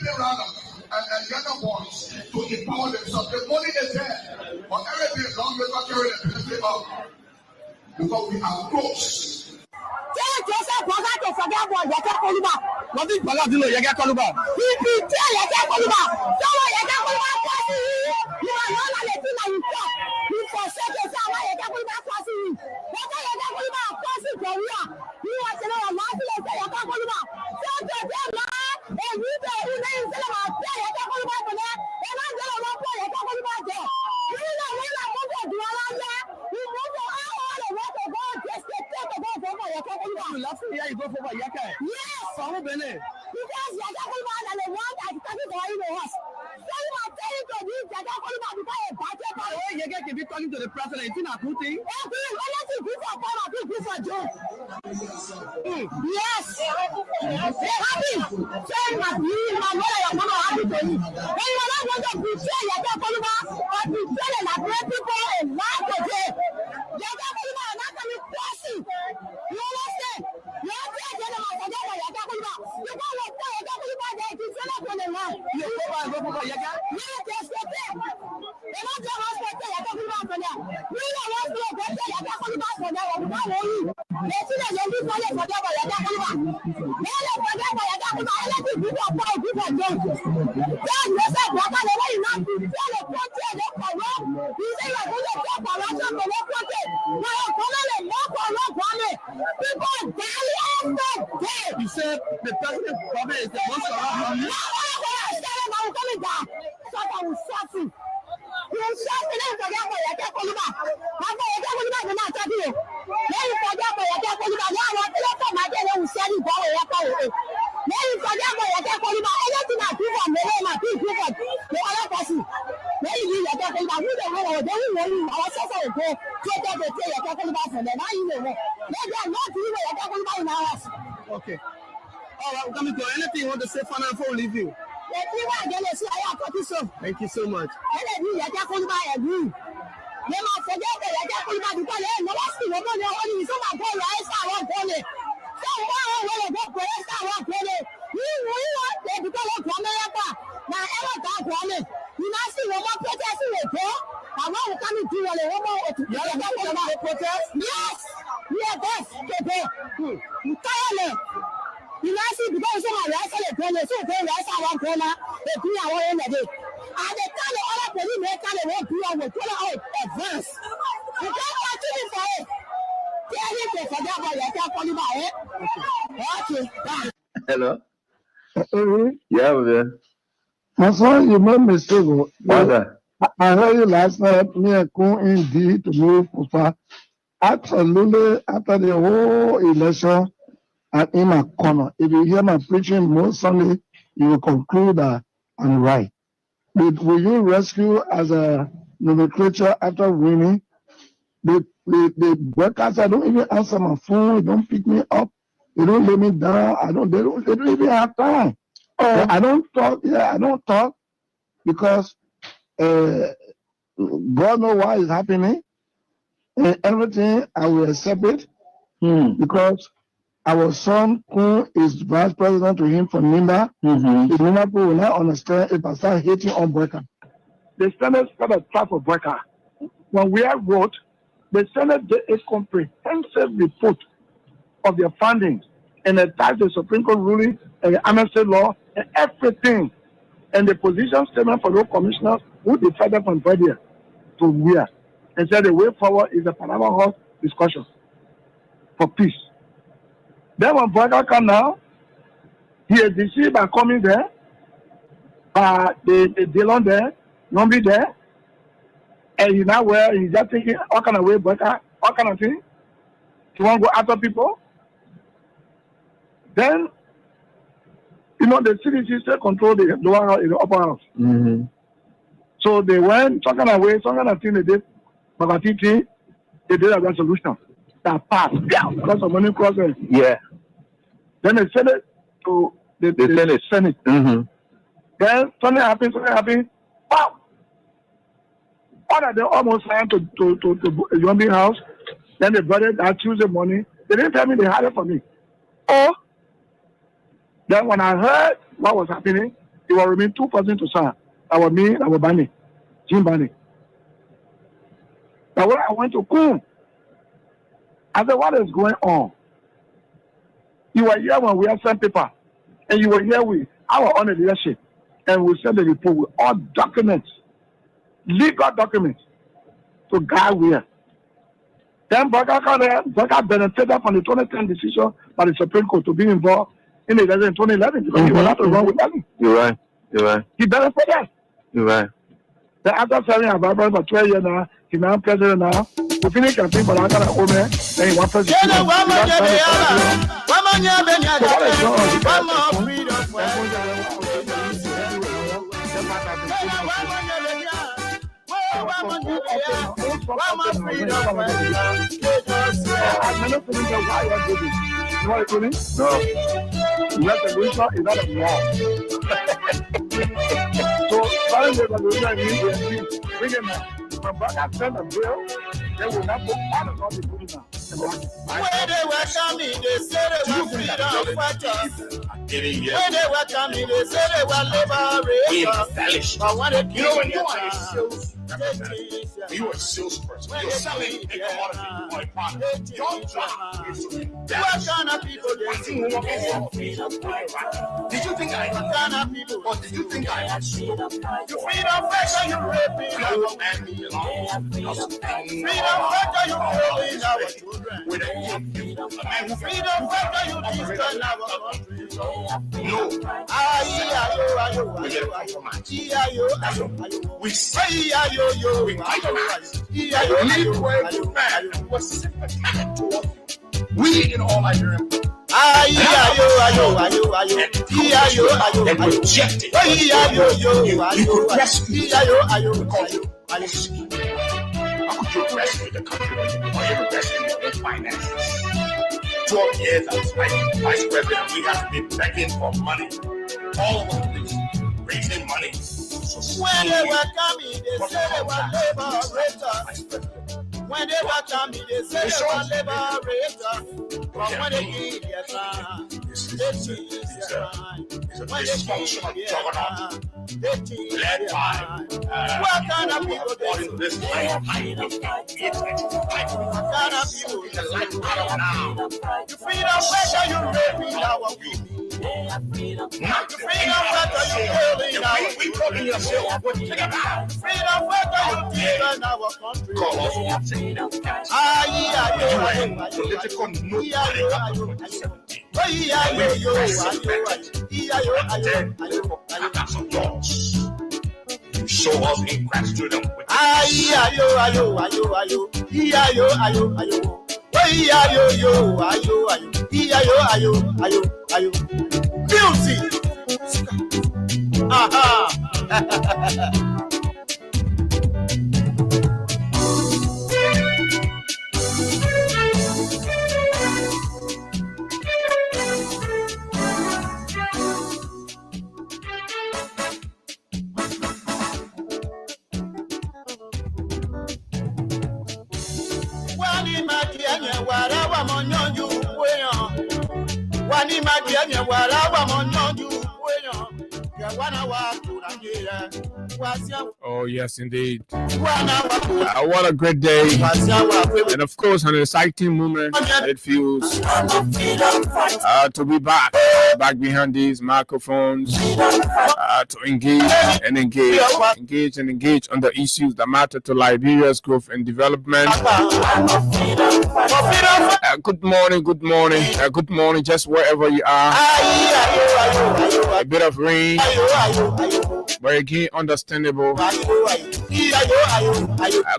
sleeping around and younger boys to empower themselves. The money is there, but everything long before carrying the benefit of because we are close. Wọ́n ti gbọ́dọ̀ dúró yẹ kẹ́ kọlùbà. Ibi tí ẹ̀yẹ kẹ́ kọlùbà, sọ́wọ́ yẹ kẹ́ kọlùbà kọ́ sí yìí. Ìwà náà lálẹ́ tí náà yìí pọ̀. Ìfọ̀sẹ́kẹ̀ sí àwọn yẹ kẹ́ kọlùbà kọ́ sí yìí. Wọ́n kẹ́ yẹ kẹ́ kọlùbà kọ́ sí ìgbẹ̀wúrà. Ìwà tẹ̀lé wà máa fi lè ṣe yẹ kẹ́ kọlùbà. Sọ́jọ́ tẹ̀ máa èyí tẹ̀ èyí lẹ́yìn sílẹ̀ máa tẹ̀ yẹ kẹ́ kọlùbà tẹ̀lé. Ẹ má jẹ́ lọ́wọ́ pọ̀ yẹ kẹ́ kọlùbà jẹ. Nílẹ̀ nílẹ̀ mọ́tò dùn ọ́lá yẹ. Ìmọ̀tò àwọn ọ̀rẹ́ mọ́tò bọ́ jẹ́sẹ̀ tẹ́tọ̀ bọ́ fọ́fọ́ yẹ kẹ́ kọlùbà. Láti ìyá ìbò fọwọ́ yẹ kẹ́. Yes. Sọ̀rọ̀ bẹ̀rẹ̀. Because Judicial are the one that is talking to you in us. So you are telling to this Judicial because a budget. Oh, you get to be talking to the president. It's not a good thing. For power, people for job. Yes. They happy. Say my mother, your mama happy to you. When you are not going to betray Judicial or betray and great people and lie to them. Judicial are not going to be crossing. You understand? You are there, Judicial for them. You go look for Judicial there. It's not going to lie. You go by Judicial. Yeah, just get there. They don't just hospital Judicial for them. We don't want to go to Judicial for them. Let's see the young people for them. They don't forget for Judicial. I let you people apply people job. Then you say, "What are the way you not to tell the project they corrupt?" You say you're going to talk about the project. Now you're calling it no money. People die every day. You said the president probably is the most corrupt. No, I will come down. So I will shut you. You shut me down for that boy. I can't call you back. I'm going to call you back. I'm not talking to you. Then you forget boy. I can't call you back. Now I want to let my day. They will send you back. I can't call you. Then you forget boy. I can't call you back. Anything I do for me, my people, the other person. Then you do. I can't call you back. We don't know. They will know you. Our sister will go. Take that day. I can't call you back for them. Now you know. Maybe I'm not doing it. I can't call you back in our house. Okay. All right, we're coming to anything you want to say for now before we leave you. Thank you so much. You know, see, because some of us are going to say, "I want corner." They do our own day. And they tell the other police, they tell the one people will pull out advance. You can't continue for it. Tell him to forget about it. Can't call him out. Okay, Hello. Yeah, man. My son, you made mistake. What's that? I heard you last night. Me and Kun indeed to move Pupa. Absolutely, after the whole election. And in my corner, if you hear my preaching most Sunday, you will conclude that I'm right. Will you rescue as a nomenclature after winning? The workers, I don't even answer my phone. They don't pick me up. They don't lay me down. They don't even have time. I don't talk. Yeah, I don't talk because God knows why it's happening. And everything I will accept it because our son, who is vice president to him from Nimba, the Nimba people will not understand if I start hating on Breaker. The Senate started a trap of Breaker. When we have wrote, the Senate did a comprehensive report of their findings and attached the Supreme Court ruling and the amnesty law and everything. And the position statement for those commissioners who decided from Brady to where and said the way forward is a Panama House discussion for peace. Then when Breaker come now, he is deceived by coming there, the Dillon there, Nombi there, and he's now where he's just thinking all kind of way Breaker, all kind of thing. He want to go after people. Then, you know, the CDC still control the lower house, the upper house. So they went talking away, some kind of thing they did, but they did a resolution that passed because of money crossing. Yeah. Then they sent it to the Senate. Then something happened. Wow! What are they almost signed to Yombi house? Then they brought it that Tuesday morning. They didn't tell me they had it for me. Oh! Then when I heard what was happening, It will remain 2% to sign. Our me, our Bani, Jim Bani. But when I went to Kum, I said, what is going on? You were here when we had sent paper, and you were here with our own leadership, and we sent the report with all documents, legal documents, to guide where. Then Baka benefited from the 2010 decision by the Supreme Court to be involved in the election in 2011 because he was not to run with them. You're right. He benefited. You're right. Then after serving our Bible for 12 years now, he's now president now. We finish campaign for that home, then he wants president. So what my brother sent a bill, they will not put all of the people now. When they were coming, they said they were freedom fighters. When they were coming, they said they were liberators. But when they came, you are a salesperson. You're selling a commodity. You are a product. Your job is to what kind of people they see? Did you think I What kind of people? Or did you think I had You freedom fighter, you raping our freedom fighter, you killing our children. Freedom fighter, you destroy our country. No. We say we itemize. We in all Nigerian and rejected. You could rescue because how could you rescue the country when you ever rescue your own finances? 12 years I was vice president. We have been begging for money all over the place, raising money. When they were coming, they said they were liberators. When they were coming, they said they were liberators. But when they did their time, they changed their mind. When they did their time, they changed their mind. What kind of people they do? This life, what kind of people? the life out of now. You freedom fighter, you raping our women. Not You freedom fighter, you killing our we talking yourself. What you think about? freedom fighter, you destroying our country. Call us political You show us ingratitude and Music. Oh, yes, indeed. What a great day. And of course, an exciting moment. It feels to be back behind these microphones, to engage on the issues that matter to Liberia's growth and development. Good morning, just wherever you are. A bit of rain, but again, understandable.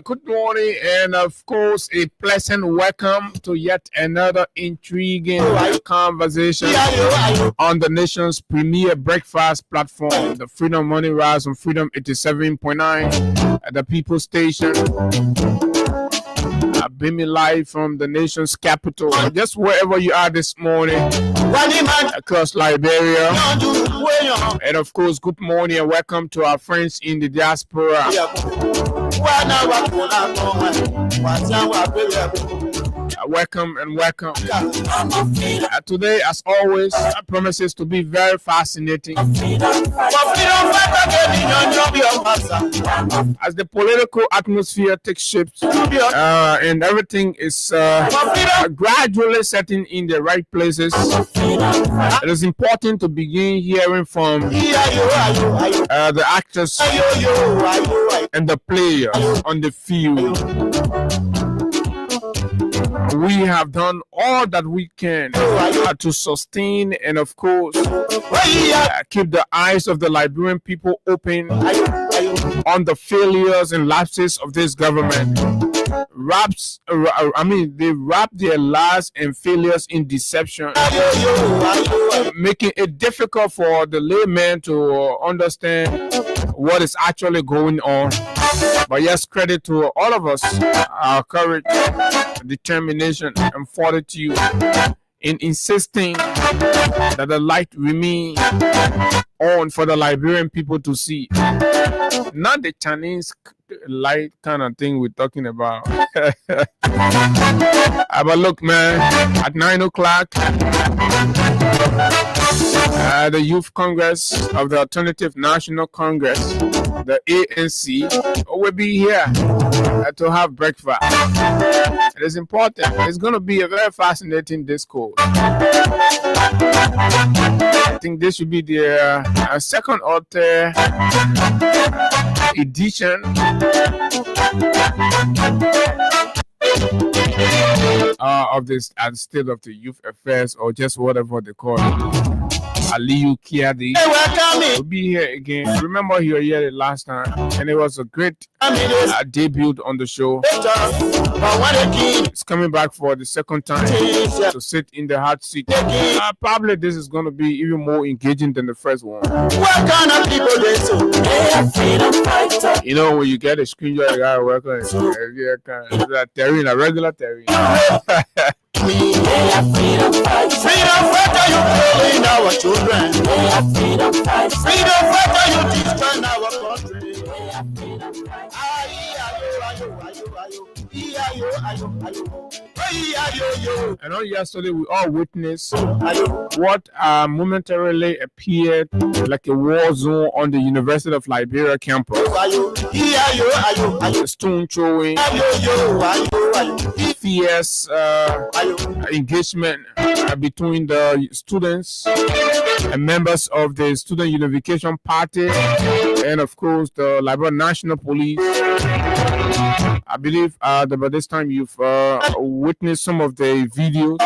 Good morning, and of course, a pleasant welcome to yet another intriguing conversation on the nation's premier breakfast platform, the Freedom Money Rise on Freedom 87.9 at the People Station. Beaming live from the nation's capital, just wherever you are this morning across Liberia. And of course, good morning and welcome to our friends in the diaspora. Welcome and welcome. Today, as always, promises to be very fascinating. As the political atmosphere takes shape and everything is gradually setting in the right places, it is important to begin hearing from the actors and the players on the field. We have done all that we can to sustain and, of course, keep the eyes of the Liberian people open on the failures and lapses of this government. They wrap their lies and failures in deception, making it difficult for the layman to understand what is actually going on. But yes, credit to all of us, our courage, determination, and fortitude in insisting that the light remain on for the Liberian people to see. Not the Chinese light kind of thing we're talking about. But look, man, at 9 o'clock, the Youth Congress of the Alternative National Congress, the ANC, will be here to have breakfast. It is important. It's going to be a very fascinating discourse. I think this should be the second or third edition of this State of the Youth Affairs, or just whatever they call it. Aliyu Kiadi will be here again. Remember, you were here last time, and it was a great debut on the show. It's coming back for the second time to sit in the hot seat. Probably this is going to be even more engaging than the first one. You know, when you get a screenshot, you gotta work on it. Terry, a regular Terry. Freedom fighter, you killing our children. Freedom fighter, you destroying our country. And on yesterday, we all witnessed what momentarily appeared like a war zone on the University of Liberia campus. Stone throwing, fierce engagement between the students and members of the Student Unification Party and, of course, the Liberian National Police. I believe by this time you've witnessed some of the videos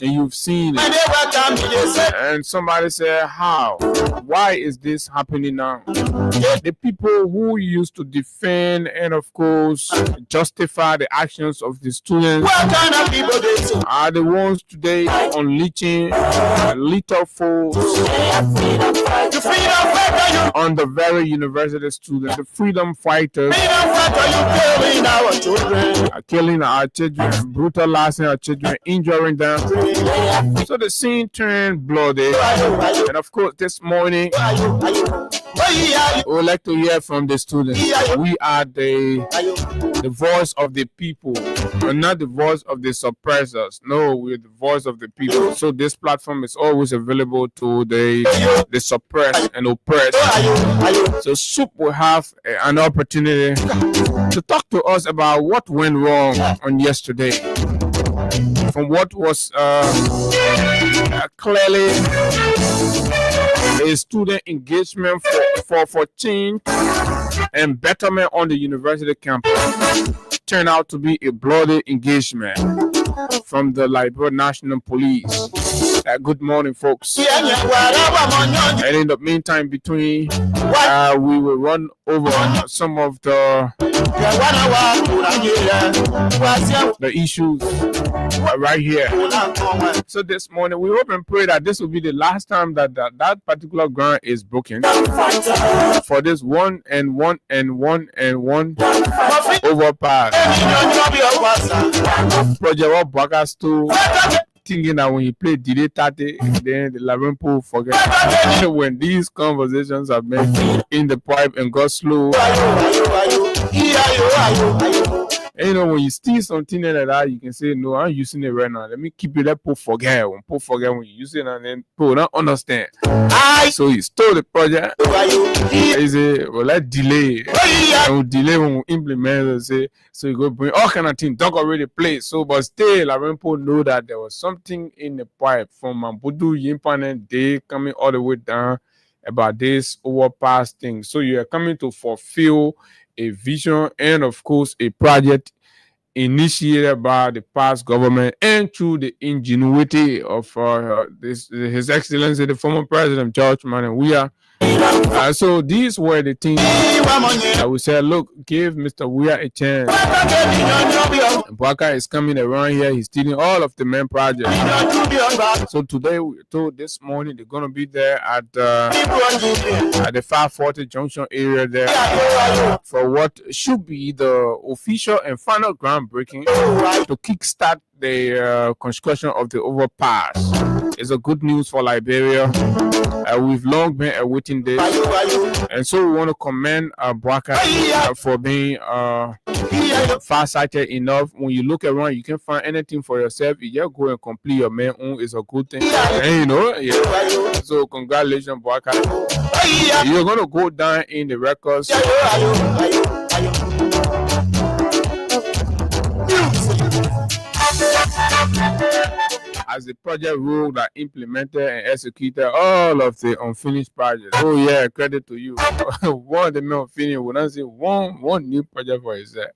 and you've seen it. And somebody said, how? Why is this happening now? The people who used to defend and, of course, justify the actions of the students are the ones today unleashing lethal force on the very university students, the freedom fighters. Killing our children, brutalizing our children, injuring them. So the scene turned bloody. And of course, this morning, we would like to hear from the students. We are the voice of the people, and not the voice of the suppressors. No, we're the voice of the people. So this platform is always available to the suppressed and oppressed. So Soup will have an opportunity to talk to us about what went wrong on yesterday. From what was clearly a student engagement for change and betterment on the university campus turned out to be a bloody engagement from the Liberian National Police. Good morning, folks. And in the meantime, between we will run over some of the issues right here. So this morning, we hope and pray that this will be the last time that that particular ground is broken for this one overpass. Project Bagas to thinking that when he played delay 30, then the Liberian people forget. When these conversations are made in the pipe and got slow, And you know, when you steal something like that, you can say, no, I'm using it right now. Let me keep it. Let people forget. When people forget when you use it, and then people don't understand. So he stole the project. He say, well, let's delay. And we delay when we implement it. Say, so you go bring all kind of things. Dog already played. So, but still, I when people know that there was something in the pipe from Mambudu Yimpanen Day coming all the way down about this overpass thing. So you are coming to fulfill a vision and of course a project initiated by the past government and through the ingenuity of His Excellency the former President George Weah. So these were the things that we said, look, give Mr. Weah a chance. Bwaka is coming around here, he's stealing all of the main projects. So today, we told this morning they're going to be there at the 540 Junction area there for what should be the official and final groundbreaking to kickstart the construction of the overpass. It's a good news for Liberia. We've long been awaiting this, and so we want to commend Bwaka for being far-sighted enough. When you look around, you can find anything for yourself. You just go and complete your main own. It's a good thing, and you know, yeah. So congratulations, Bwaka. You're gonna go down in the records. As the project rule that implemented and executed all of the unfinished projects. Oh yeah, credit to you. One of the men unfinished will not see one new project for himself.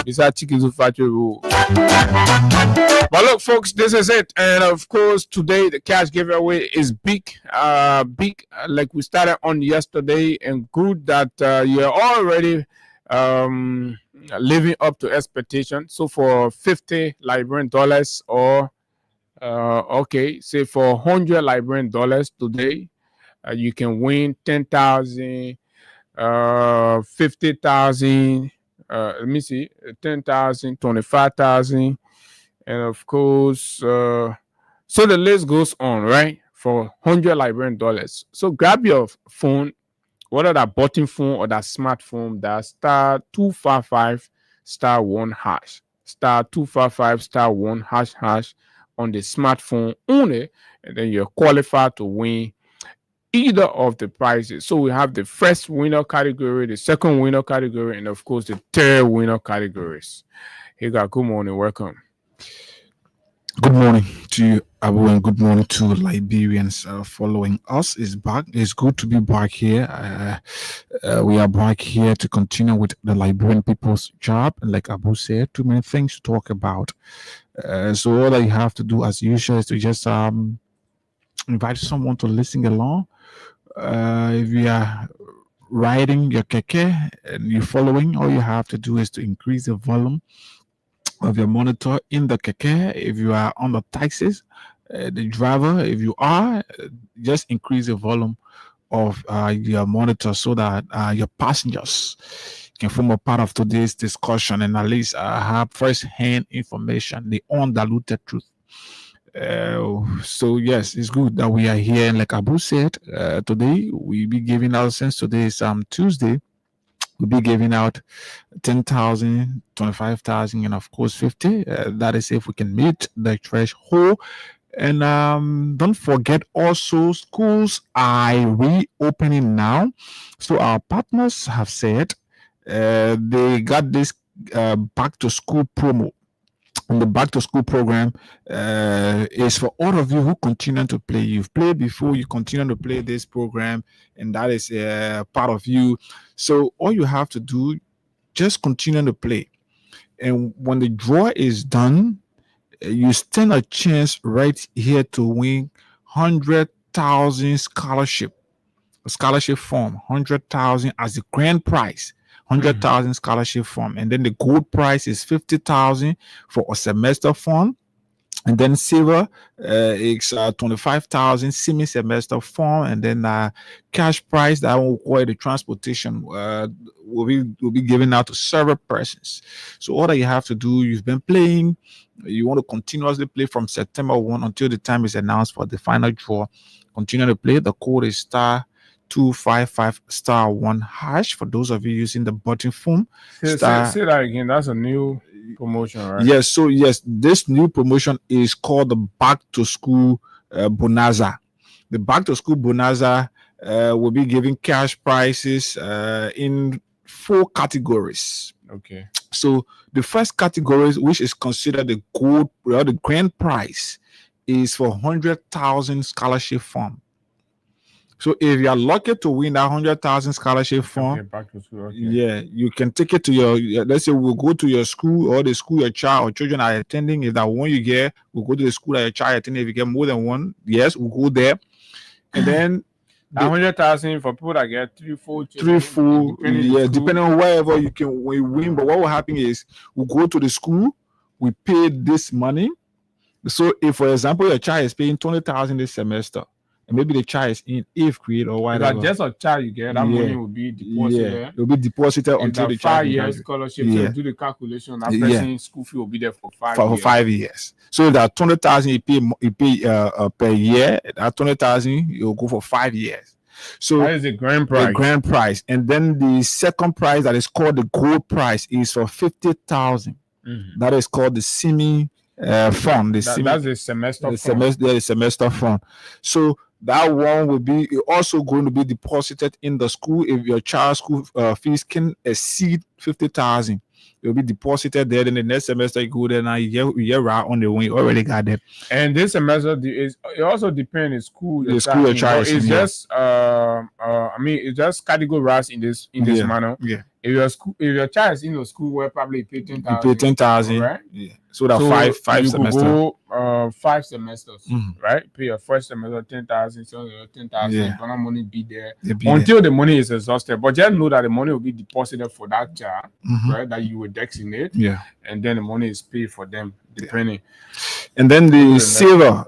Besides Chikizu factory rule. But look, folks, this is it. And of course, today the cash giveaway is big. Like we started on yesterday, and good that you're already living up to expectation. So for $50 Liberian or say for $100 Liberian today, you can win 10,000, 50,000. Let me see, 10,000, 25,000, and of course, so the list goes on, right? For $100 Liberian. So grab your phone, whether that button phone or that smartphone, that *255*1#, *255*1# on the smartphone only, and then you're qualified to win either of the prizes. So we have the first winner category, the second winner category, and of course the third winner categories. Hey guys, good morning, welcome. Good morning to you, Abu, and good morning to Liberians following us. It's good to be back here. We are back here to continue with the Liberian people's job. And like Abu said, too many things to talk about. So all that you have to do, as usual, is to just invite someone to listen along. If you are riding your keke and you're following, all you have to do is to increase the volume of your monitor in the keke. If you are on the taxis, the driver, if you are, just increase the volume of your monitor so that your passengers can form a part of today's discussion and at least have first-hand information, the undiluted truth. So yes, it's good that we are here. And like Abu said, today we'll be giving out, since today is Tuesday, we'll be giving out 10,000, 25,000, and of course 50. That is if we can meet the threshold. And don't forget also, schools are reopening now. So our partners have said they got this back to school promo. And the back to school program is for all of you who continue to play. You've played before, you continue to play this program, and that is part of you. So all you have to do, just continue to play. And when the draw is done, you stand a chance right here to win 100,000 scholarship form, 100,000 as the grand prize. 100,000 scholarship form, and then the gold prize is 50,000 for a semester form, and then silver is 25,000 semi-semester form, and then cash prize that will require the transportation will be given out to several persons. So all that you have to do, you've been playing, you want to continuously play from September 1 until the time is announced for the final draw. Continue to play. The code is *255*1# for those of you using the button phone. Say that again. That's a new promotion, right? Yes. So yes, this new promotion is called the Back to School Bonanza. The Back to School Bonanza will be giving cash prizes in 4 categories. Okay. So the first category, which is considered the gold or the grand prize, is for 100,000 scholarship fund. So if you are lucky to win that 100,000 scholarship fund, Back to school. Okay. yeah, you can take it to your. Let's say we'll go to your school or the school your child or children are attending. If that one you get, we'll go to the school that your child attending. If you get more than one, yes, we'll go there, and then 100,000 for people that get 3 full, depending on wherever you can win. But what will happen is we'll go to the school, we pay this money. So if, for example, your child is paying 20,000 this semester, and maybe the child is in 8th grade or whatever. If just a child you get, that money will be deposited. Yeah, it will be deposited until the child 5 years scholarship. So you do the calculation. That person's school fee will be there for 5 years. For 5 years. So that 20,000 you pay per year. That 20,000 you'll go for 5 years. So that is the grand prize. The grand prize, and then the second prize that is called the gold prize is for 50,000. Mm-hmm. That is called the semi fund. That's the semester. The semester fund. So that one will be also going to be deposited in the school if your child's school fees can exceed 50,000. It will be deposited there. Then the next semester you go there now you get right on the one you already got there. And this semester it also depends on the school. The school your child is in. It's just it's just categorized in this manner. Yeah. If your child is in a school where probably pay 10,000. You pay 10,000, right? Yeah. So that five you semesters. Go 5 semesters, right? Pay your first semester 10,000, so 10,000. Yeah. Money be there until the money is exhausted. But just know that the money will be deposited for that child, right? That you will designate, and then the money is paid for them depending. And then the silver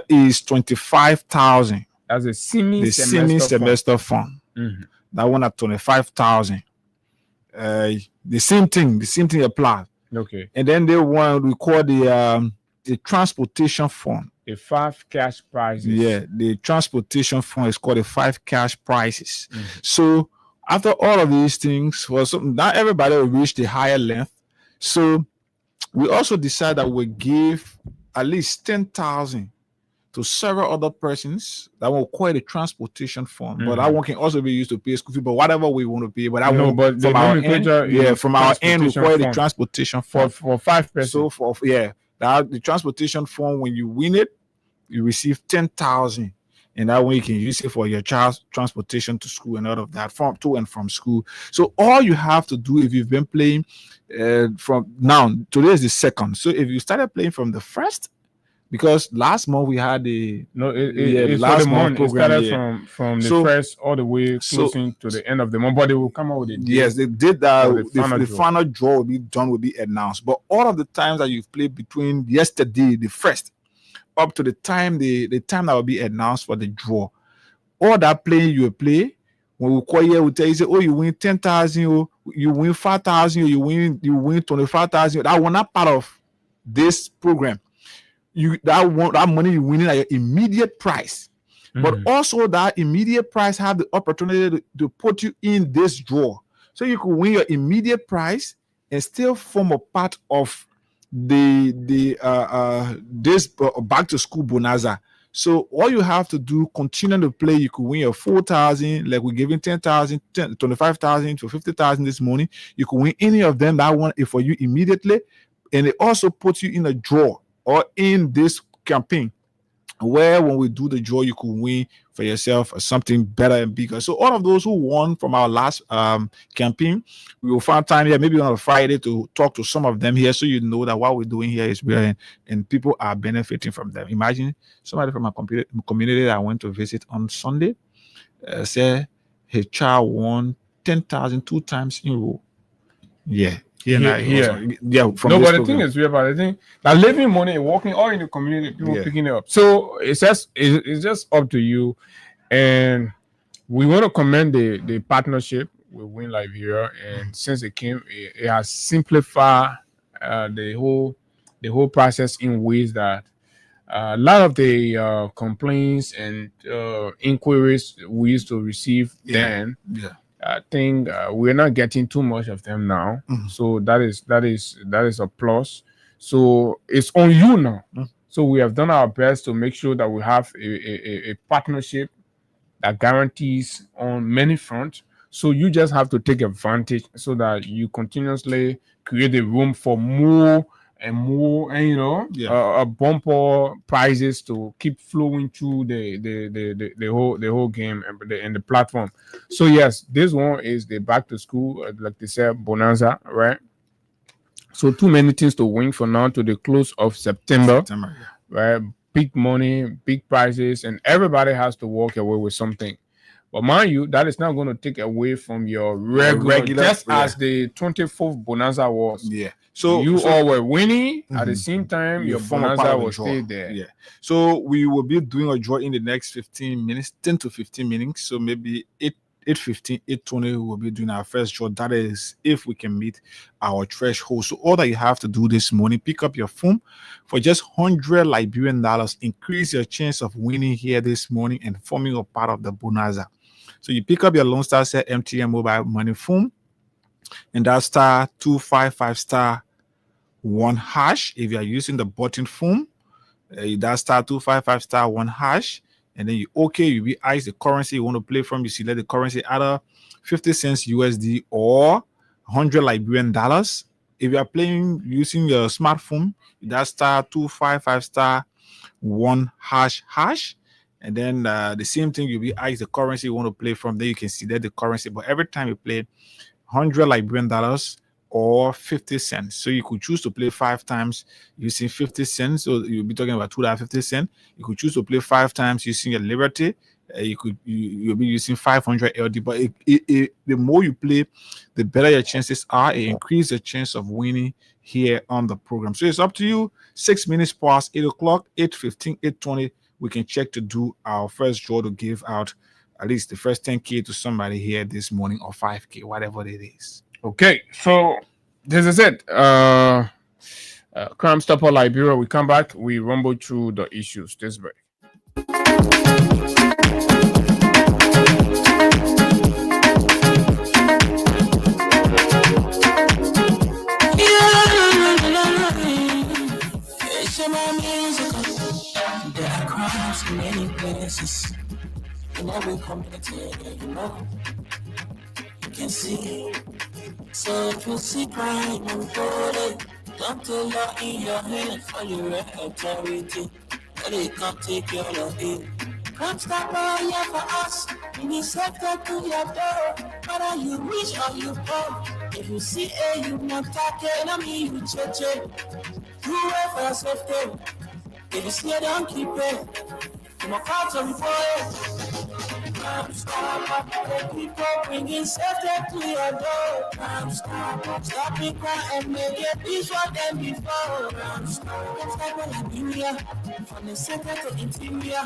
is 25,000. That's a semi semester fund. That one at 25,000. The same thing applies. Okay. And then they want we call the transportation fund. The 5 cash prizes. Yeah, the transportation fund is called the 5 cash prizes. So after all of these things, not everybody will reach the higher length. So we also decide that we give at least 10,000 to several other persons. That will call the transportation fund, but that one can also be used to pay school fee. But whatever we want to pay, but from our end, we call the transportation fund for 5 persons. So the transportation fund, when you win it, you receive 10,000, and that way you can use it for your child's transportation to school and all of that, from to and from school. So all you have to do, if you've been playing from now, today is the second. So if you started playing from the first. Because last month we had it's last month it started from the first all the way closing to the end of the month, but they will come out with it. Yes, they did that. The final draw will be announced. But all of the times that you've played between yesterday, the first, up to the time the time that will be announced for the draw, all that playing you play, when we call you, we tell you, say, oh, you win 10,000, you win 5,000, you win 25,000. That one not part of this program. That money you winning at your immediate price, but also that immediate price have the opportunity to put you in this draw, so you could win your immediate price and still form a part of this back to school bonanza. So all you have to do, continue to play. You could win your 4,000, like we're giving 10,000, 25,000 to 50,000 this morning. You could win any of them. That one is for you immediately, and it also puts you in a draw. Or in this campaign, where when we do the draw, you could win for yourself something better and bigger. So all of those who won from our last campaign, we will find time here, maybe on a Friday, to talk to some of them here, so you know that what we're doing here is real and people are benefiting from them. Imagine somebody from a community that I went to visit on Sunday said his child won 10,000 2 times in a row. Yeah. But the thing is real, but I think that living money, working all in the community, people picking it up. So it's just up to you. And we want to commend the partnership with Win Liberia, and since it came, it has simplified the whole process in ways that A lot of the complaints and inquiries we used to receive then, I think we're not getting too much of them now. So that is a plus. So it's on you now. So we have done our best to make sure that we have a partnership that guarantees on many fronts. So you just have to take advantage so that you continuously create a room for more and more, and bumper prizes to keep flowing through the whole game and the platform. So yes, this one is the back to school, like they said, bonanza, right? So too many things to win for now to the close of September. Right? Big money, big prizes, and everybody has to walk away with something. But mind you, that is not going to take away from your regular just as the 24th bonanza was. So you all were winning at the same time. Your bonanza was still there. So we will be doing a draw in the next 15 minutes, 10 to 15 minutes. So maybe 8:15, 8:20, we will be doing our first draw. That is if we can meet our threshold. So all that you have to do this morning, pick up your phone for just $100 Liberian dollars. Increase your chance of winning here this morning and forming a part of the bonanza. So you pick up your Lone Star Set MTN mobile money phone, and that's *255*1#. If you are using the button phone, that's *255*1#. And then you be ice the currency you want to play from. You select the currency, either 50 cents USD or 100 Liberian dollars. If you are playing using your smartphone, that's *255*1#. And then the same thing, you'll be ice the currency you want to play from. Then you can select the currency. But every time you play 100 Liberian dollars or 50 cents. So you could choose to play 5 times using 50 cents. So you'll be talking about $2.50. You could choose to play 5 times using your Liberty. You'll be using 500 LD. But the more you play, the better your chances are. It increases the chance of winning here on the program. So it's up to you. 6 minutes past 8 o'clock, 8:15, 8:20. We can check to do our first draw to give out at least the first 10K to somebody here this morning, or 5K, whatever it is. Okay, so this is it. Crime Stopper Liberia. We come back. We rumble through the issues. This break. There are crimes in many places. In every community, you can see. So if you see crime unfolded, don't take law in your hand for your authority. But they can't take care of it. Come stop all here for us. We sector to your door. Whether you rich or you poor. If you see a human attack, enemy you check. You wait for your safety. If you see it, don't keep it. You must call to report. Stop the people bringing safety to your door. Stop it, cry and make it peace for them before. Stop Liberia, from the center to interior.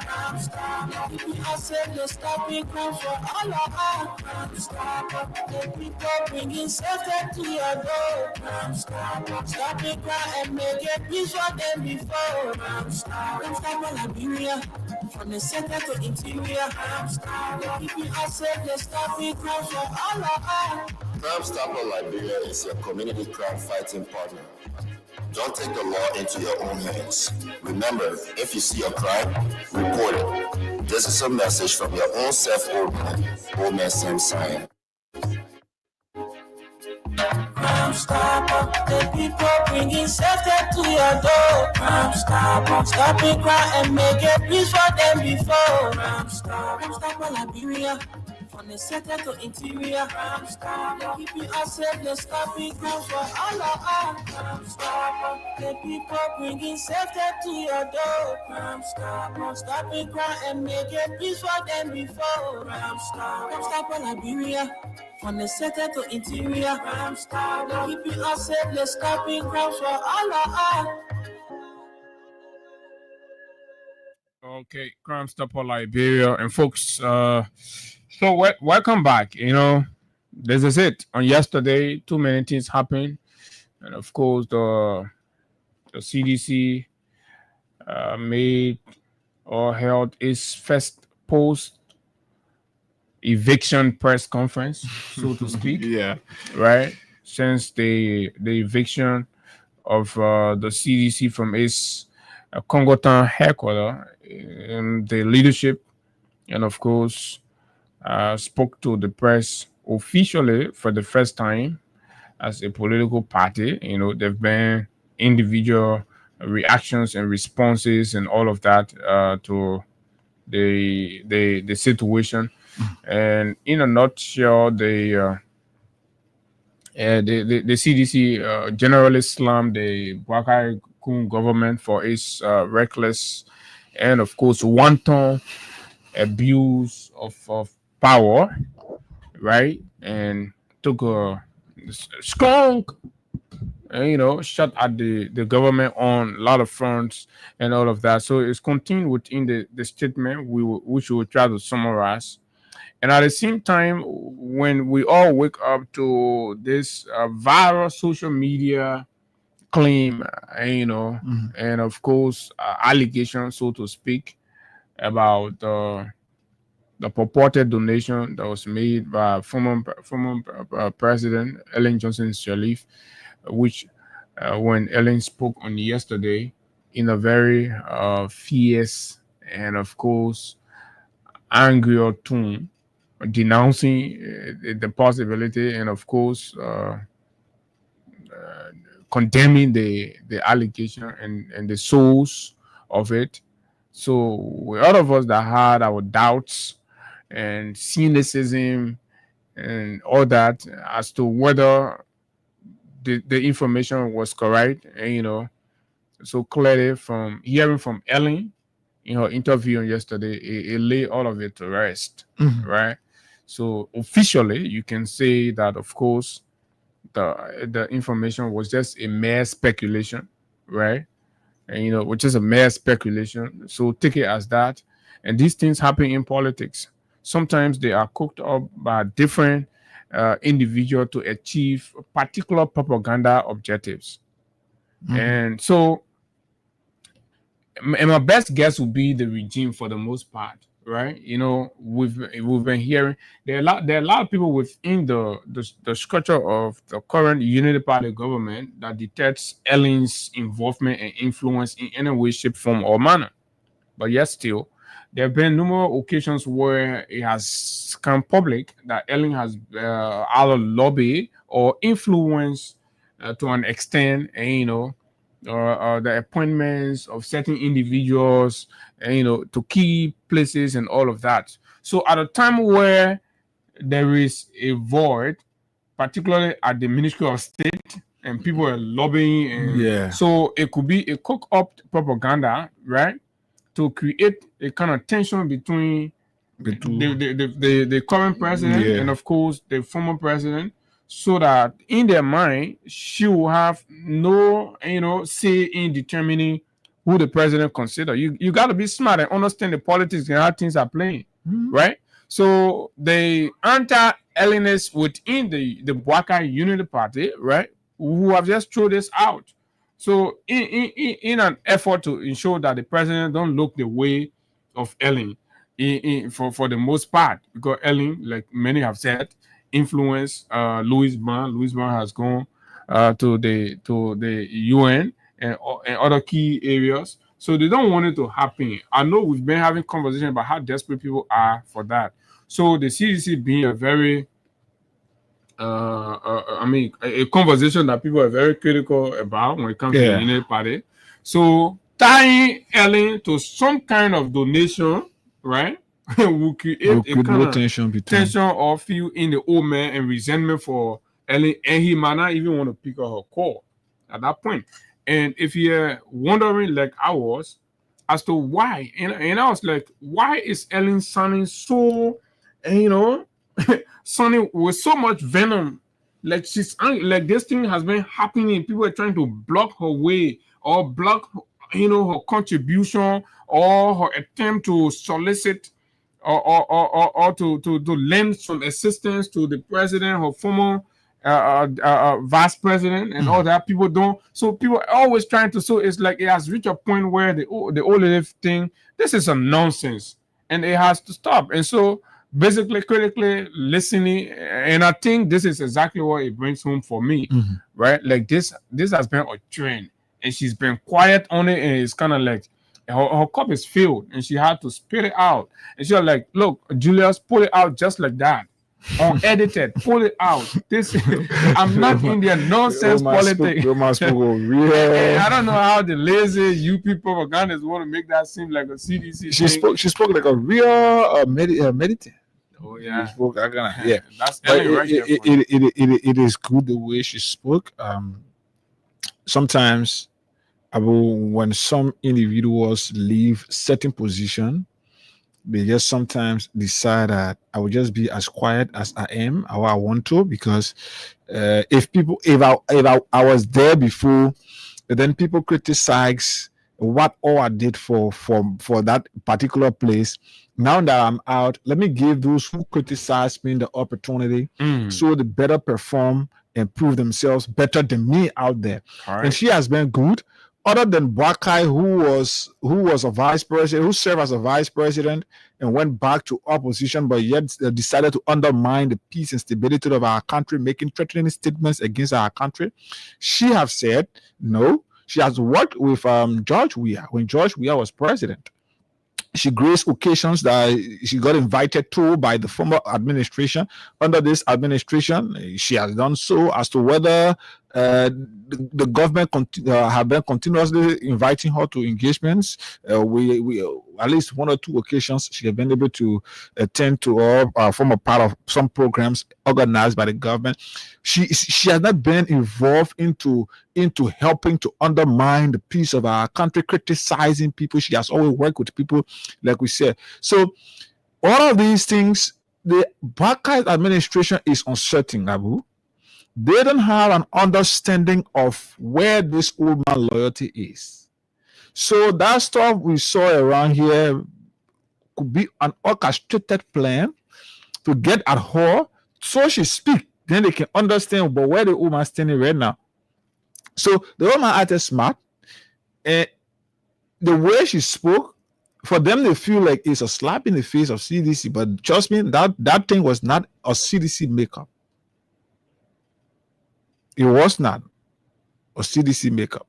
People are safe, they stop it, crime for all of us. Stop the people bringing safety to your door. Stop it, cry and make it peace for them before. Stop Liberia, from the center to interior. People are safe, they stop it, crime for all of us. Crime Stopper Liberia is your community crime fighting partner. Don't take the law into your own hands. Remember, if you see a crime, report it. This is a message from your own self, old man Sam Cyan. Crime Stopper, the people bringing safety to your door. Crime Stopper, stop it, crime and make it peace for them before. Crime Stopper Liberia, from the center to interior. Crime Stopper, people are safe, they stop it, crime for all of us. Crime Stopper, the people bringing safety to your door. Crime Stopper, stop it, crime and make it peace for them before. Crime Stopper Liberia, from the center to interior. Crime Stopper, keeping us safe, let's stop it, crime for all of us. Okay, Crime Stopper Liberia. And folks, so welcome back. This is it. On yesterday, too many things happened. And of course, the CDC made or held its first post eviction press conference, so to speak. Yeah. Right, since the eviction of the CDC from its Congo Town headquarters, the leadership, and of course, spoke to the press officially for the first time as a political party. There've been individual reactions and responses and all of that to the situation. And in a nutshell, the CDC generally slammed the Bwaka Kun government for its reckless and, of course, wanton abuse of power, right? And took a strong, shot at the government on a lot of fronts and all of that. So it's contained within the statement, which we will try to summarize. And at the same time, when we all wake up to this viral social media claim, and of course, allegation, so to speak, about the purported donation that was made by former President Ellen Johnson Sirleaf, which when Ellen spoke on yesterday in a very fierce and, of course, angry tone, denouncing the possibility and, of course, condemning the allegation and the source of it. So all of us that had our doubts and cynicism and all that as to whether the information was correct, and so clearly from hearing from Ellen in her interview yesterday, it lay all of it to rest, right? So officially, you can say that, of course, the information was just a mere speculation, right? And which is a mere speculation. So take it as that. And these things happen in politics. Sometimes they are cooked up by different individuals to achieve particular propaganda objectives. And so, and my best guess would be the regime for the most part, right? We've been hearing there are a lot of people within the structure of the current Unity Party government that detects Ellen's involvement and influence in any way, shape, form, or manner. But yet still, there have been numerous occasions where it has come public that Ellen has either lobby or influence to an extent, and or the appointments of certain individuals, and to key places and all of that. So at a time where there is a void, particularly at the Ministry of State, and people are lobbying, and so it could be a cook-up propaganda, right, to create a kind of tension between the current president and, of course, the former president, so that in their mind she will have no say in determining who the president consider. You got to be smart and understand the politics and how things are playing, right? So the anti-Ellenists within the Bwaka Unity Party, right, who have just thrown this out. So in an effort to ensure that the president don't look the way of Ellen, for the most part, because Ellen, like many have said, influenced Louis Brown. Louis Brown has gone to the UN and other key areas. So they don't want it to happen. I know we've been having conversations about how desperate people are for that. So the CDC being a very a conversation that people are very critical about when it comes to the Unity Party. So tying Ellen to some kind of donation, right, will create a kind of tension or feel in the old man and resentment for Ellen, and he might not even want to pick up her call at that point. And if you're wondering, like I was, as to why, and I was like, why is Ellen sounding so, sounding with so much venom? Like she's like this thing has been happening. People are trying to block her way or block, her contribution or her attempt to solicit or to lend some assistance to the president, her former vice president and all that. People don't. So people are always trying to. So it's like it has reached a point where the old lady thing. This is some nonsense, and it has to stop. And so basically, critically listening, and I think this is exactly what it brings home for me, right? Like this has been a trend, and she's been quiet on it, and it's kind of like. Her cup is filled, and she had to spit it out. And she was like, "Look, Julius, pull it out just like that, unedited. Pull it out. This, I'm not in their nonsense politics. I don't know how the lazy you people Ugandans want to make that seem like a CDC. She spoke like a real meditate. Oh yeah, she spoke. Yeah, that's it is good the way she spoke. Sometimes. When some individuals leave certain position, they just sometimes decide that I will just be as quiet as I am or I want to, because if I was there before, then people criticize what all I did for that particular place. Now that I'm out, let me give those who criticize me the opportunity so they better perform and prove themselves better than me out there. Right. And she has been good. Other than Bakai, who was a vice president, who served as a vice president and went back to opposition, but yet decided to undermine the peace and stability of our country, making threatening statements against our country. She has said no. She has worked with George Weah when George Weah was president. She graced occasions that she got invited to by the former administration. Under this administration, she has done so. As to whether the government have been continuously inviting her to engagements, we at least one or two occasions she has been able to attend to or form a part of some programs organized by the government. She has not been involved into helping to undermine the peace of our country, criticizing people. She has always worked with people, like we said. So all of these things, the Bakai administration is uncertain, Abu. They don't have an understanding of where this old man loyalty is. So that stuff we saw around here could be an orchestrated plan to get at her, so she speak. Then they can understand about where the old man is standing right now. So the old man acted smart, and the way she spoke, for them they feel like it's a slap in the face of CDC. But trust me, that thing was not a CDC makeup. It was not a CDC makeup.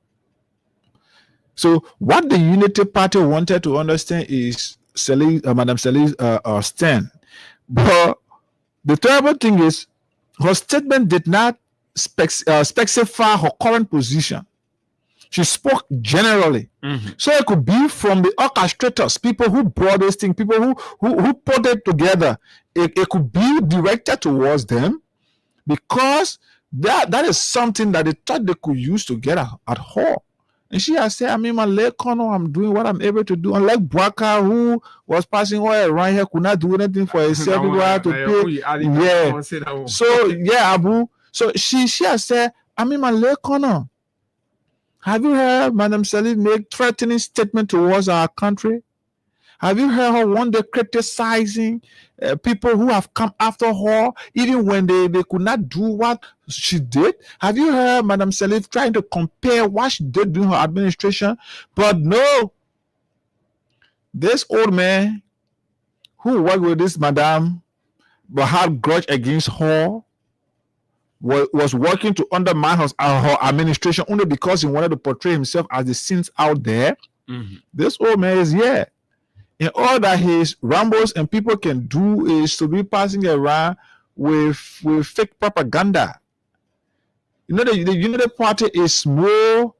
So what the Unity Party wanted to understand is Madam Salih's stand. But the terrible thing is, her statement did not specify her current position. She spoke generally. So it could be from the orchestrators, people who brought this thing, people who put it together. It could be directed towards them, because that is something that they thought they could use to get at her. And she has said, my leg corner, I'm doing what I'm able to do. Unlike Bwaka, who was passing oil around here, could not do anything for herself. People had to pay. Yeah. So, yeah, Abu. So she has said, my leg corner. Have you heard Madam Salih make threatening statement towards our country? Have you heard her one day criticizing people who have come after her, even when they could not do what she did? Have you heard Madam Salih trying to compare what she did during her administration? But no, this old man who worked with this madam but had grudge against her was working to undermine her administration only because he wanted to portray himself as the saint out there. This old man is here. And all that his rambles and people can do is to be passing around with fake propaganda. You know, the Unity Party is more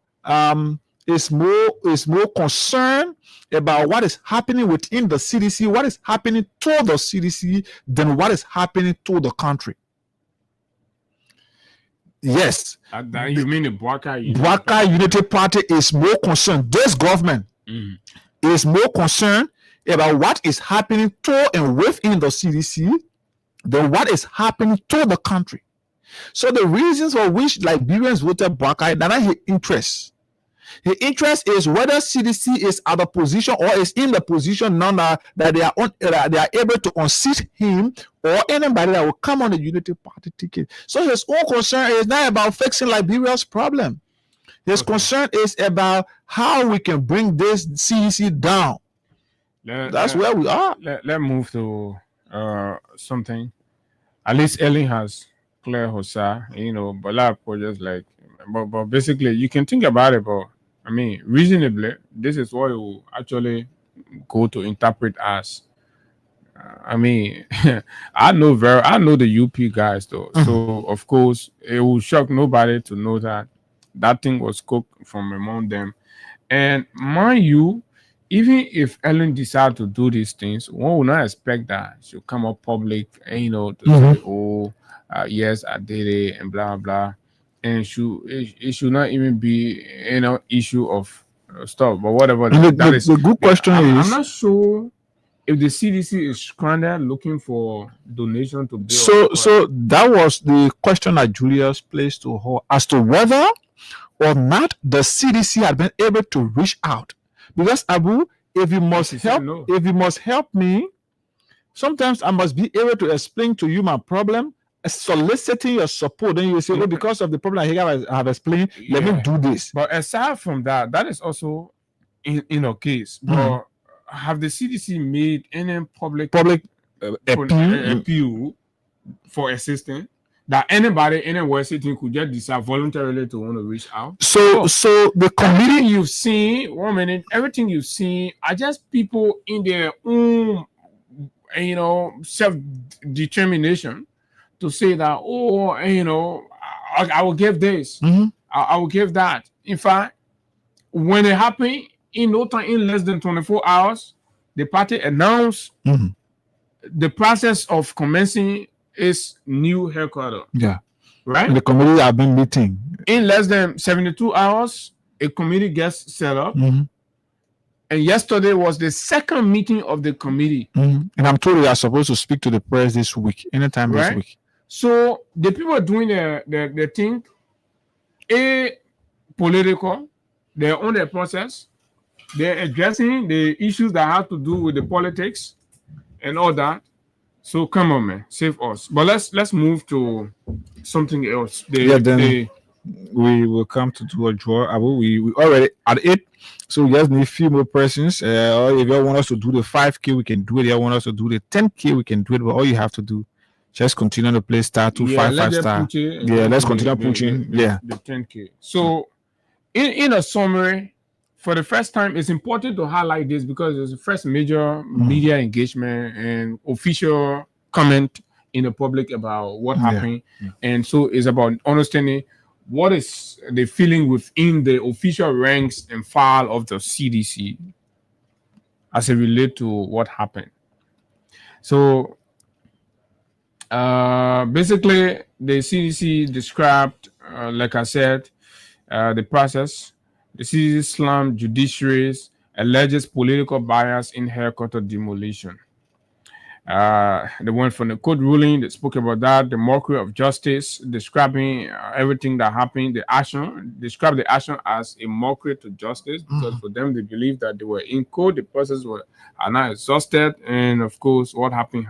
concerned about what is happening within the CDC, what is happening to the CDC, than what is happening to the country. Yes. You mean the Bwaka Unity Party is more concerned. This government is more concerned about what is happening to and within the CDC than what is happening to the country. So the reasons for which Liberians voted Bwaka, they're not his interests. His interest is whether CDC is at the position or is in the position now that they are able to unseat him or anybody that will come on the Unity Party ticket. So his own concern is not about fixing Liberia's problem. His concern is about how we can bring this CDC down. That's where we are. Let's move to something. At least Ellen has clear Hosa, but a lot of projects but basically you can think about it, but I mean, reasonably, this is what you will actually go to interpret as. I mean, I know the UP guys though, so of course it will shock nobody to know that thing was cooked from among them. And mind you, even if Ellen decides to do these things, one will not expect that she'll come up public and to say, "Oh, yes, I did it," and blah blah. And it should not even be issue of stuff. But whatever. The good question is, I'm not sure if the CDC is stranded looking for donation to build. So that was the question that Julius placed to her as to whether or not the CDC had been able to reach out. Because Abu, if you must help me, sometimes I must be able to explain to you my problem, soliciting your support. Then you say, "Oh, because of the problem I have explained, let me do this." But aside from that is also in a case. But have the CDC made any public appeal for assistance that anybody anywhere sitting could just decide voluntarily to want to reach out? So the committee you've seen, 1 minute, everything you've seen are just people in their own, self-determination to say that, I will give this, I will give that. In fact, when it happened, in no time, in less than 24 hours, the party announced the process of commencing its new headquarters. Yeah. Right? And the committee have been meeting. In less than 72 hours, a committee gets set up. And yesterday was the second meeting of the committee. And I'm told they are supposed to speak to the press this week, anytime this week. So the people doing the thing, political, they're on their process. They're addressing the issues that have to do with the politics and all that. So come on, man, save us. But let's move to something else. We will come to do a draw. We already at 8, so we just need a few more persons. Or if you want us to do the 5K, we can do it. If you want us to do the 10K, we can do it. But all you have to do, just continue to play star 255 star. Let's continue punching. The 10K. So in a summary, for the first time, it's important to highlight this because it's the first major media engagement and official comment in the public about what happened. And so it's about understanding what is the feeling within the official ranks and file of the CDC as it relates to what happened. So basically, the CDC described, like I said, the process. The CDC slammed judiciary's alleged political bias in headquarters demolition. They went from the court ruling, they spoke about that, the mockery of justice, describing everything that happened, described the action as a mockery to justice, because for them, they believe that they were in court, the process are now exhausted, and of course, what happened.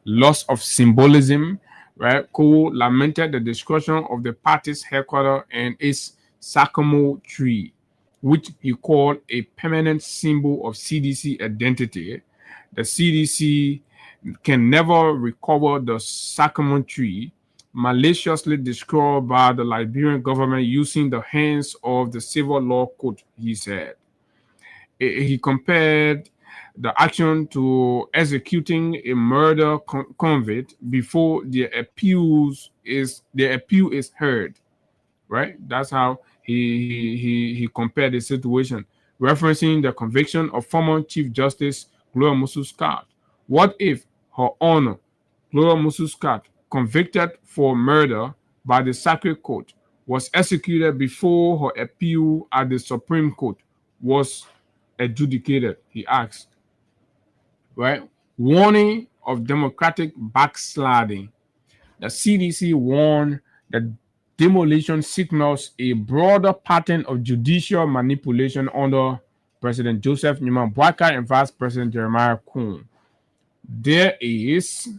Loss of symbolism, right? Cole lamented the destruction of the party's headquarters and its sycamore tree, which he called a permanent symbol of CDC identity. The CDC can never recover the sycamore tree, maliciously destroyed by the Liberian government using the hands of the civil law court, he said. He compared the action to executing a murder convict before the appeal is heard. Right? That's how he compared the situation, referencing the conviction of former Chief Justice Gloria Musu-Scott. What if Her Honor Gloria Musu-Scott, convicted for murder by the Circuit Court, was executed before her appeal at the Supreme Court was adjudicated? He asked. Right? Warning of democratic backsliding. The CDC warned that demolition signals a broader pattern of judicial manipulation under President Joseph Newman Boakai and Vice President Jeremiah Kuhn. There is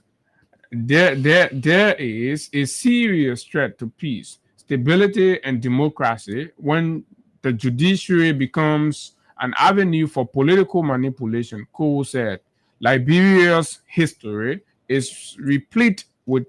a serious threat to peace, stability, and democracy when the judiciary becomes an avenue for political manipulation, Cole said. Liberia's history is replete with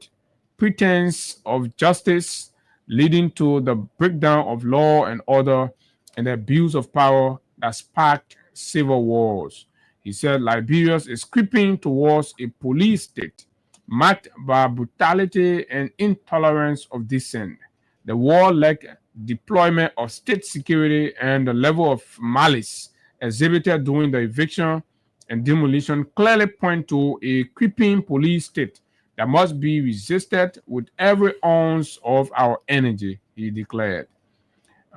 pretense of justice leading to the breakdown of law and order and the abuse of power that sparked civil wars. He said Liberia is creeping towards a police state marked by brutality and intolerance of dissent. The warlike deployment of state security and the level of malice exhibited during the eviction and demolition clearly point to a creeping police state that must be resisted with every ounce of our energy, he declared.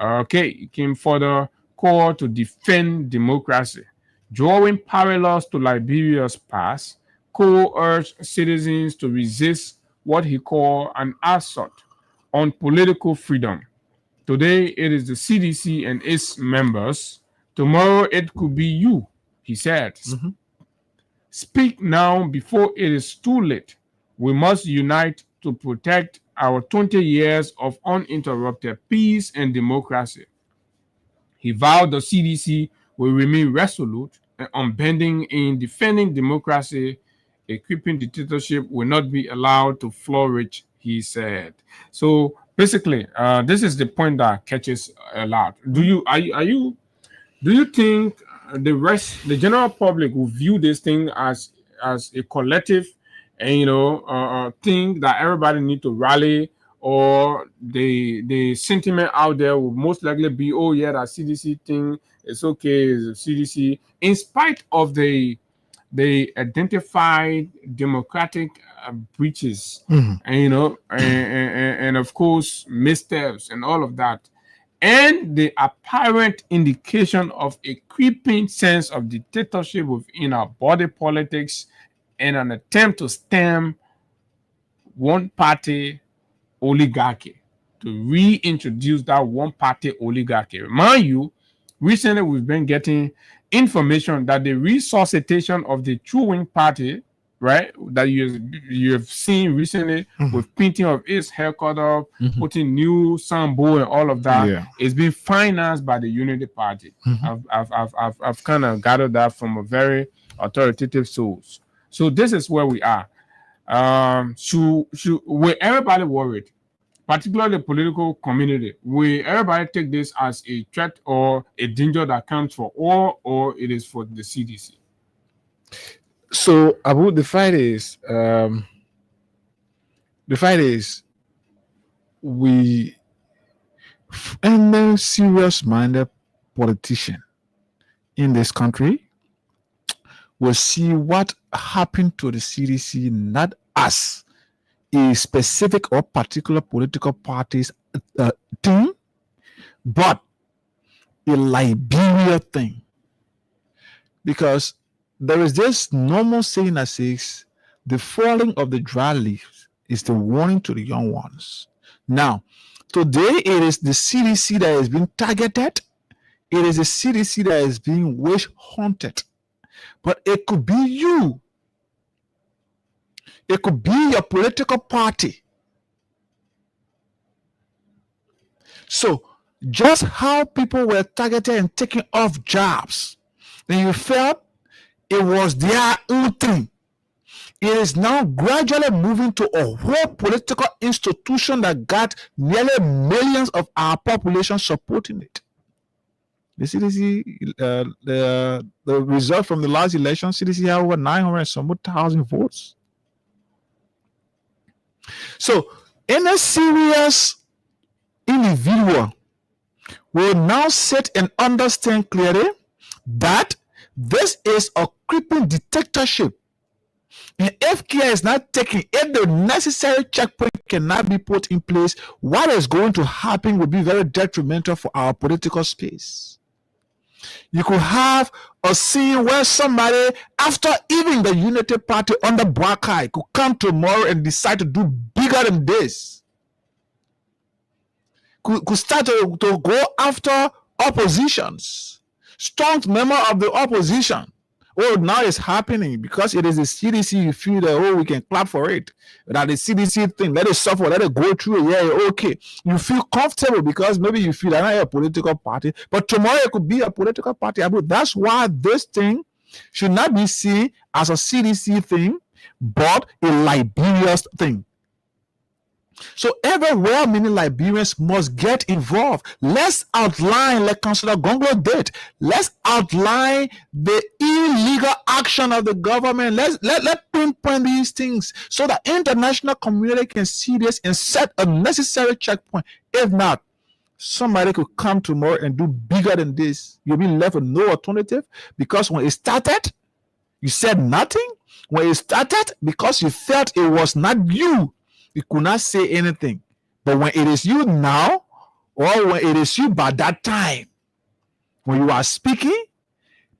Okay, he came further, call to defend democracy. Drawing parallels to Liberia's past, Cole urged citizens to resist what he called an assault on political freedom. Today, it is the CDC and its members. Tomorrow, it could be you, he said. Mm-hmm. Speak now before it is too late. We must unite to protect our 20 years of uninterrupted peace and democracy. He vowed the CDC will remain resolute and unbending in defending democracy. A creeping dictatorship will not be allowed to flourish, he said. So basically, this is the point that catches a lot. Do you think the general public will view this thing as a collective and thing that everybody need to rally, or the sentiment out there will most likely be, oh yeah, that CDC thing is okay, it's CDC, in spite of the identified democratic breaches, and of course missteps and all of that, and the apparent indication of a creeping sense of dictatorship within our body politics and an attempt to stem one-party oligarchy, to reintroduce that one-party oligarchy. Mind you, recently we've been getting information that the resuscitation of the True-Wing Party, right, that you have seen recently, with painting of its haircut up, putting new sambo and all of that, is being financed by the Unity Party. I've kind of gathered that from a very authoritative source. So this is where we are. Will everybody worried, particularly the political community, will everybody take this as a threat or a danger that comes for all, or it is for the CDC? So, Abu, the fight is we any serious-minded politician in this country will see what happened to the CDC not as a specific or particular political party's thing, but a Liberia thing. Because there is this normal saying that says, the falling of the dry leaves is the warning to the young ones. Now, today it is the CDC that is being targeted. It is the CDC that is being witch hunted. But it could be you. It could be your political party. So, just how people were targeted and taken off jobs, then you felt it was their own thing. It is now gradually moving to a whole political institution that got nearly millions of our population supporting it. The CDC, the result from the last election, CDC had over 900,000 votes. So, any serious individual will now sit and understand clearly that this is a creeping dictatorship. And if care is not taken, if the necessary checkpoint cannot be put in place, what is going to happen will be very detrimental for our political space. You could have a scene where somebody, after even the Unity Party under Boakai, could come tomorrow and decide to do bigger than this. could start to go after oppositions, strong member of the opposition. Oh, now it's happening because it is the CDC. You feel that, oh, we can clap for it. That the CDC thing, let it suffer, let it go through. Yeah, okay. You feel comfortable because maybe you feel that a political party, but tomorrow it could be a political party. That's why this thing should not be seen as a CDC thing, but a Liberia's thing. So everywhere, many Liberians must get involved. Let's outline, like Councillor Gonglo did. Let's outline the illegal action of the government. Let pinpoint these things so that international community can see this and set a necessary checkpoint. If not, somebody could come tomorrow and do bigger than this. You'll be left with no alternative because when it started, you said nothing. When it started, because you felt it was not you, you could not say anything. But when it is you now, or when it is you by that time, when you are speaking,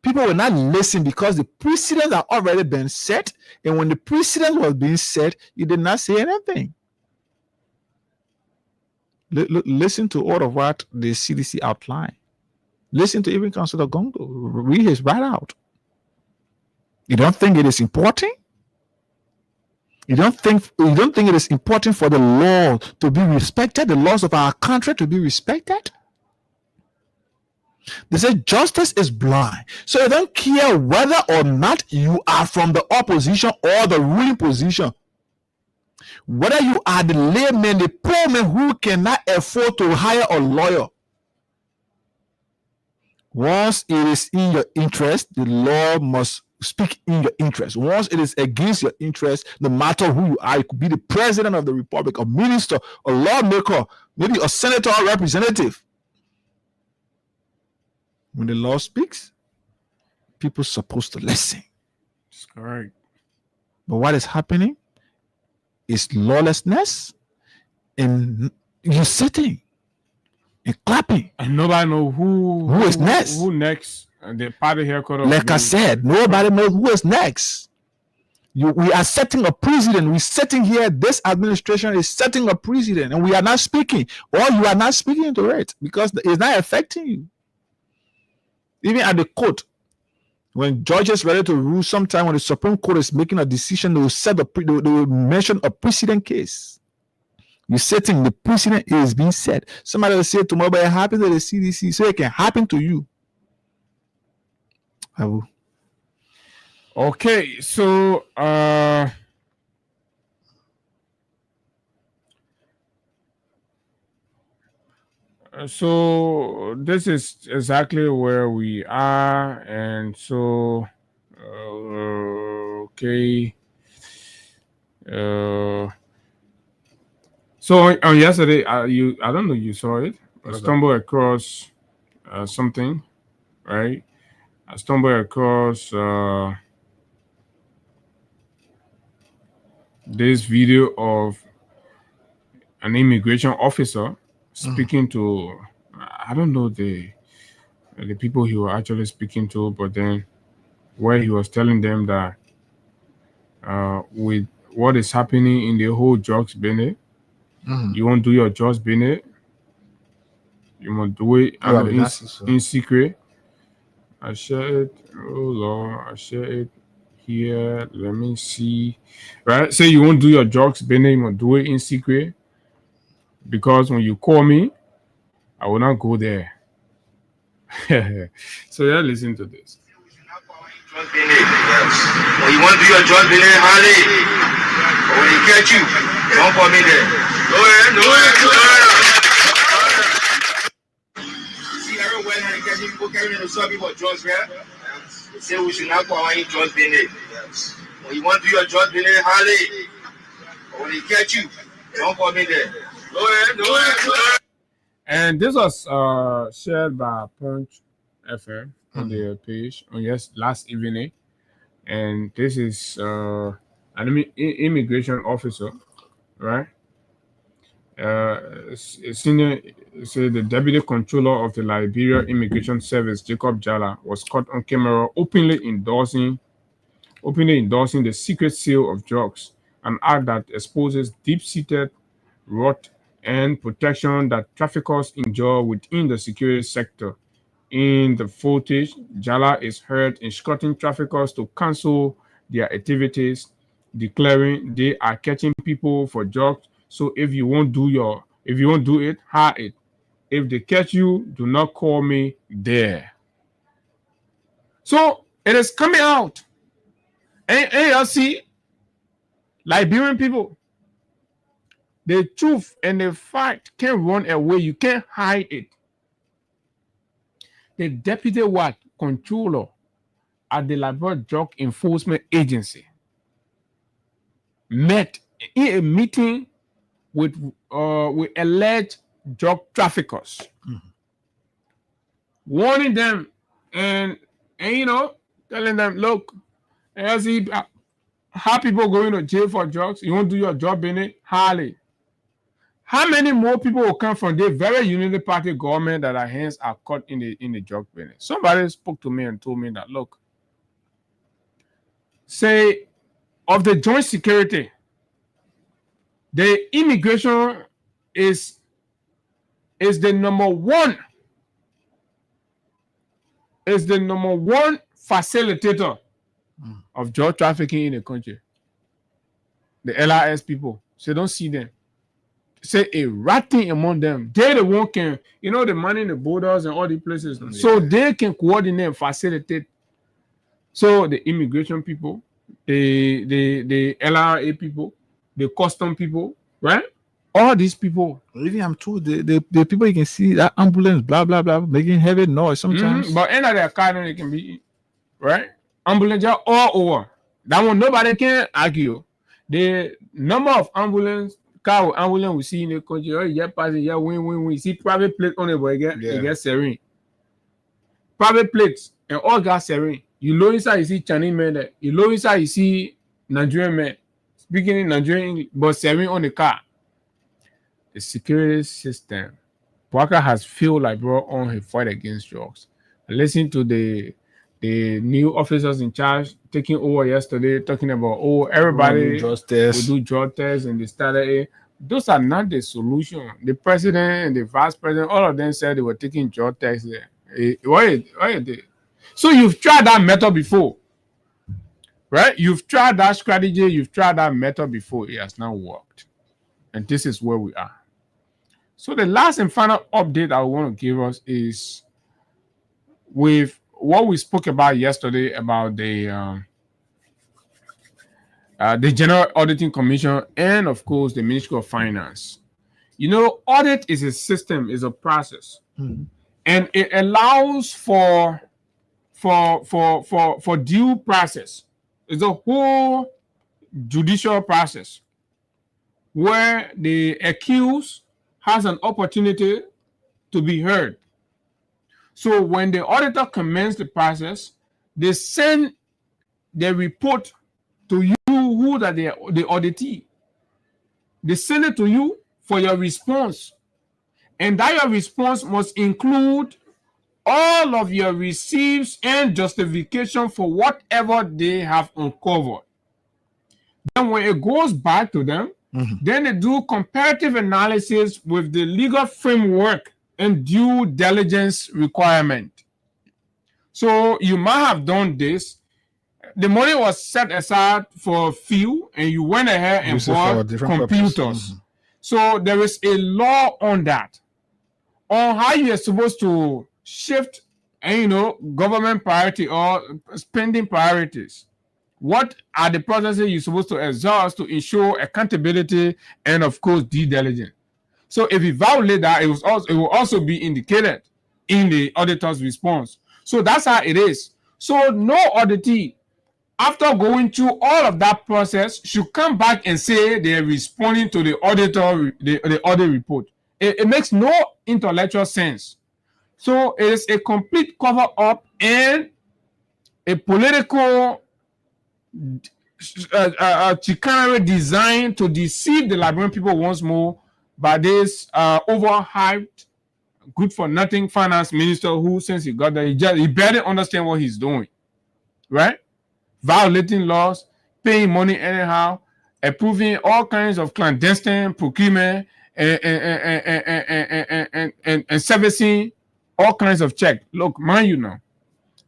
people will not listen because the precedent had already been set. And when the precedent was being set, you did not say anything. Listen to all of what the CDC outlined. Listen to even Councillor Gongo. Read his right out. You don't think it is important? You don't think it is important for the law to be respected, the laws of our country to be respected? They say justice is blind. So you don't care whether or not you are from the opposition or the ruling position. Whether you are the layman, the poor man who cannot afford to hire a lawyer. Once it is in your interest, the law must speak in your interest. Once it is against your interest, no matter who you are, you could be the president of the republic, a minister, a lawmaker, maybe a senator or representative. When the law speaks, people are supposed to listen. That's correct. But what is happening is lawlessness, and you sitting and clapping. And nobody knows who is next. Who next? And the party haircut. Like I said, nobody knows who is next. We are setting a precedent. We're sitting here. This administration is setting a precedent, and we are not speaking, or you are not speaking to it because it's not affecting you. Even at the court, when judges ready to rule, sometime when the Supreme Court is making a decision, they will mention a precedent case. You're setting the precedent is being set. Somebody will say tomorrow, but it happens to the CDC, so it can happen to you. I will. Okay, so so this is exactly where we are, and so okay. So on yesterday, I don't know, you saw it. I stumbled across something, right? I stumbled across this video of an immigration officer speaking to, I don't know the people he was actually speaking to, but then where he was telling them that with what is happening in the whole drugs business, you won't do your drugs business, you must do it in secret. I share it. Oh Lord, I share it here. Let me see. Right? Say you won't do your drugs business, you must do it in secret. Because when you call me, I will not go there. So yeah, listen to this. When you want to do your drug business, Harley, but when they catch you, don't call me there. No way. See, everywhere now they catch people carrying the sub people drugs, right? They say we should not call any drug business. When you want to do your drug business, Harley, but when they catch you, don't call me there. No way. And this was shared by Punch FM on their page on last evening. And this is an immigration officer, right? Senior, say the deputy controller of the Liberia Immigration Service, Jacob Jala, was caught on camera openly endorsing the secret sale of drugs, an act that exposes deep-seated rot and protection that traffickers enjoy within the security sector. In the footage, Jala is heard instructing traffickers to cancel their activities, declaring they are catching people for drugs. So if you won't do it, hide it. If they catch you, do not call me there. So it is coming out. And you see, Liberian people, the truth and the fact can't run away. You can't hide it. The deputy controller at the Liberia Drug Enforcement Agency met in a meeting with alleged drug traffickers, warning them and telling them, look, I see how people going to jail for drugs. You won't do your job in it, hardly. How many more people will come from the very Unity Party government that our hands are caught in the drug business? Somebody spoke to me and told me that, look, say of the joint security, the immigration is the number one facilitator of drug trafficking in the country. The LRS people, so don't see them. Say a ratting among them. They're the one can, the money in the borders and all the places. Yeah. So they can coordinate, facilitate. So the immigration people, the LRA people, the custom people, right? All these people. Even I'm told the people you can see that ambulance, blah blah blah, making heavy noise sometimes. But in their car, then it can be right. Ambulance are all over. That one nobody can argue. The number of ambulance we see in the country, we see private plate on the way, it gets serene. Private plates and all gas serene. You low inside, you see Chinese men there. You low inside, you see Nigerian men speaking in Nigerian, but serene on the car. The security system, Parker has feel like brought on his fight against drugs. Listen to the new officers in charge taking over yesterday, talking about everybody will do drug tests, and they started. Those are not the solution. The president and the vice president, all of them said they were taking drug tests there. So you've tried that method before, right? You've tried that strategy, you've tried that method before. It has not worked, and this is where we are. So the last and final update I want to give us is with what we spoke about yesterday about the General Auditing Commission and, of course, the Ministry of Finance. Audit is a system, is a process, and it allows for due process. It's a whole judicial process where the accused has an opportunity to be heard. So when the auditor commences the process, they send the report to you, who that the auditee. They send it to you for your response. And that your response must include all of your receipts and justification for whatever they have uncovered. Then when it goes back to them, then they do comparative analysis with the legal framework and due diligence requirement. So you might have done this. The money was set aside for a few, and you went ahead and bought computers. So there is a law on that, on how you are supposed to shift, government priority or spending priorities. What are the processes you're supposed to exhaust to ensure accountability and, of course, due diligence? So if you violate that, it will also be indicated in the auditor's response. So that's how it is. So no auditee, after going through all of that process, should come back and say they're responding to the auditor, the audit report. It makes no intellectual sense. So it is a complete cover-up and a political chicanery designed to deceive the Liberian people once more by this overhyped, good-for-nothing finance minister who, since he got there, he barely understand what he's doing, right? Violating laws, paying money anyhow, approving all kinds of clandestine procurement, and servicing all kinds of checks. Look, mind you now,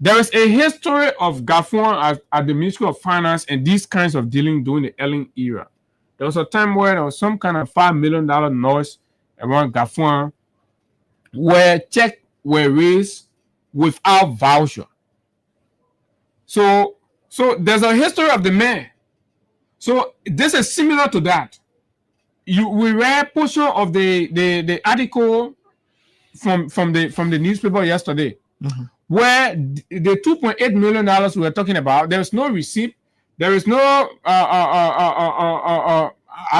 there is a history of Gafon at the Ministry of Finance and these kinds of dealing during the Ellen era. There was a time where there was some kind of $5 million noise around Gafon where checks were raised without voucher. So there's a history of the man. So this is similar to that. We read portion of the article from the newspaper yesterday, where the $2.8 million we were talking about, there is no receipt, there is no I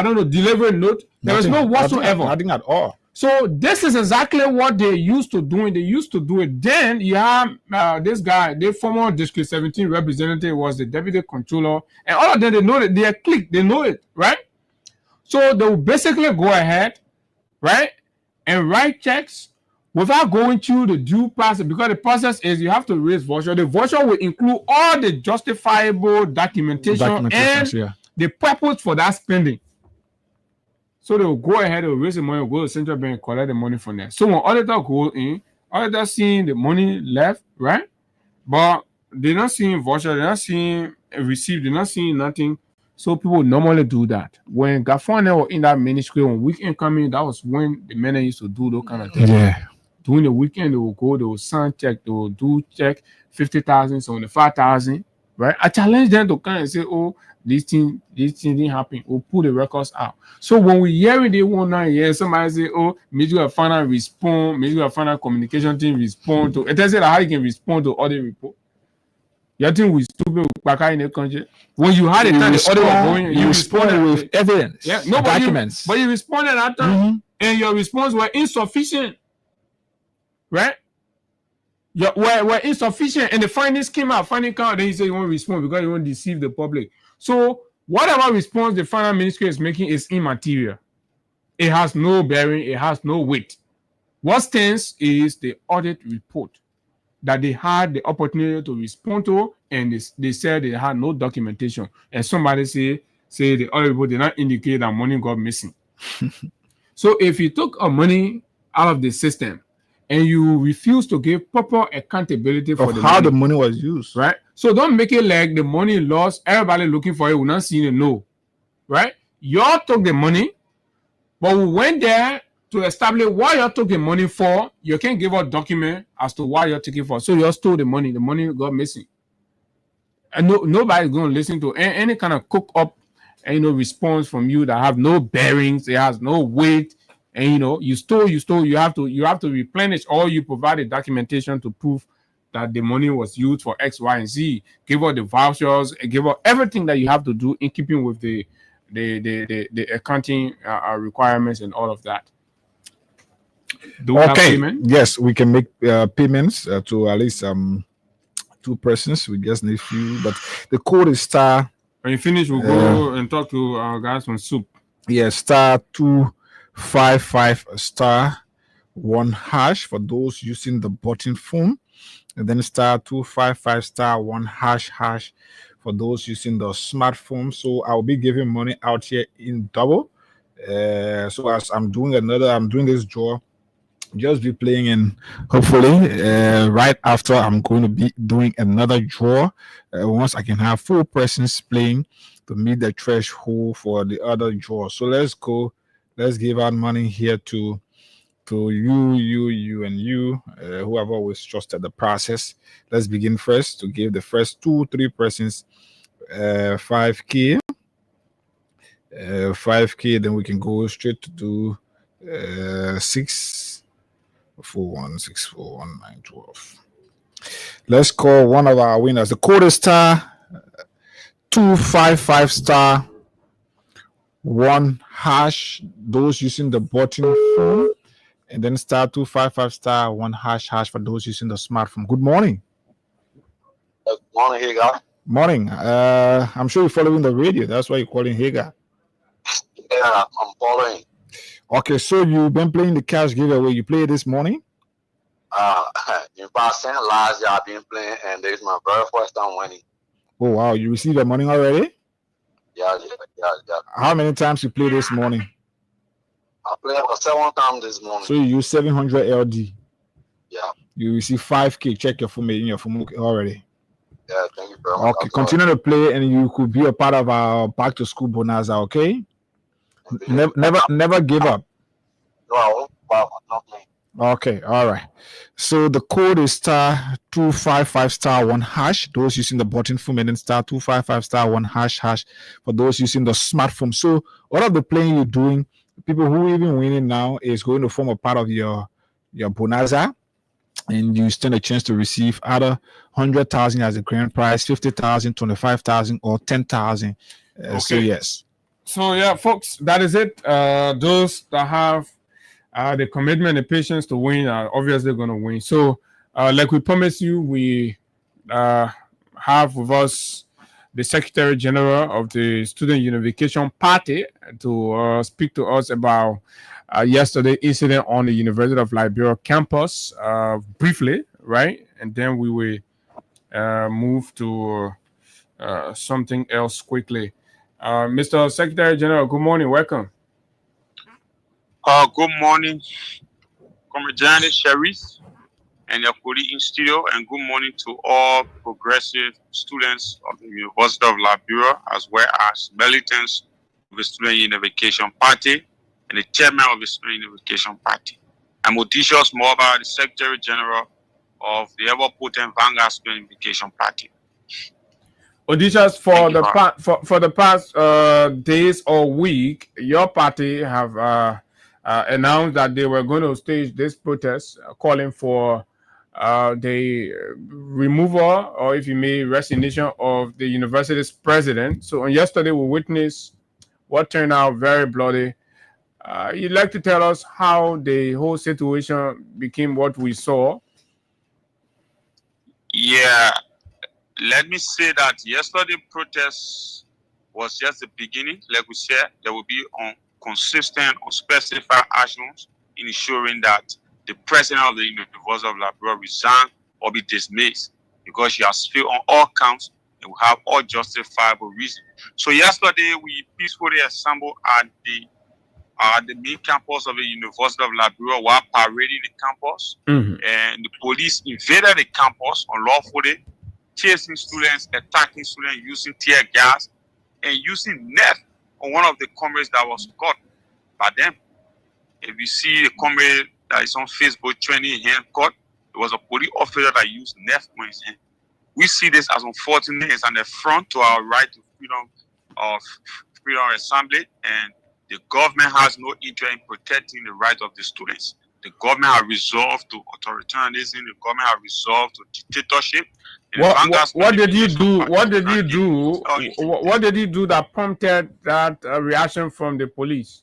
don't know, delivery note, there is no whatsoever. Nothing at all. So this is exactly what they used to do. They used to do it. Then you have this guy, the former District 17 representative, was the deputy controller, and all of them, they know that they are clicked, they know it, right? So they will basically go ahead, right, and write checks without going through the due process, because the process is you have to raise voucher. The voucher will include all the justifiable documentation and the purpose for that spending. So they will go ahead, they will raise the money, go to the central bank, collect the money from there. So when auditor goes in, auditor seeing the money left, right? But they're not seeing voucher, they're not seeing a receipt, they're not seeing nothing. So people normally do that. When Gafone were in that ministry on weekend coming, that was when the men used to do those kind of things. Yeah. During the weekend, they will go, they will sign check, they will do check 50,000, 75,000, right? I challenge them to come and say, oh, this thing didn't happen. We'll pull the records out. So when we hear it, they won't now hear somebody say, oh, Ministry of Finance respond, Ministry of Finance communication team respond to. It tells you how you can respond to audit report. You think we stupid back in the country? When you had a time the audit was going, you responded with evidence, documents. But you responded at that time, and your response were insufficient, right? Were insufficient, and the findings came out. Then you say you won't respond because you won't deceive the public. So whatever response the finance ministry is making is immaterial. It has no bearing. It has no weight. What stands is the audit report that they had the opportunity to respond to, and they said they had no documentation. And somebody say the audit report did not indicate that money got missing. So if you took money out of the system and you refuse to give proper accountability for how the money was used, right? So don't make it like the money lost, everybody looking for it will not see it, no, right? Y'all took the money, but we went there to establish why you took the money for. You can't give a document as to why you're taking for. So you stole the money got missing. And nobody's going to listen to any kind of cook up response from you that have no bearings, it has no weight. And you stole, you have to replenish, or you provide the documentation to prove that the money was used for X, Y, and Z. Give out the vouchers, give out everything that you have to do in keeping with the accounting requirements and all of that. Yes, we can make payments to at least 2 persons. We just need few, but the code is star. When you finish, we'll go and talk to our guys from Soup. Yeah, star 255 star 1 hash for those using the button phone, and then star 255 star 1 hash for those using the smartphone. So I'll be giving money out here in double. So as I'm doing this draw, just be playing, and hopefully right after I'm going to be doing another draw once I can have 4 persons playing to meet the threshold for the other draw. So let's go. Let's give out money here to you and you, whoever always trusted the process. Let's begin first to give the first 2-3 persons 5K. 5K, then we can go straight to do 641641912. Let's call one of our winners. The code is star 255 star 1 hash. Those using the button phone, and then star 255 star 1 hash for those using the smartphone. Good morning. Good morning, Hagar. Morning. I'm sure you're following the radio. That's why you're calling Hagar. Yeah, I'm following. Okay, so you've been playing the cash giveaway. You played this morning? In past last year I've been playing, and this is my very first time winning. Oh wow, you received the money already? Yeah. How many times you played this morning? I played for 7 times this morning. So you use 700 LD. Yeah. You receive 5K. Check your phone in your phone already. Yeah, thank you very much. Okay, continue to play, and you could be a part of our back to school bonanza. Okay. Never give up. No, I won't. Not me. Okay, all right. So the code is *255*1#. Those using the button phone, and then *255*1#. For those using the smartphone. So all of the playing you're doing, people who even winning now is going to form a part of your bonanza, and you stand a chance to receive either 100,000 as a grand prize, 50,000, 25,000, or 10,000. Okay. So yes. So yeah, folks, that is it. Those that have the commitment and patience to win are obviously going to win. So, like we promised you, we have with us the Secretary General of the Student Unification Party to speak to us about yesterday incident on the University of Liberia campus briefly, right? And then we will move to something else quickly. Mr. Secretary General, good morning. Welcome. Good morning, Comrade Sheriff and your colleague in studio, and good morning to all progressive students of the University of Liberia, as well as militants of the Student Unification Party and the chairman of the Student Unification Party. I'm Judicial, the Secretary General of the ever-potent Vanguard Student Unification Party. Odysseus, for the past days or week, your party have announced that they were going to stage this protest, calling for the removal, or if you may, resignation of the university's president. So on yesterday, we witnessed what turned out very bloody. You'd like to tell us how the whole situation became what we saw? Yeah. Let me say that yesterday protest was just the beginning. Like we said, there will be consistent, unspecified actions in ensuring that the president of the University of Liberia resign or be dismissed, because she has failed on all counts and we have all justifiable reasons. So yesterday we peacefully assembled at the main campus of the University of Liberia while parading the campus, and the police invaded the campus unlawfully, chasing students, attacking students, using tear gas, and using net on one of the comrades that was caught by them. If you see the comrade that is on Facebook trending hand caught, it was a police officer that used net on his hand. We see this as unfortunate. It's an affront to our right to freedom of assembly, and the government has no interest in protecting the rights of the students. The government has resolved to authoritarianism. The government has resolved to dictatorship. What did you do? What did you do? What did you do that prompted that reaction from the police?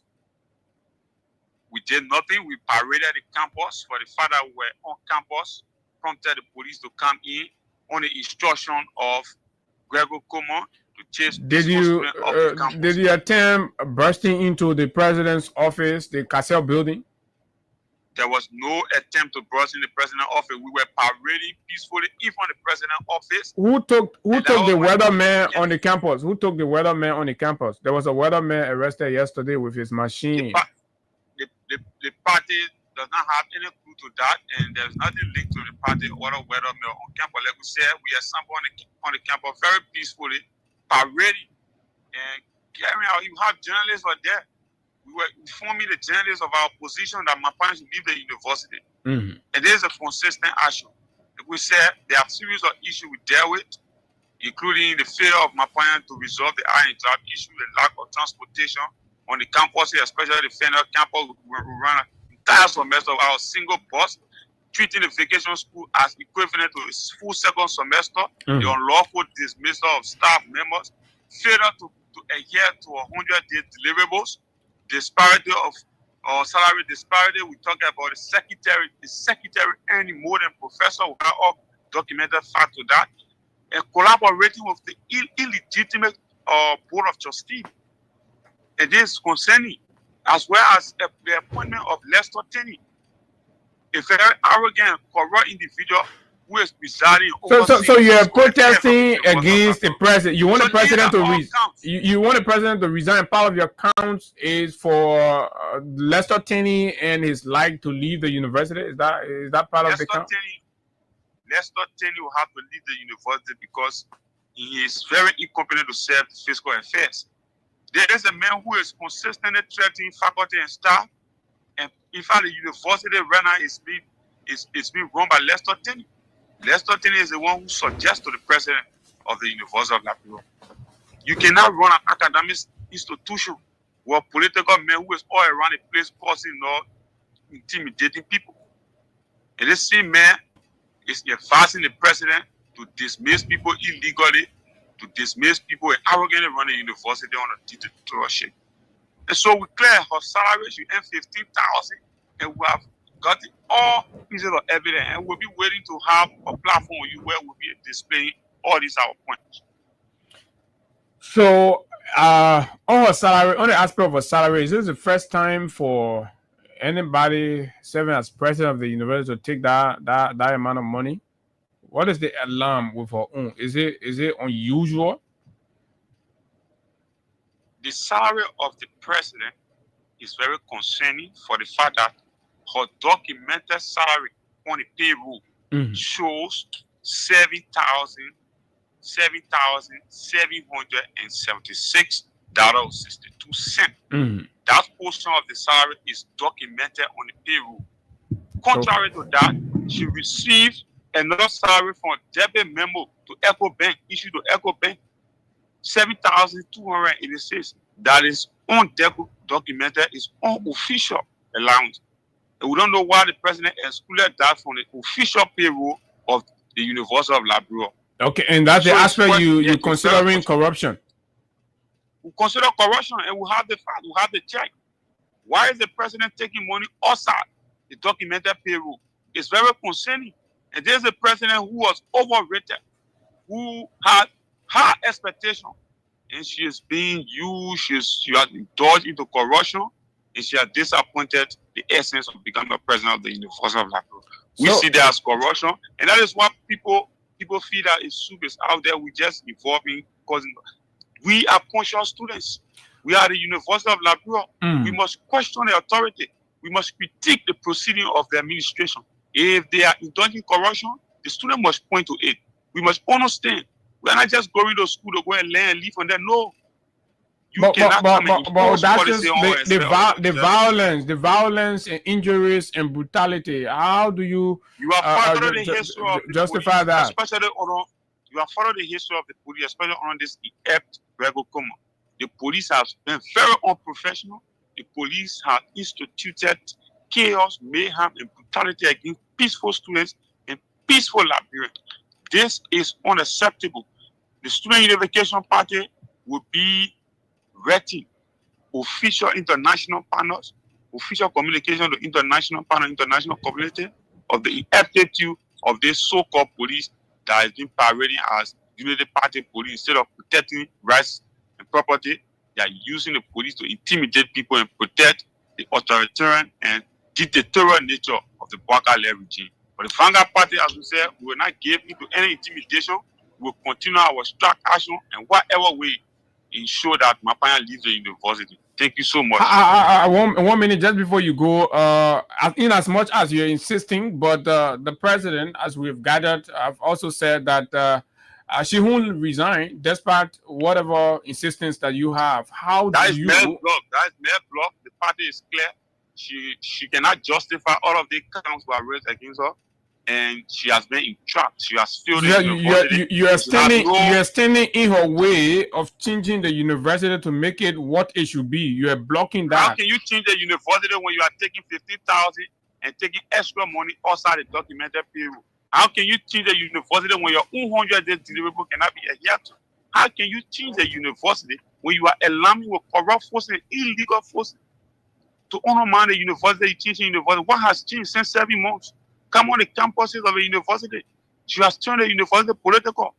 We did nothing. We paraded the campus for the fact that we were on campus, prompted the police to come in on the instruction of Gregor Coleman to chase. Did you attempt bursting into the president's office, the Cassell building? There was no attempt to burst in the president's office. We were parading peacefully in front of the president's office. Who took the weatherman on the campus? Who took the weatherman on the campus? There was a weatherman arrested yesterday with his machine. The party does not have any clue to that, and there's nothing linked to the party or the weatherman on campus. Like we said, we assembled on the campus very peacefully, parading and carrying out. You have journalists were there. We were informing the journalists of our position that my parents should leave the university. And this is a consistent action. Like we said, there are a series of issues we dealt with, including the failure of my parents to resolve the iron job issue, the lack of transportation on the campus, especially the federal campus. We run an entire semester of our single bus, treating the vacation school as equivalent to a full second semester, the unlawful dismissal of staff members, failure to adhere to 100-day deliverables, disparity of salary disparity. We talk about the secretary earning more than professor. We have all documented fact to that, and collaborating with the illegitimate board of trustees. And this is concerning, as well as the appointment of Lester Tenney, a very arrogant, corrupt individual who is presiding over. So you're protesting against the president. You want the president to you want the president to resign. Part of your counts is for Lester Tenney and his like to leave the university. Is that part of the count? Lester Tenney will have to leave the university because he is very incompetent to serve the fiscal affairs. There is a man who is consistently threatening faculty and staff, and in fact, the university right now is being run by Lester Tenney. Lester Tenney is the one who suggests to the president of the University of Liberia. You cannot run an academic institution with a political man who is all around the place causing or intimidating people. And this same man is advising the president to dismiss people illegally, to dismiss people and arrogantly run the university on a dictatorship. And so we clear her salary, she earned $15,000, and we have gotten all pieces of evidence, and we'll be waiting to have a platform with you where we'll be displaying all these our points. So on her salary, on the aspect of her salary, is this the first time for anybody serving as president of the university to take that amount of money? What is the alarm with her own? Is it unusual? The salary of the president is very concerning for the fact that her documented salary on the payroll shows $7,776.62. That portion of the salary is documented on the payroll. Contrary to that, she received another salary from a debit memo to Echo Bank, issued to Echo Bank, $7,286. That is undocumented, is unofficial allowance. And we don't know why the president excluded that from the official payroll of the University of Liberia. Okay, and that's the aspect you considering corruption. We consider corruption, and we have the fact, we have the check. Why is the president taking money outside the documented payroll? It's very concerning. And there's a president who was overrated, who had high expectation, and she is being used. She has indulged into corruption, and she has disappointed the essence of becoming a president of the University of Liberia. We see that as corruption, and that is why people feel that if soup is out there, we just involving causing. We are conscious students. We are the University of Liberia. We must question the authority. We must critique the proceeding of the administration. If they are indulging corruption, the student must point to it. We must understand. We are not just going to school to go and learn and live on that. No. But that's just the violence and injuries and brutality. How do you justify that? Especially you have followed the history of the police, especially on this inept rebel coma. The police has been very unprofessional. The police have instituted chaos, mayhem, and brutality against peaceful students and peaceful Liberians. This is unacceptable. The Student Unification Party will be vetting official international panels, official communication to international panel, international community of the ineptitude of this so-called police that has been parading as unity party police. Instead of protecting rights and property, they are using the police to intimidate people and protect the authoritarian and dictatorial nature of the Bwaka-led regime. But the Vanguard Party, as we said, we will not give into any intimidation. We will continue our strike action and whatever way ensure that Mapanya leaves the university. Thank you so much. 1 minute just before you go. In as much as you're insisting, but the president, as we've gathered, have also said that she won't resign despite whatever insistence that you have. How that do is you? That is mere block. The party is clear. She cannot justify all of the counts were raised against her, and she has been entrapped. She has failed. You are standing in her way of changing the university to make it what it should be. You are blocking that. How can you change the university when you are taking 15,000 and taking extra money outside the documented payroll? How can you change the university when your own 100-day deliverable cannot be adhered to? How can you change the university when you are alarming with corrupt forces and illegal forces? To undermine the university, you change the university. What has changed since 7 months? Come on the campuses of the university. She has turned the university political.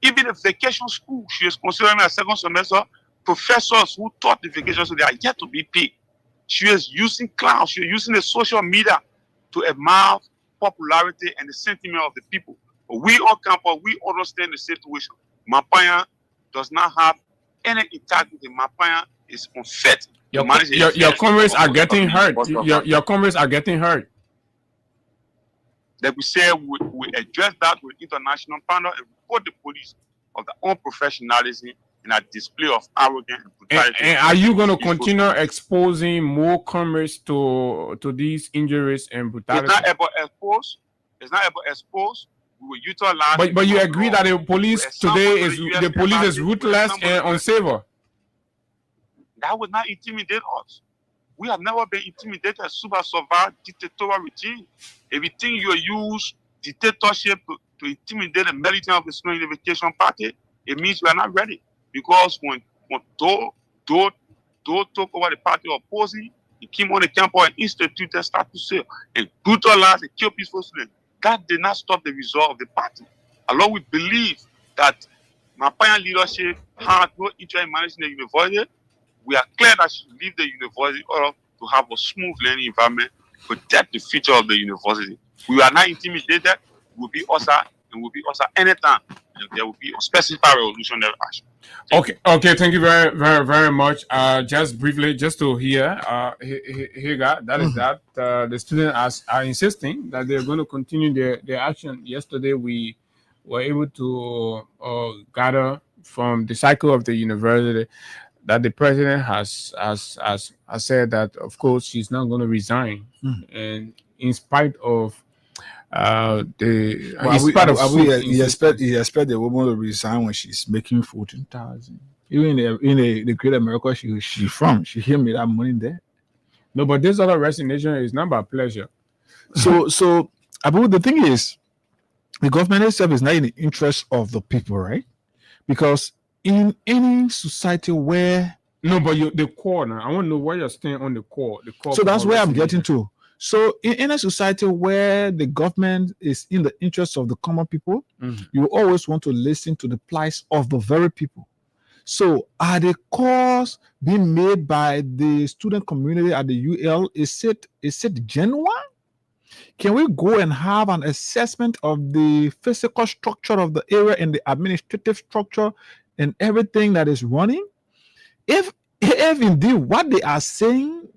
Even the vacation school, she is considering a second semester. Professors who taught the vacation school, they are yet to be paid. She is using clouds. She is using the social media to admire popularity and the sentiment of the people. We on campus, we understand the situation. Mapaya does not have any integrity. Mapaya is unfit. Your comrades are getting hurt. Your comrades are getting hurt. Like we say, we address that with international panel and report the police of the unprofessionalism and a display of arrogance and brutality. And are you going to continue exposing more comrades to these injuries and brutality? It's not ever exposed. It's not ever exposed. We will utilize. But you agree that the police today is ruthless and unsavory. That would not intimidate us. We have never been intimidated super survived dictatorial regime. If you think you use dictatorship to intimidate the militant of the Student Unification Party, it means we are not ready. Because when Do took over the party opposing, he came on the campus and instituted status sale and brutalized and killed peaceful students. That did not stop the result of the party. Along we believe that Mapaya leadership had no interest in managing the university. We are clear that she should leave the university or to have a smooth learning environment, protect the future of the university. We are not intimidated. We'll be OSA and we'll be OSA anytime. And there will be a specified revolutionary action. Okay. Thank you very, very, very much. Just briefly, just to hear, the students are insisting that they're going to continue their action. Yesterday, we were able to gather from the cycle of the university that the president has said that, of course, she's not going to resign. And in spite of you expect the woman to resign when she's making 14,000. Even in the Great America she from, she hear me that money there. No, but this other resignation is not about pleasure. So Abu, the thing is, the government itself is not in the interest of the people, right? Because in any society where the core now, I want to know where you're staying on the core. So that's where I'm getting to. So in a society where the government is in the interest of the common people, you always want to listen to the plights of the very people. So are the calls being made by the student community at the UL, is it genuine? Can we go and have an assessment of the physical structure of the area and the administrative structure and everything that is running? If indeed what they are saying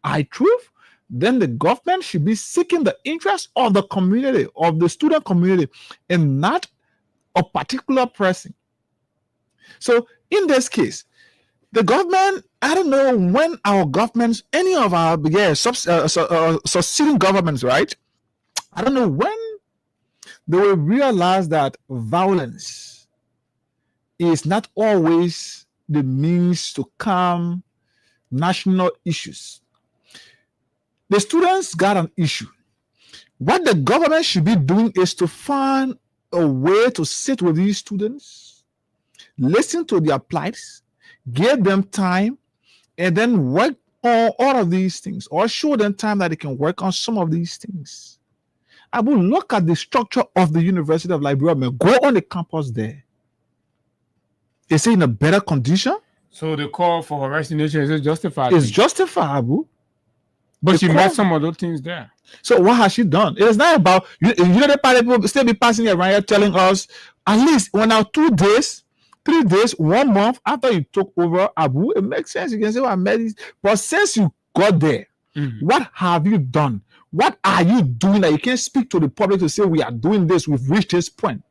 are truth, then the government should be seeking the interest of the community, of the student community, and not a particular person. So in this case, the government, I don't know when our governments, any of our succeeding governments, right? I don't know when they will realize that violence is not always the means to calm national issues. The students got an issue. What the government should be doing is to find a way to sit with these students, listen to their plights, give them time, and then work on all of these things, or show them time that they can work on some of these things. I will look at the structure of the University of Liberia, go on the campus there. Is it in a better condition? So the call for her resignation is justified? It's justifiable. But she met some of those things there. So what has she done? It is not about, the party people still be passing around here telling us, at least when now 2 days, 3 days, 1 month after you took over Abu, it makes sense. You can say, well, I met this. But since you got there, what have you done? What are you doing that you can't speak to the public to say, we are doing this, we've reached this point?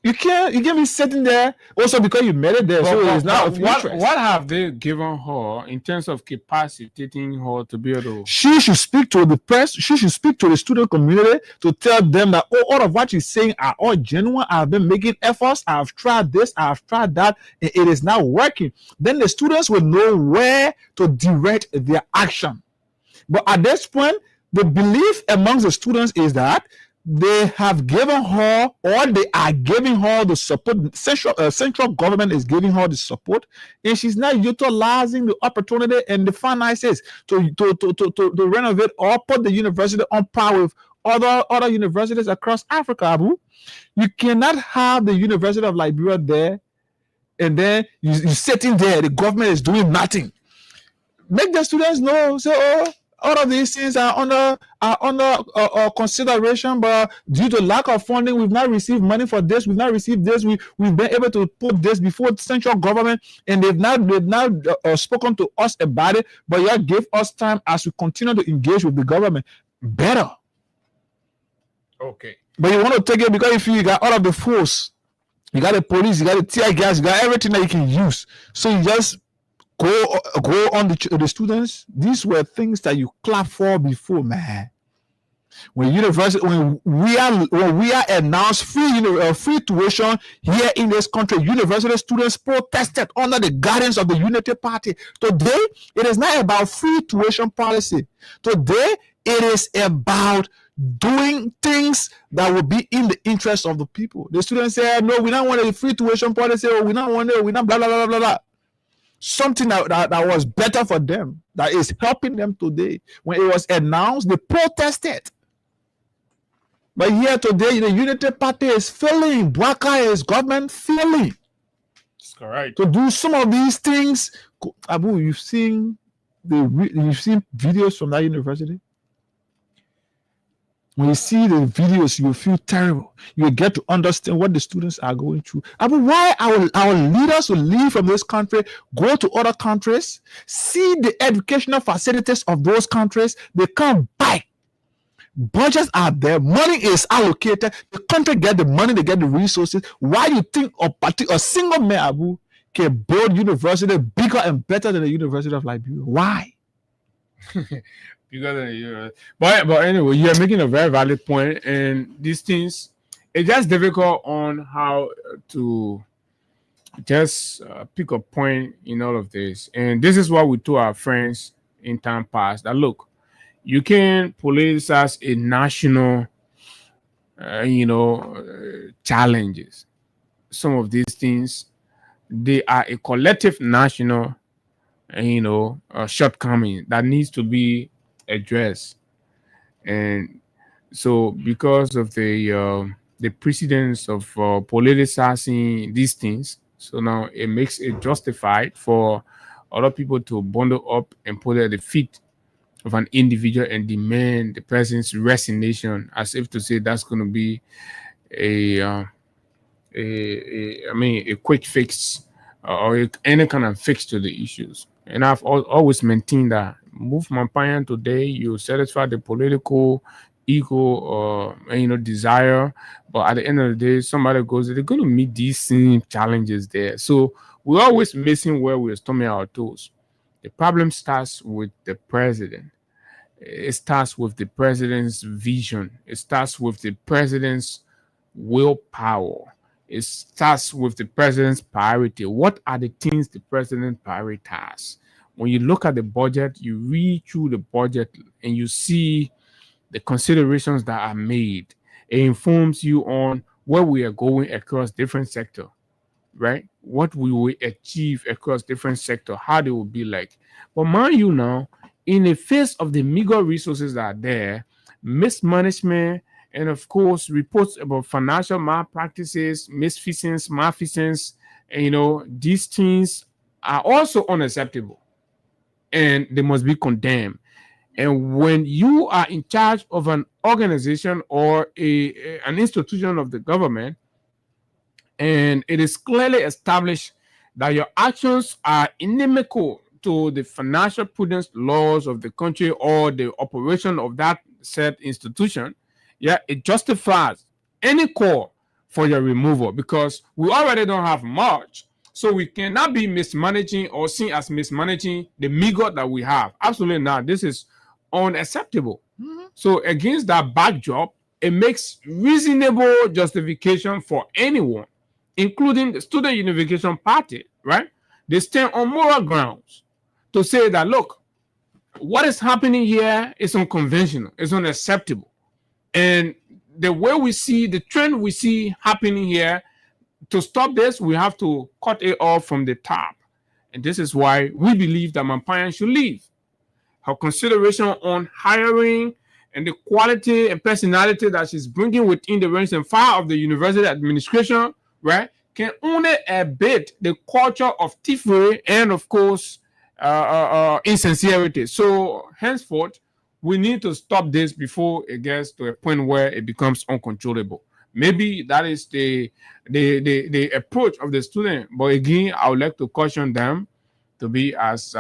You can't be sitting there also because you made it there. So it's not of interest. What have they given her in terms of capacitating her to be able to? She should speak to the press. She should speak to the student community to tell them that all of what she's saying are all genuine. I've been making efforts. I've tried this. I've tried that. And it is not working. Then the students will know where to direct their action. But at this point, the belief amongst the students is that they have given her, or they are giving her the support. Central government is giving her the support, and she's not utilizing the opportunity and the finances to renovate or put the university on par with other universities across Africa. Abu, you cannot have the University of Liberia there, and then you're sitting there. The government is doing nothing. Make the students know. Say, all of these things are under consideration, but due to lack of funding, we've not received money for this. We've not received this. We've been able to put this before the central government, and they've not spoken to us about it. But you give us time as we continue to engage with the government better. Okay. But you want to take it because if you got all of the force, you got the police, you got the tear gas, you got everything that you can use. So you just go on the students. These were things that you clap for before, man. When we are announced free tuition here in this country, university students protested under the guidance of the Unity Party. Today, it is not about free tuition policy. Today, it is about doing things that will be in the interest of the people. The students say, no, we don't want a free tuition policy, or we don't want it, we don't blah, blah, blah, blah, blah. Something that was better for them, that is helping them today. When it was announced, they protested. But here today, the Unity Party is failing. Bwaka is government failing. That's correct. To do some of these things. Abu, you've seen videos from that university? When you see the videos, you feel terrible. You get to understand what the students are going through. Abu, why our leaders will leave from this country, go to other countries, see the educational facilities of those countries, they come back. Budgets are there, money is allocated, the country get the money, they get the resources. Why do you think a single man, Abu, can build university bigger and better than the University of Liberia? Why? Bigger than the University. But anyway, you're making a very valid point, and these things, it's just difficult on how to just pick a point in all of this. And this is what we told our friends in time past, that look, you can politicize a national, challenges. Some of these things, they are a collective national, shortcoming that needs to be addressed. And so, because of the precedence of politicizing these things, so now it makes it justified for other people to bundle up and put at the feet of an individual and demand the person's resignation, as if to say that's going to be a quick fix or any kind of fix to the issues. And I've always maintained that move Mampayan today, you satisfy the political ego or desire, but at the end of the day, somebody goes, they're going to meet these same challenges there. So we're always missing where we're stumbling our toes. The problem starts with the president. It starts with the president's vision. It starts with the president's willpower. It starts with the president's priority. What are the things the president prioritizes? When you look at the budget, you read through the budget and you see the considerations that are made. It informs you on where we are going across different sectors, right? What we will achieve across different sectors, how they will be like. But mind you now, in the face of the meager resources that are there, mismanagement, and of course, reports about financial malpractices, misfeasance, malfeasance, and these things are also unacceptable and they must be condemned. And when you are in charge of an organization or an institution of the government, and it is clearly established that your actions are inimical to the financial prudence laws of the country or the operation of that said institution, it justifies any call for your removal, because we already don't have much. So we cannot be mismanaging or seen as mismanaging the meager that we have. Absolutely not. This is unacceptable. Mm-hmm. So against that backdrop, it makes reasonable justification for anyone, including the Student Unification Party, right? They stand on moral grounds to say that, look, what is happening here is unconventional, it's unacceptable. And the way we see, the trend we see happening here, to stop this, we have to cut it off from the top. And this is why we believe that Mampayan should leave. Her consideration on hiring and the quality and personality that she's bringing within the ranks and file of the university administration, right, can only abet the culture of thievery and, of course, insincerity. So, henceforth, we need to stop this before it gets to a point where it becomes uncontrollable. Maybe that is the approach of the student. But again, I would like to caution them to be as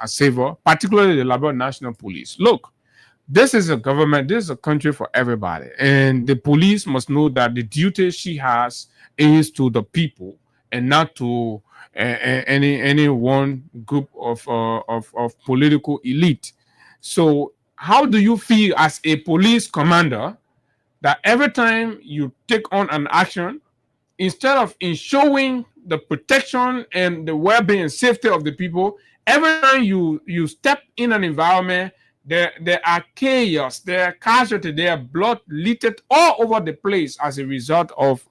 safer, particularly the Liberia National Police. Look, this is a government, this is a country for everybody. And the police must know that the duty she has is to the people and not to any one group of political elite. So how do you feel as a police commander that every time you take on an action, instead of ensuring the protection and the well-being and safety of the people, every time you step in an environment, there are chaos, there are casualties, there are blood littered all over the place as a result of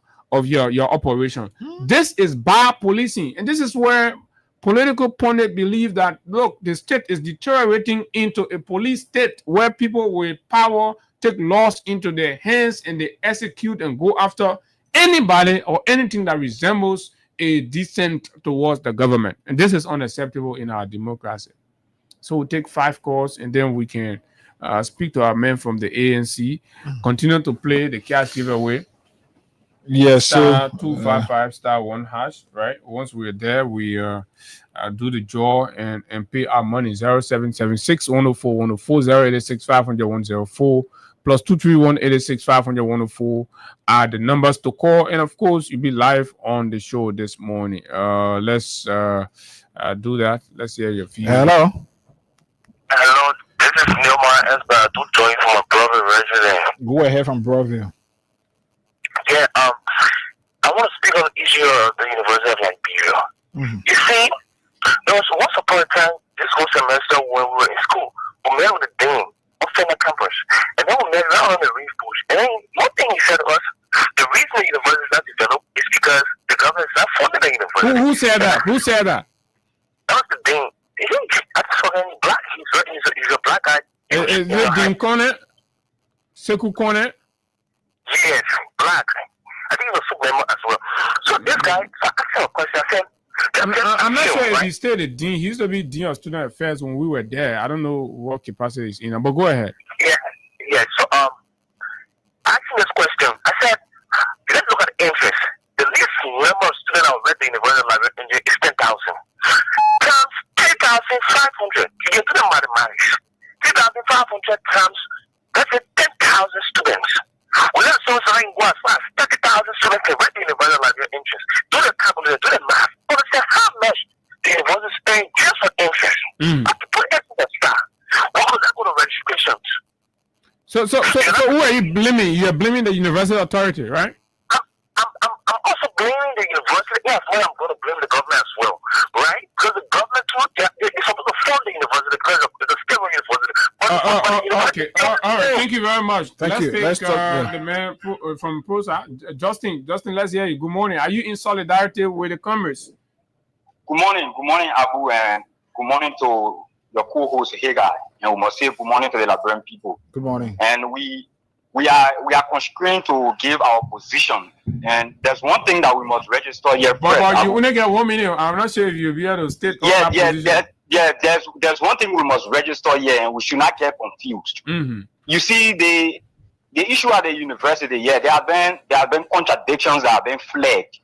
your operation. This is bad policing, and this is where political pundits believe that, look, the state is deteriorating into a police state where people with power take laws into their hands and they execute and go after anybody or anything that resembles a dissent towards the government. And this is unacceptable in our democracy. So we'll take 5 calls and then we can speak to our men from the ANC, continue to play the cash giveaway. Yes, Star so 255 *1#, right? Once we're there, we do the draw and pay our money. 0776 104 104 086 500 104 plus 231 886 500 104 are the numbers to call. And of course, you'll be live on the show this morning. Let's do that. Let's hear your feedback. Hello, this is Nilmar Esba. I do join from a brother resident. Go ahead from Broadville. Yeah, I want to speak on the issue of the University of Liberia. You see, there was once upon a time, this whole semester when we were in school, we met with the dean of Fenner campus, and then we met around the reef bush. And then one thing he said to us, the reason the university is not developed is because the government is not funding the university. Who said that? Who said that? That was the dean. I just saw him black. He's a black guy. Is it Dean Cornet? Sekou Cornet? Yes, black. I think he was a member as well. So this guy, so I asked him a question. I said, I'm not sure if he stayed the dean. He used to be dean of student affairs when we were there. I don't know what capacity he's in, but go ahead. Yeah. So I asked him this question. I said, let's look at the interest. The least number of students that were at the University of Liberia is 10,000. Times 3,500. You can do the mathematics. 3,500 times, that's 10,000 students. Well, that's so saying was fast. 30,000 students can read the University of Liberia interest. Do the calculator, do the math. Understand how much the university is paying just for interest. I have to put it in the star. What was that going to registrations? So who are you blaming? You're blaming the university authority, right? I'm also blaming the university. Yes, well, I'm going to blame the government as well, right? Because the government is supposed to fund the university because it's a stable university. Okay. All right. Thank you very much. Thank you. Let's take the man from Prosa, Justin. Justin, let's hear you. Good morning. Are you in solidarity with the Commerce? Good morning, Abu, and good morning to your co-host Hagar. And we must say good morning to the Liberian people. Good morning. And we are constrained to give our position. And there's one thing that we must register here. But you only get 1 minute. I'm not sure if you'll be able to state. There's one thing we must register here, and we should not get confused. You see, the issue at the university, there have been contradictions that have been flagged,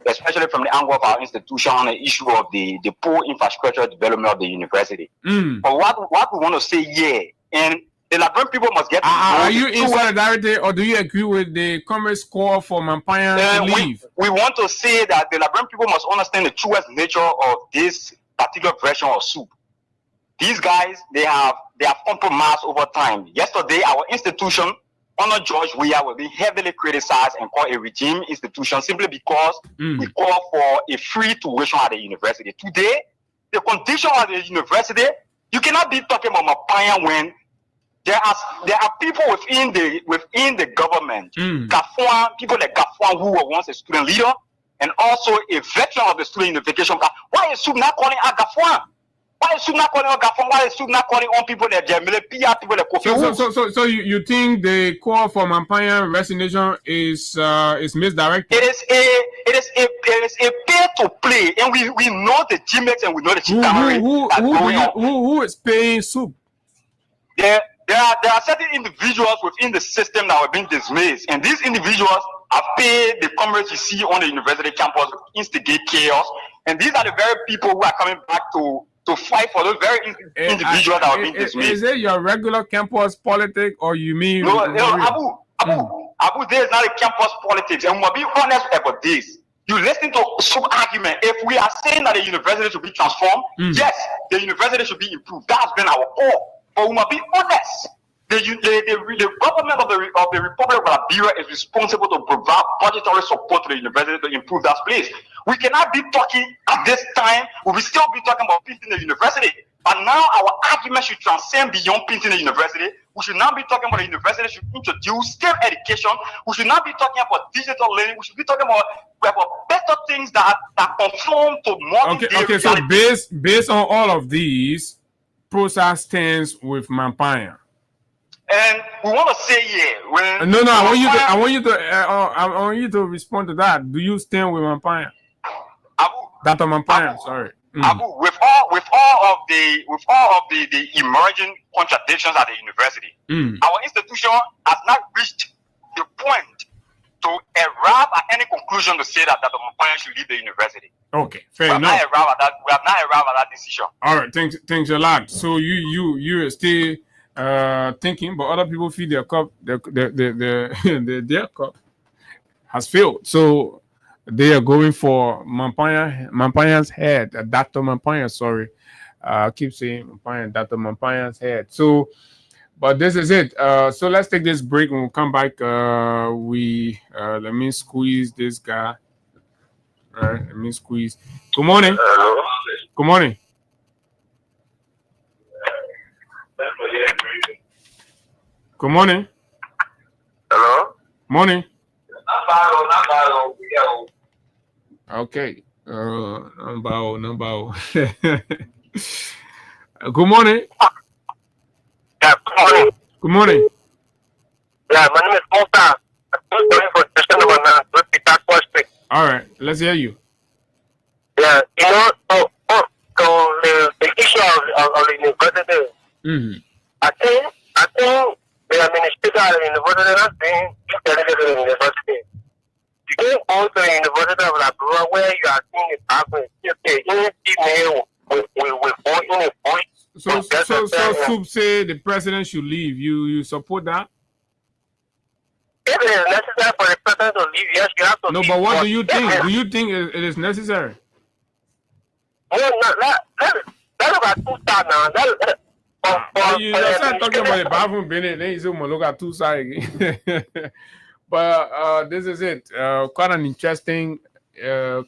especially from the angle of our institution on the issue of the poor infrastructure development of the university. But what we want to say here, and the Liberian people must get. Are you in solidarity, or do you agree with the Commerce call for Mampaya to leave? We want to say that the Liberian people must understand the truest nature of this particular version of soup. These guys, they have compromised over time. Yesterday, our institution, Honor George Weah, will be heavily criticized and called a regime institution simply because we call for a free tuition at the university. Today, the condition at the university, you cannot be talking about Mampaya when there are people within the government, Gafwan, people like Gafwan who were once a student leader, and also a veteran of the student unification. Why is SUB not calling out Gafwan? Why is SUB not calling out Gafwan? Why is SUB not calling on people like Jamile Pia, people like Kofi? So you think the call for Mampaya resignation is misdirected? It is a pay to play, and we know the GMX and we know the Chitamari. Who is paying SUB? There are certain individuals within the system that have been dismissed, and these individuals have paid the comrades you see on the university campus to instigate chaos, and these are the very people who are coming back to fight for those very individuals that have been dismissed. Is it your regular campus politics, or you mean? No, Abu, there is not a campus politics, and we'll be honest about this. You listen to some argument. If we are saying that the university should be transformed, yes, the university should be improved. That's been our core. But we must be honest. The government of the Republic of Liberia is responsible to provide budgetary support to the university to improve that place. We cannot be talking at this time. We will still be talking about painting the university. But now our argument should transcend beyond painting the university. We should not be talking about the university should introduce STEM education. We should not be talking about digital learning. We should be talking about better things that conform to modern day reality. So based on all of these, PROSA stands with Mampanya. And we want to say I want you to respond to that. Do you stand with Mampanya? Dr. Mampanya, sorry. Abu, with all of the emerging contradictions at the university, our institution has not reached the point to arrive at any conclusion to say that Dr. Mampanya should leave the university. Okay, fair enough. We have not arrived at that decision. All right, thanks a lot. So you still thinking, but other people feel their cup, their cup has filled. So they are going for Mampanya's head, Dr. Mampanya, sorry. I keep saying Mampanya, Dr. Mampanya's head. So, but this is it. So let's take this break. When we come back, let me squeeze this guy. All right, let me squeeze. Good morning. Hello. Good morning. Good morning. Hello. Morning. Okay. Number. Good morning. Yeah, good morning. Good morning. Yeah, my name is Musa. I'm going for station number 9. All right, let's hear you. Yeah, so the issue of the university. I think the administrator of the university has been delegated to the university. You can go to the University of Liberia where you are seeing the pathway. Any female with any voice. So Soup say the president should leave. You support that? If it is necessary for the president to leave, yes, you have to leave. No, but what do you think? Do you think it is necessary? No, let's look at two sides now. You started talking about the bathroom Bennett, then you say look at two sides again. But this is it. Quite an interesting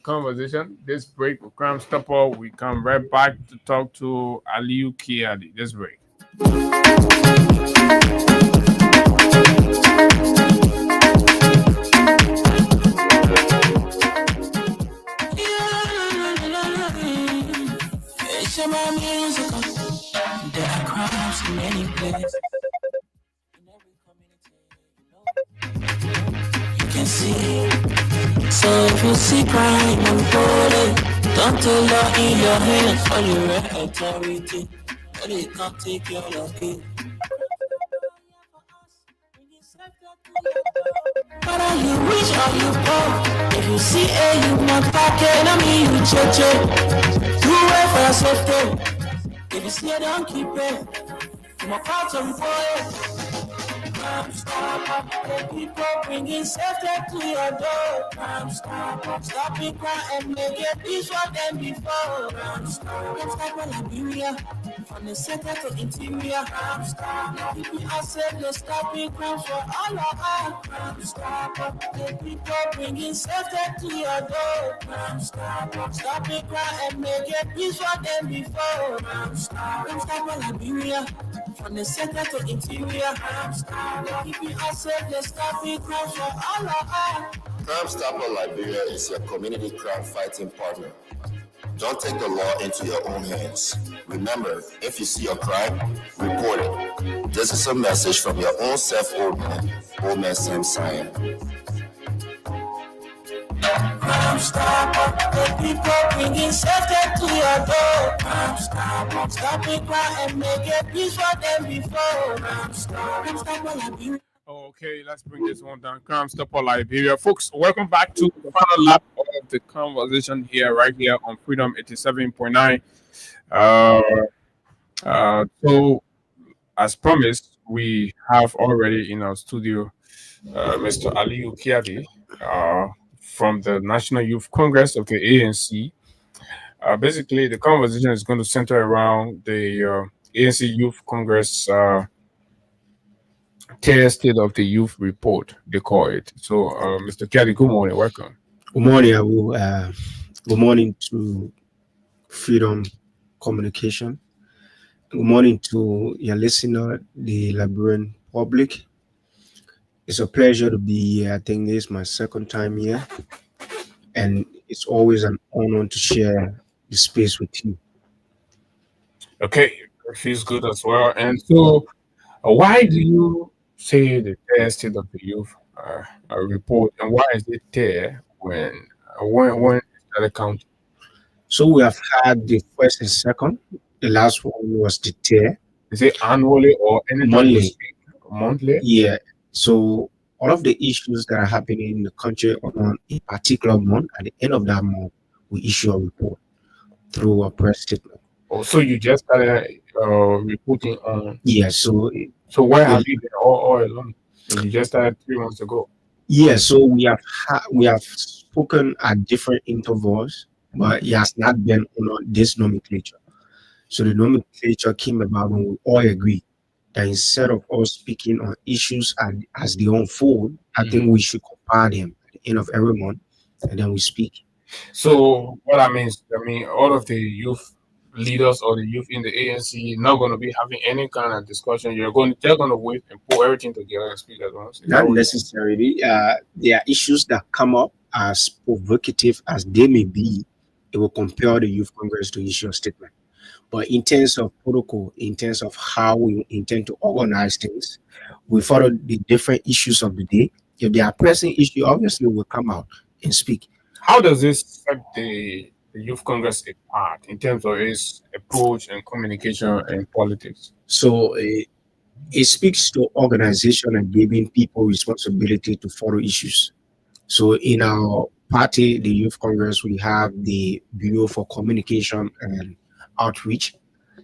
conversation. This break will come stop off. We come right back to talk to Aliyu Kiadi. This break. There are crimes in many places. In every community, you can see. So if you see crime unfolding, don't take law in your hands for your authority. But they can't take your lucky. Whether you rich or you poor, if you see a human packet, I mean you check. Do it for your safety. If you see it, don't keep it. I'm a part of it. Crime stop. The people bringing safety to your door. Crime stop. Stopping crime and make it peace for them before. Crime stop. Let's stop Liberia. From the center to interior. Crime stop. Keep me safe. Let's stop crime for all of us. Crime stop. The people bringing safety to your door. Crime stop. Stopping crime and make it peace for them before. Crime stop. Let's stop Liberia. From the center to interior. Crime stop. Keep me safe. Let's stop crime for all of us. Crime Stopper Liberia is your community crime fighting partner. Don't take the law into your own hands. Remember, if you see a crime, report it. This is a message from your own self, Old Man Sam Cyan. The people bringing safety to your door. Stop it, cry and make a peace for them before. Stop all Okay, let's bring this one down. Come stop all Liberia. Folks, welcome back to the final lap of the conversation here, right here on Freedom 87.9. So, as promised, we have already in our studio Mr. Aliyu Kiadi from the National Youth Congress of the ANC. Basically, the conversation is going to center around the ANC Youth Congress State of the Youth report, they call it. So, Mr. Kiadi, good morning, welcome. Good morning, Abu. Good morning to Freedom Communication. Good morning to your listener, the Liberian public. It's a pleasure to be here. I think this is my second time here, and it's always an honor to share the space with you. Okay, it feels good as well. And so, why do you say the State of the Youth report, and why is it there when it started counting? So we have had the first and second. The last one was the tear. Is it annually or monthly? Monthly? Yeah. So all of the issues that are happening in the country on a particular month, at the end of that month, we issue a report through a press statement. Oh, so you just started reporting on? Yeah. So why have you been all along? You just started 3 months ago. Yeah. So we have spoken at different intervals, but it has not been on this nomenclature. So the nomenclature came about when we all agreed that instead of us speaking on issues as they unfold, I think we should compile them at the end of every month, and then we speak. So what I mean, all of the youth leaders or the youth in the ANC not going to be having any kind of discussion. They're going to wait and pull everything together and speak at once. Not necessarily. There are issues that come up as provocative as they may be. It will compel the Youth Congress to issue a statement. But in terms of protocol, in terms of how we intend to organize things, we follow the different issues of the day. If there are pressing issues, obviously we'll come out and speak. How does this set the Youth Congress apart in terms of its approach and communication and politics? So it speaks to organization and giving people responsibility to follow issues. So in our party, the Youth Congress, we have the Bureau for Communication and Outreach.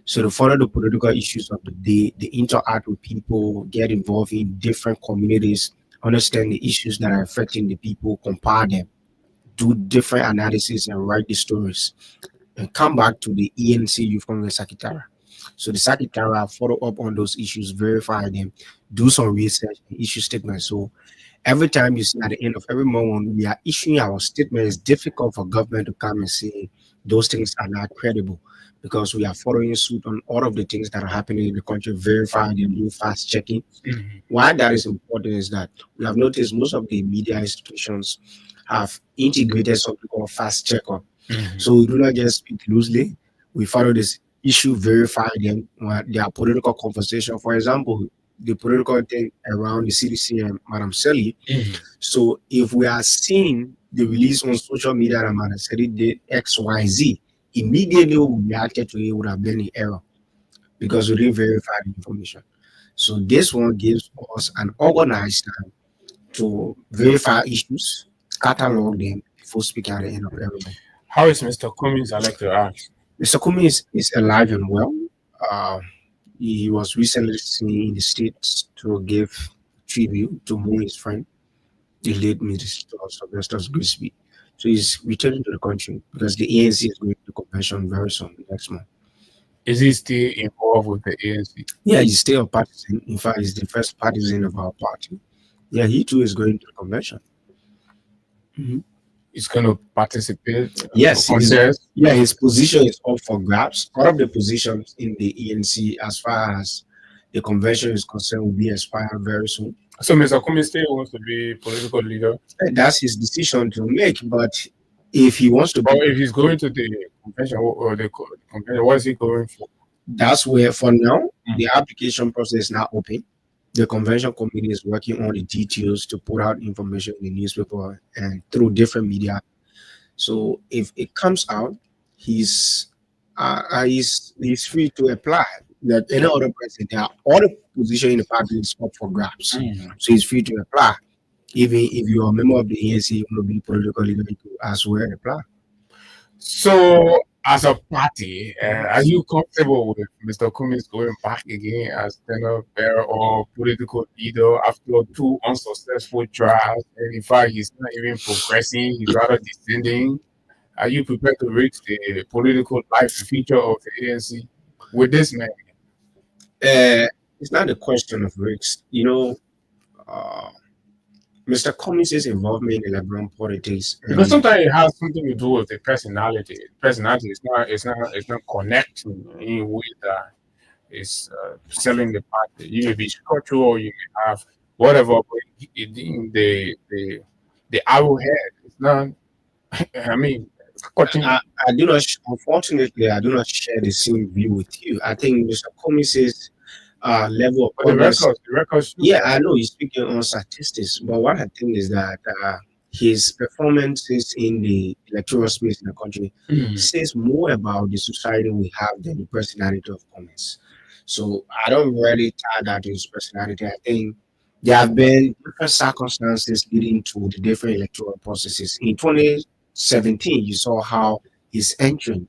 So to follow the political issues of the day, they interact with people, get involved in different communities, understand the issues that are affecting the people, compare them, do different analysis and write the stories, and come back to the ANC Youth Congress Secretariat. So the Secretariat follow up on those issues, verify them, do some research, and issue statements. So every time you see at the end of every month when we are issuing our statement, it's difficult for government to come and say those things are not credible, because we are following suit on all of the things that are happening in the country, verify them, do fast checking. Why that is important is that we have noticed most of the media institutions have integrated something called fast checker. So we do not just speak loosely. We follow this issue, verify them, their political conversation. For example, the political thing around the CDC and Madam Selly. So if we are seeing the release on social media that Madam Selly did XYZ, immediately we reacted to it would have been an error because we didn't verify the information. So this one gives us an organized time to verify issues, catalog them before speaking at the end of everything. How is Mr. Cummings, I'd like to ask? Mr. Cummings is alive and well. He was recently seen in the States to give tribute to his friend, the late Minister Sylvester Grisby. So he's returning to the country because the ANC is going to convention very soon, next month. Is he still involved with the ANC? Yeah, he's still a partisan. In fact, he's the first partisan of our party. Yeah, he too is going to the convention. He's going to participate? Yes. His position is up for grabs. All of the positions in the ANC, as far as the convention is concerned, will be expired very soon. So Mr. Cummings still wants to be political leader? That's his decision to make. But if he wants to, or if he's going to the convention or the convention, what is he going for? That's where, for now, the application process is now open. The convention committee is working on the details to put out information in the newspaper and through different media So if it comes out, he's free to apply. That any other person, there are other position in the party is up for grabs. So he's free to apply. Even if you are a member of the ANC, you want to be political leader, you can as well apply. So, as a party, are you comfortable with Mr. Cummings going back again as tenor bearer or political leader after 2 unsuccessful trials? And in fact, he's not even progressing, he's rather descending. Are you prepared to risk the political life and future of the ANC with this man? It's not a question of risks. Mr. Cummings' involvement in Lebanon politics. Because sometimes it has something to do with the personality. Personality is not connecting in a way that is selling the party. You may be structural, or you may have whatever, but the arrowhead is not. I mean, I do not. Unfortunately, I do not share the same view with you. I think Mr. Cummings' level of the records. Yeah, I know he's speaking on statistics, but what I think is that his performances in the electoral space in the country says more about the society we have than the personality of Cummings. So I don't really tie that to his personality. I think there have been different circumstances leading to the different electoral processes. In 2017, you saw how his entry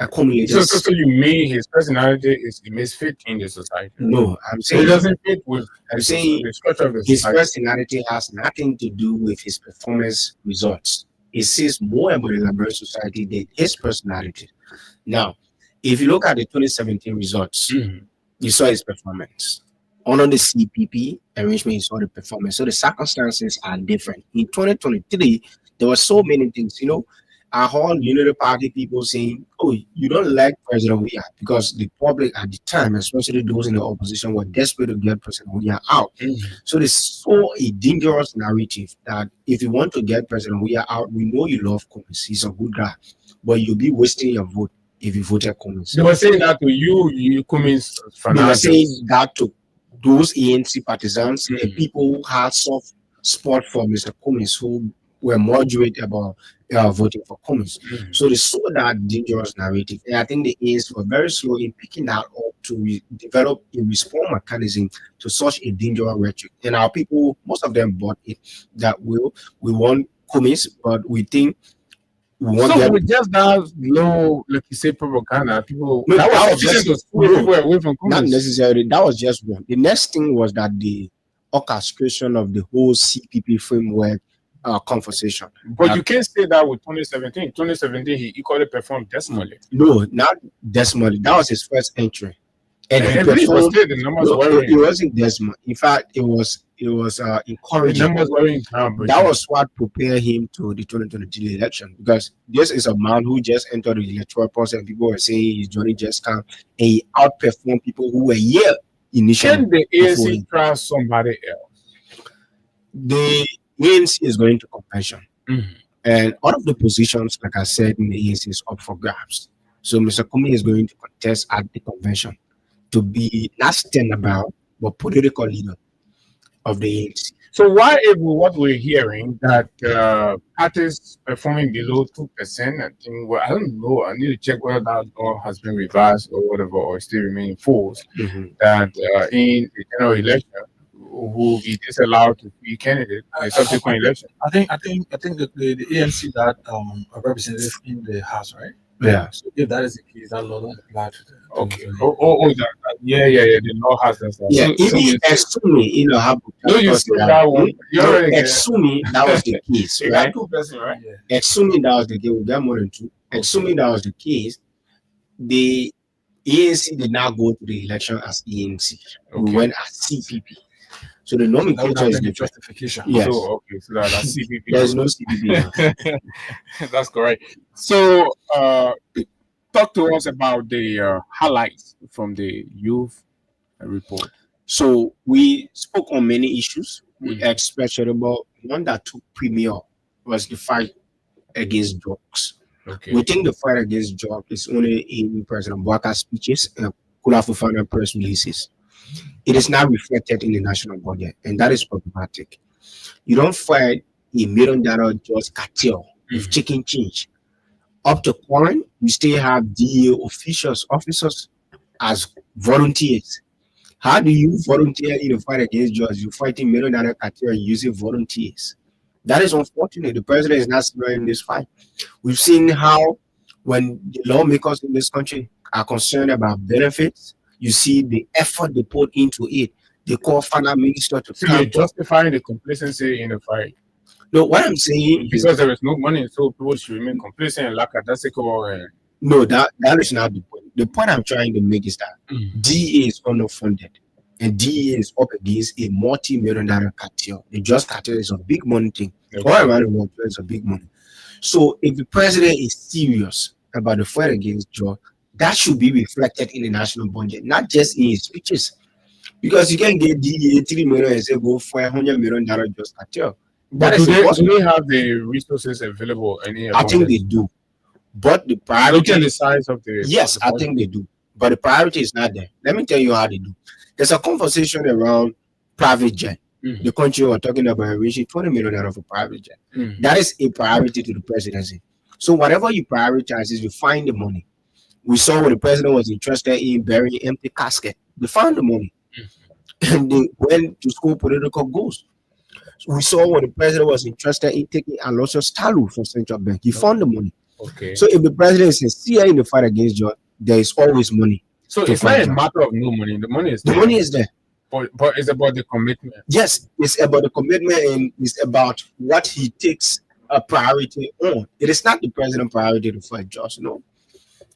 accumulated. So you mean his personality is the misfit in the society? No, I'm saying it doesn't fit with. I'm saying the structure of the his society. personality has nothing to do with his performance results. It says more about the Liberal society than his personality. Now, if you look at the 2017 results, you saw his performance. Under the CPP arrangement, you saw the performance. So the circumstances are different. In 2023, there were so many things, I heard Unity Party people saying, "Oh, you don't like President Weah," because the public at the time, especially those in the opposition, were desperate to get President Weah out. So they saw a dangerous narrative that if you want to get President Weah out, we know you love Cummings, he's a good guy, but you'll be wasting your vote if you voted Cummings. They were saying that to you Cummings fanatics. They were saying that to those ANC partisans, the people who had soft spot for Mr. Cummings, who were moderate about voting for Cummings. So they saw that dangerous narrative. And I think the ANC were very slow in picking that up to develop a response mechanism to such a dangerous rhetoric. And our people, most of them bought it, that we want Cummings, but we think we want so with just that low, like you say, propaganda, people that was just to pull people away from Cummings. Not necessarily. That was just one. The next thing was that the orchestration of the whole CPP framework conversation. But you can't say that with 2017. 2017, he equally performed decimally. No, not decimally. That was his first entry. And he performed, the numbers it wasn't decimal. In fact, it was encouraging. The numbers were in that was what prepared him to the 2023 election, because this is a man who just entered the electoral process. People were saying his journey just come, and he outperformed people who were here initially. Can the ANC try somebody else? The ANC is going to convention, and all of the positions, like I said, in the ANC is up for grabs. So Mr. Cummings is going to contest at the convention to be not standabout but political leader of the ANC. So why, if what we're hearing that parties performing below 2%, I think, well, I don't know. I need to check whether that law has been revised or whatever, or still remain in force. That in the general election, will be disallowed to be candidate in the subsequent election. I think the ANC got a representative in the House, right? Yeah. So if that is the case, that law doesn't apply to them. Okay. Yeah. The law has that. Yeah. If Exumi, you see that one. Exumi, that was the case, right? 2%, right? Exumi, that was the case. We got more than 2. Exumi, that was the case. The ANC did not go to the election as ANC. We went as CPP. So the nomenclature is the justification. Yes. So that's CPP. There's no CPP. That's correct. So talk to us about the highlights from the youth report. So we spoke on many issues. We especially about one that took premier was the fight against drugs. Okay. We think the fight against drugs is only in President Bwaka's speeches and Kula Fofana press releases. It is not reflected in the national budget, and that is problematic. You don't fight $1 million just cartel with chicken change. Up to current, we still have DA officers as volunteers. How do you volunteer in a fight against drugs? You're fighting $1 million cartel using volunteers. That is unfortunate. The president is not in this fight. We've seen how when the lawmakers in this country are concerned about benefits, you see the effort they put into it. They call finance minister to come. So you're justifying the complacency in the fight. No, what I'm saying is because there is no money, so people should remain complacent and lackadaisical. No, that is not the point. The point I'm trying to make is that DA is underfunded, and DA is up against a multi-million-dollar cartel. The drug cartel is a big money thing. All around the world, it's a big money. So if the president is serious about the fight against drug, that should be reflected in the national budget, not just in his speeches. Because you can get DA $3 million and say go for $100 million drug cartel. But do they have the resources available? I think they do. But the priority... Look at the size of the... Yes, I think they do. But the priority is not there. Let me tell you how they do. There's a conversation around private jet. The country we're talking about reaching $20 million for private jet. That is a priority to the presidency. So whatever you prioritize is you find the money. We saw when the president was interested in burying empty casket. They found the money. And they went to school political goals. We saw when the president was interested in taking Alonso Stalu from Central Bank. He found the money. Okay. So if the president is sincere in the fight against drugs, there is always money. So it's not a matter of no money. The money is there. The money is there. But it's about the commitment. Yes, it's about the commitment and it's about what he takes a priority on. It is not the president's priority to fight drugs. No.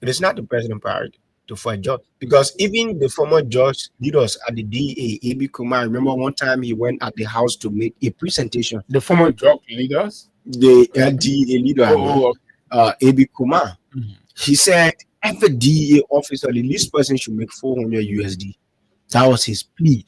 It is not the president's priority to fight drugs. Because even the former judge leaders at the DA, A.B. Kumar, I remember one time he went at the house to make a presentation. The former drug leaders? The DA leader, A.B. Kumar. He said every DA officer, the least person should make 400 USD. That was his plea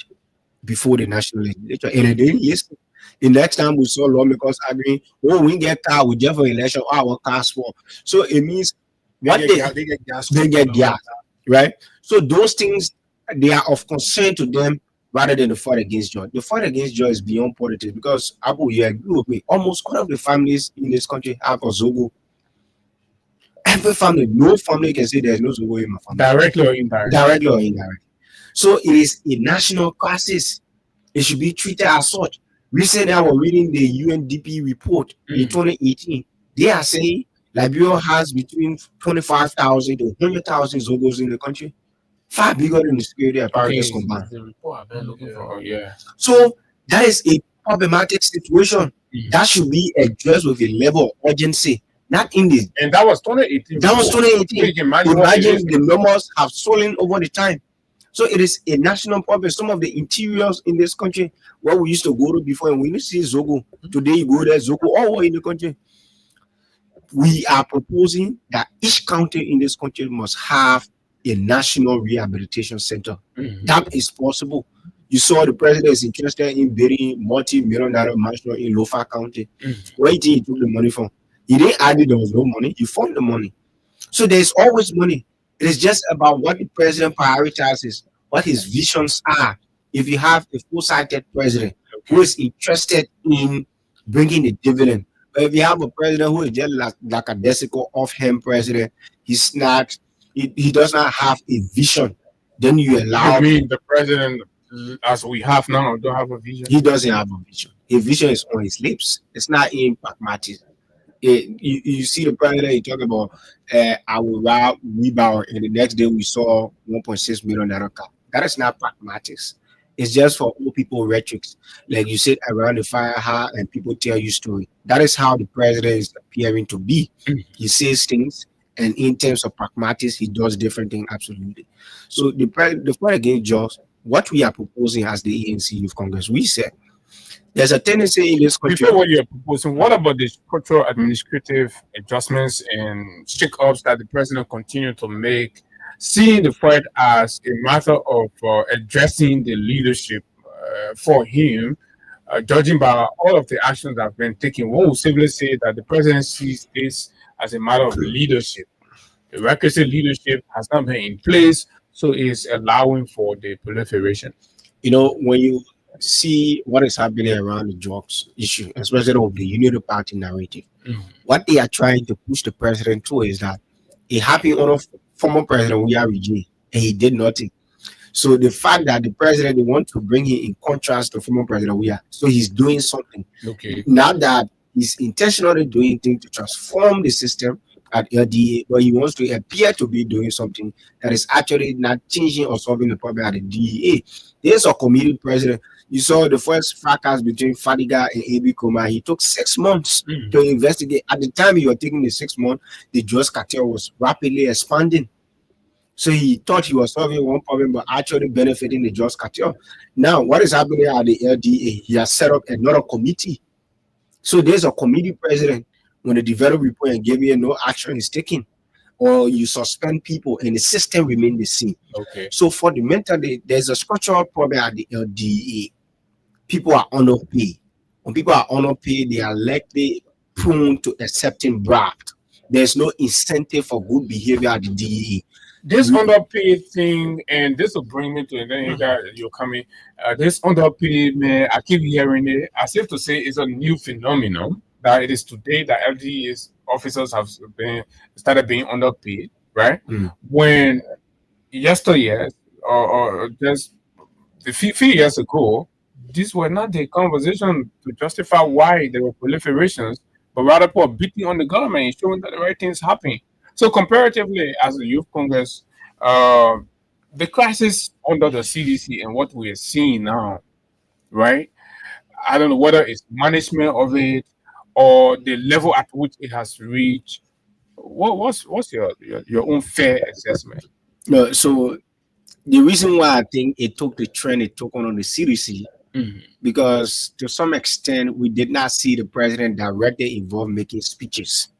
before the national legislature. And they didn't listen. The next time we saw lawmakers agreeing, oh, we get car with Jeff election, our cars for. So it means what they get gas. Right? So those things, they are of concern to them rather than the fight against drugs. The fight against drugs is beyond politics because Abu, you agree with me, almost all of the families in this country have a Zogo. Every family, no family can say there's no Zogo in my family. Directly or indirectly. Directly or indirectly. So it is a national crisis. It should be treated as such. Recently, I was reading the UNDP report in 2018. They are saying Liberia has between 25,000 to 100,000 Zogos in the country. Far bigger than the security apparatus combined. So that is a problematic situation. That should be addressed with a level of urgency. Not in this. And that was 2018. That was 2018. Imagine the numbers have swollen over the time. So it is a national problem. Some of the interiors in this country where we used to go to before, and we need to see Zogo. Today you go there, Zogo all over in the country. We are proposing that each county in this country must have a national rehabilitation center. That is possible. You saw the president is interested in building multi-million-dollar mansion in Lofa County. Where did he took the money from? He didn't argue there was no money. He found the money. So there's always money. It is just about what the president prioritizes, what his visions are. If you have a full-sighted president who is interested in bringing the dividend, but if you have a president who is just like a desical off-hand president, he's not. He does not have a vision. Then you allow. You mean the president, as we have now, don't have a vision? He doesn't have a vision. His vision is on his lips. It's not in pragmatism. You see the president, he talk about, I will rebound, and the next day we saw $1.6 million car. That is not pragmatics. It's just for old people rhetorics. Like you sit around the fire hall and people tell you story. That is how the president is appearing to be. He says things, and in terms of pragmatics, he does different things absolutely. So the fight against drugs, what we are proposing as the ANC Youth Congress, we said there's a tendency in this country. Before what you're proposing, what about the structural administrative adjustments and shake-ups that the president continued to make, seeing the fight as a matter of addressing the leadership for him, judging by all of the actions that have been taken? One would simply say that the president sees this as a matter of leadership. The requisite leadership has not been in place, so it's allowing for the proliferation. You know, when you see what is happening around the drugs issue, especially of the Unity Party narrative. What they are trying to push the president to is that it happened on a former president, we are regime, and he did nothing. So the fact that the president, they want to bring him in contrast to former president, we are, so he's doing something. Okay. Now that he's intentionally doing things to transform the system at LDA, but he wants to appear to be doing something that is actually not changing or solving the problem at the DEA. There's a committee president. You saw the first fracas between Fadiga and AB Koma. He took 6 months to investigate. At the time you were taking the 6 months, the drugs cartel was rapidly expanding. So he thought he was solving one problem, but actually benefiting the drugs cartel. Now, what is happening at the LDA? He has set up another committee. So there's a committee president. When the develop report and give you no action is taken, or you suspend people and the system remain the same. Okay. So fundamentally, there's a structural problem at the LDA. People are underpaid. When people are underpaid, they are likely prone to accepting graft. There's no incentive for good behavior at the DEA. This underpaid thing, and this will bring me to, and then you're coming. This underpaid, man, I keep hearing it. As if to say it's a new phenomenon, that it is today that LDA's officers have started being underpaid, right? When yesterday, or just a few years ago, these were not the conversation to justify why there were proliferations, but rather for beating on the government and showing that the right things happening. So comparatively, as a youth congress, the crisis under the CDC and what we are seeing now, right? I don't know whether it's management of it or the level at which it has reached. What's your own fair assessment? No, so the reason why I think it took the trend it took on the CDC, because to some extent we did not see the president directly involved making speeches.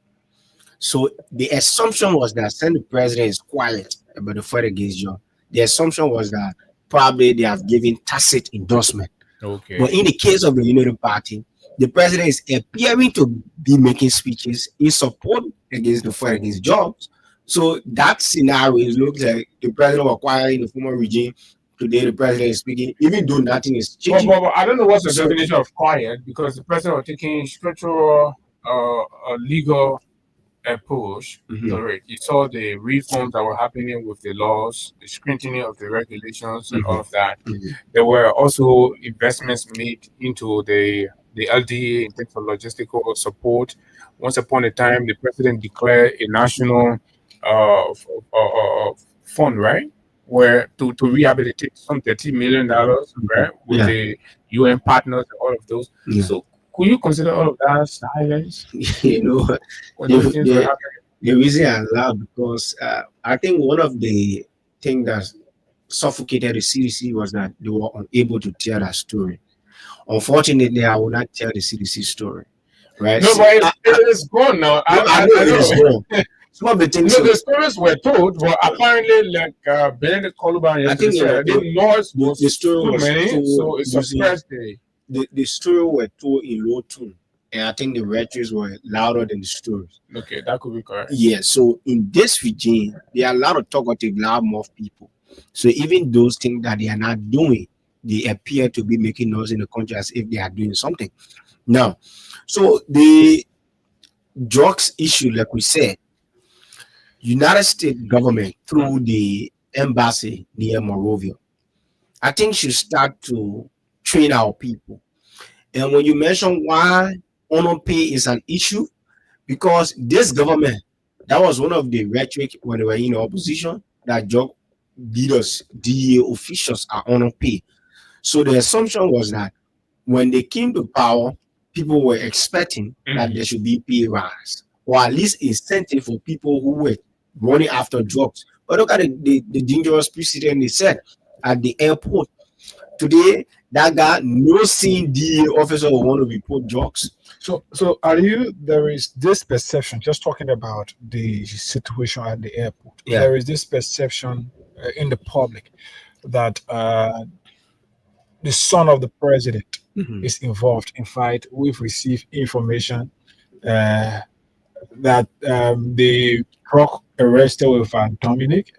So the assumption was that since the president is quiet about the fight against John, the assumption was that probably they have given tacit endorsement. Okay. But in the case of the Unity Party, the president is appearing to be making speeches in support against the fight against jobs. So that scenario looks like the president was quiet in the former regime. Today the president is speaking, even though nothing is changing. But I don't know what's the definition of quiet, because the president was taking structural, legal approach. You saw the reforms that were happening with the laws, the scrutiny of the regulations, and all of that. There were also investments made into the LDA in terms of logistical support. Once upon a time, the president declared a national fund, right, where to rehabilitate some $30 million, right, with the UN partners and all of those. So could you consider all of that silence? You know, the reason I laugh because I think one of the things that suffocated the CDC was that they were unable to tell that story. Unfortunately, I will not tell the CDC story, right? No, but it's gone now. I know it's gone. Some of the things. The stories were told, but apparently, like Benedict Columbine, I think the noise was too many, so it's suppressed. The story were told in low tone, and I think the rhetorics were louder than the stories. Okay, that could be correct. Yeah, so in this regime, there are a lot of talkative, loud mouth people. So even those things that they are not doing, they appear to be making noise in the country as if they are doing something. Now, so the drugs issue, like we said, United States government through the embassy near Monrovia, I think should start to train our people. And when you mention why honor pay is an issue, because this government, that was one of the rhetoric when they were in opposition, that drug leaders, DEA officials are honor pay. So the assumption was that when they came to power, people were expecting that there should be pay rise, or at least incentive for people who were running after drugs. But look at the dangerous precedent they said at the airport. Today, that guy, no seeing DEA officer will want to report drugs. So there is this perception, just talking about the situation at the airport, there is this perception in the public that the son of the president is involved. In fact, we've received information that the drug arrested with Dominic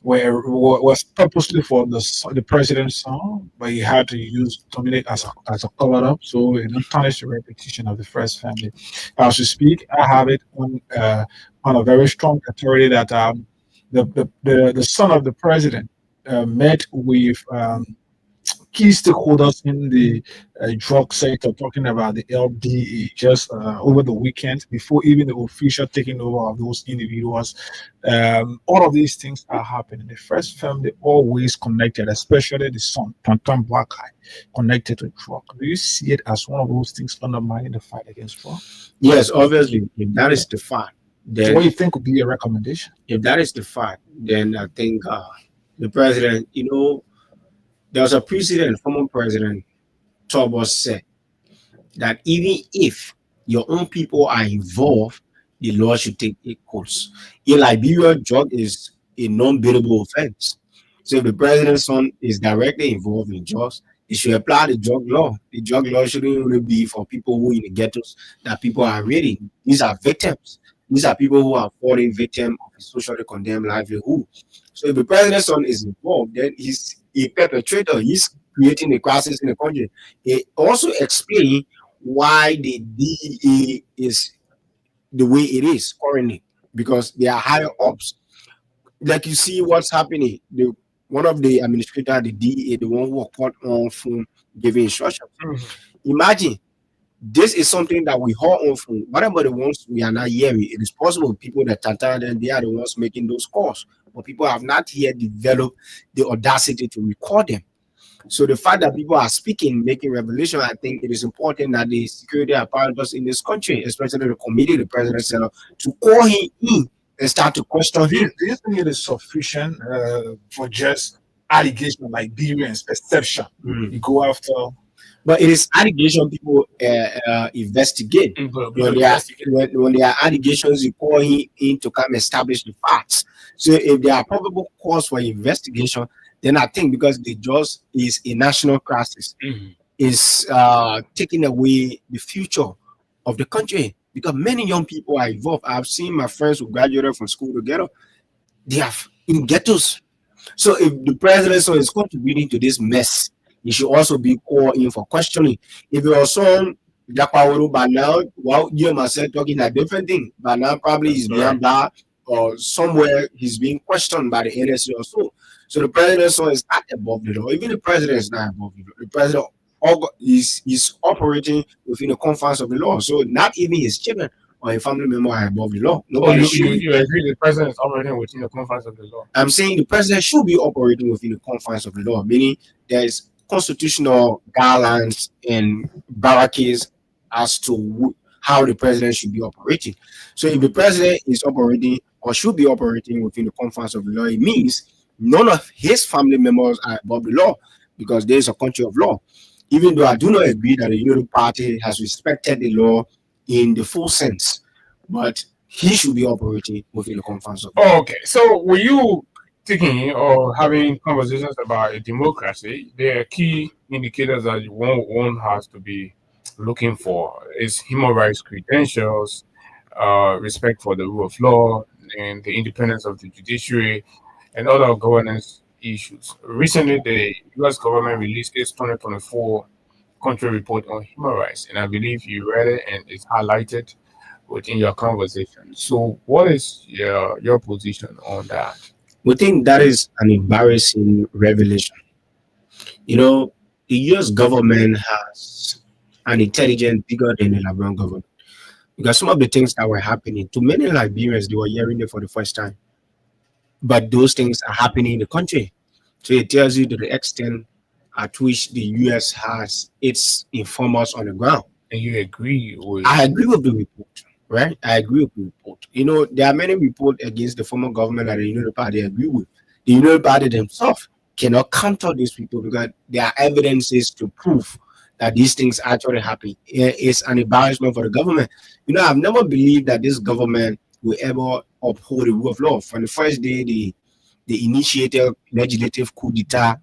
was purposely for the president's son, but he had to use Dominic as a cover up, so it didn't tarnish the reputation of the first family. As we speak, I have it on a very strong authority that the son of the president met with key stakeholders in the drug sector, talking about the LDA just over the weekend before even the official taking over of those individuals. All of these things are happening. The first family always connected, especially the son, Tonton Black Eye, connected to drug. Do you see it as one of those things undermining the fight against drug? Yes, obviously, if that is the fact, So then what do you think would be a recommendation? if that is the fact, then I think the president, there was a precedent, former president Tobos said that even if your own people are involved, the law should take its course. In Liberia, drug is a non-bailable offense. So if the president's son is directly involved in drugs, they should apply the drug law. The drug law shouldn't only be for people who in the ghettos that people are reading. These are victims. These are people who are falling victim of a socially condemned livelihood. So if the president's son is involved, then he's a perpetrator. He's creating a crisis in the country. It also explains why the DEA is the way it is currently, because they are higher ups. Like you see what's happening. One of the administrators, the DEA, the one who was caught on phone giving instructions. Imagine this is something that we hold on from. Whatever the ones we are not hearing, it is possible people that they are the ones making those calls, but people have not yet developed the audacity to record them. So the fact that people are speaking, making revelation, I think it is important that the security apparatus in this country, especially the committee, the president said, to call him in and start to question him. Do you think it is sufficient for just allegation like Liberians perception? You go after. But it is allegation people investigate. When there are allegations, you call him in to come establish the facts. So if there are probable cause for investigation, then I think because the just is a national crisis, is taking away the future of the country. Because many young people are involved. I've seen my friends who graduated from school together. They are in ghettos. So if the president is contributing to this mess, he should also be called in for questioning. If your son Jakwauru by now, well, you and myself talking a different thing. By now, probably he's behind bar or somewhere he's being questioned by the NSA or so. So the president's son is not above the law. Even the president is not above the law. The president is operating within the confines of the law. So not even his children or a family member are above the law. You agree the president is operating within the confines of the law? I'm saying the president should be operating within the confines of the law, meaning there is constitutional guidelines and barricades as to how the president should be operating. So if the president is operating or should be operating within the confines of the law, it means none of his family members are above the law because there is a country of law. Even though I do not agree that the Unity Party has respected the law in the full sense, but he should be operating within the confines of the law. Okay, so were you thinking or having conversations about a democracy? There are key indicators that one has to be looking for is human rights credentials, respect for the rule of law, and the independence of the judiciary, and other governance issues. Recently, the U.S. government released its 2024 country report on human rights, and I believe you read it and it's highlighted within your conversation. So, what is your position on that? We think that is an embarrassing revelation. The U.S. government has an intelligence bigger than the Liberian government. Because some of the things that were happening to many Liberians, they were hearing it for the first time. But those things are happening in the country. So it tells you to the extent at which the U.S. has its informers on the ground. And you agree with? I agree with the report, right? I agree with the report. There are many reports against the former government that the Unity Party agree with. The Unity Party themselves cannot counter these people because there are evidences to prove that these things actually happen. It's an embarrassment for the government. I've never believed that this government will ever uphold the rule of law. From the first day they initiated legislative coup d'etat,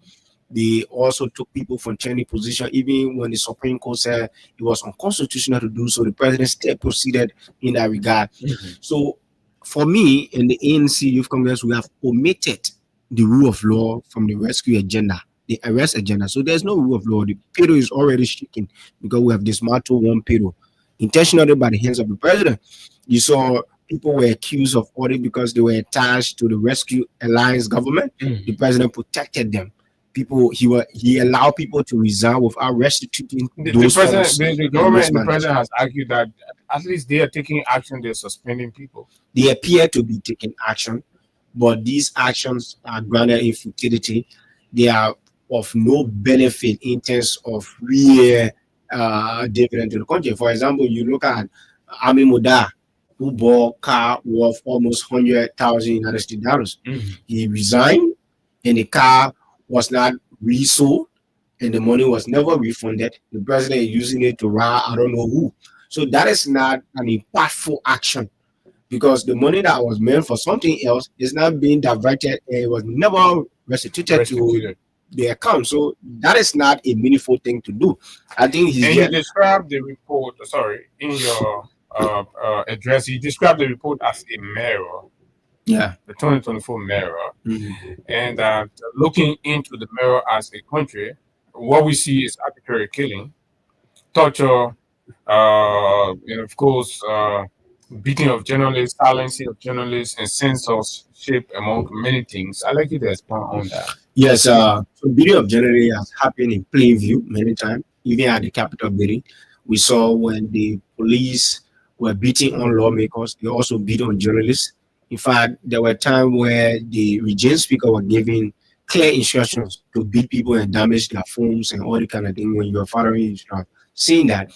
they also took people from training position. Even when the Supreme Court said it was unconstitutional to do so, the president still proceeded in that regard. So for me, in the ANC Youth Congress, we have omitted the rule of law from the rescue agenda, the arrest agenda. So there's no rule of law. The payroll is already shaking because we have dismantled one payroll intentionally by the hands of the president. You saw people were accused of audit because they were attached to the Rescue Alliance government. The president protected them. He allowed people to resign without restituting The those president, funds the government and the president has argued that at least they are taking action. They're suspending people. They appear to be taking action, but these actions are grounded in futility. They are of no benefit in terms of real dividend to the country. For example, you look at Ami Muda, who bought car worth almost $100,000 United States. He resigned, and the car was not resold, and the money was never refunded. The president is using it to ride I don't know who. So that is not an impactful action because the money that was meant for something else is not being diverted and it was never restituted to the account. So that is not a meaningful thing to do. I think he's. And you described the report. Sorry, in your address, you described the report as a mirror. Yeah, the 2024 mirror, and looking into the mirror as a country, what we see is arbitrary killing, torture, and of course, beating of journalists, silencing of journalists, and censorship among many things. I'd like you to expand on that. Yes, so beating of journalists has happened in plain view many times, even at the Capitol building. We saw when the police were beating on lawmakers, they also beat on journalists. In fact, there were times where the region speaker was giving clear instructions to beat people and damage their phones and all the kind of thing when you're following seeing that.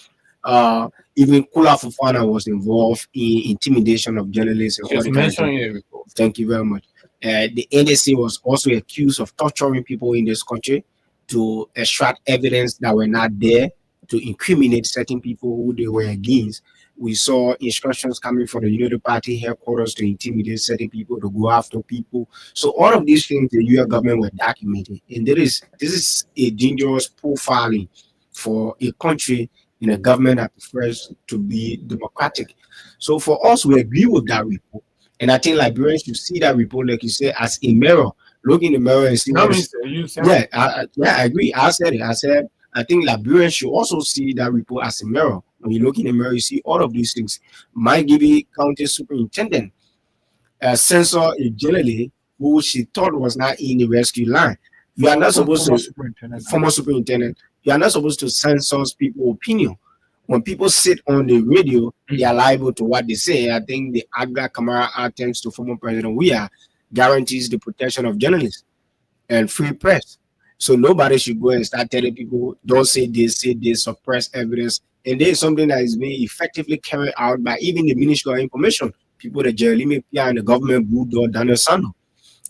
Even Kula Fufana was involved in intimidation of journalists and all the kind of thing. Thank you very much. The NSC was also accused of torturing people in this country to extract evidence that were not there to incriminate certain people who they were against. We saw instructions coming from the Unity Party headquarters to intimidate certain people, to go after people. So all of these things the US government were documenting. And this is a dangerous profiling for a country in a government that prefers to be democratic. So for us, we agree with that report. And I think Liberians should see that report, like you said, as a mirror. Look in the mirror and see what I agree. I said it. I said, I think Liberians should also see that report as a mirror. When you look in the mirror, you see all of these things. My Gibby County Superintendent censor a journalist who she thought was not in the rescue line. You are not supposed to, former superintendent, you are not supposed to censor people's opinion. When people sit on the radio, they are liable to what they say. I think the Agra Kamara Act, thanks to former President Weah, guarantees the protection of journalists and free press. So nobody should go and start telling people, don't say this, suppress evidence. And there is something that is being effectively carried out by even the Ministry of Information, people that Jeremy Pia and the government bulldog Daniel Sando.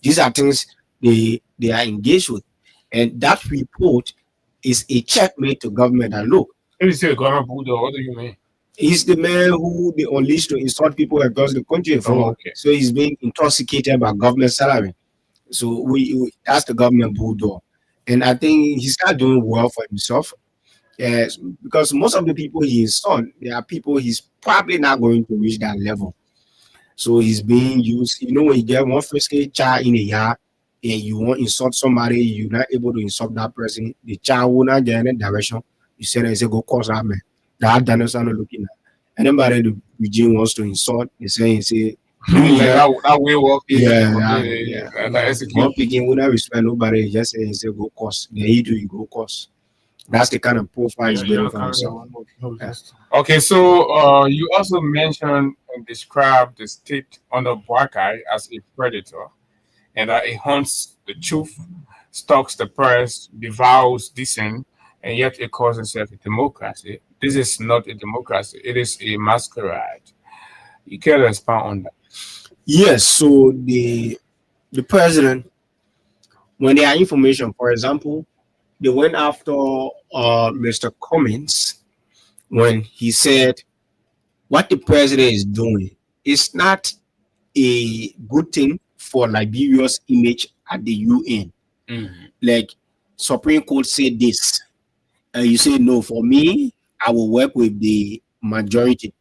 These are things they are engaged with. And that report is a checkmate to government. And look, if you say government bulldog, what do you mean? He's the man who they unleashed to insult people across the country. So he's being intoxicated by government salary. So we that's the government bulldog. And I think he's not doing well for himself. Yes, because most of the people he insults, there are people he's probably not going to reach that level. So he's being used. You know, when you get one frisky child in a yard and you want to insult somebody, you're not able to insult that person. The child will not get in that direction. You say, go cause that man. That Daniel's not looking at. Anybody the regime wants to insult, they say, that way work. One picking would not respect nobody, just say go cause. Then he do go cause. That's the kind of profile he's building for himself. Okay, so you also mentioned and described the state under Buakai as a predator, and that it hunts the truth, stalks the press, devours dissent, and yet it calls itself a democracy. This is not a democracy; it is a masquerade. You can expand on that. Yes. So the president, when there are information, for example, they went after Mr. Cummins when he said what the president is doing is not a good thing for Liberia's image at the UN. Like Supreme Court said this, and you say no. For me, I will work with the majority.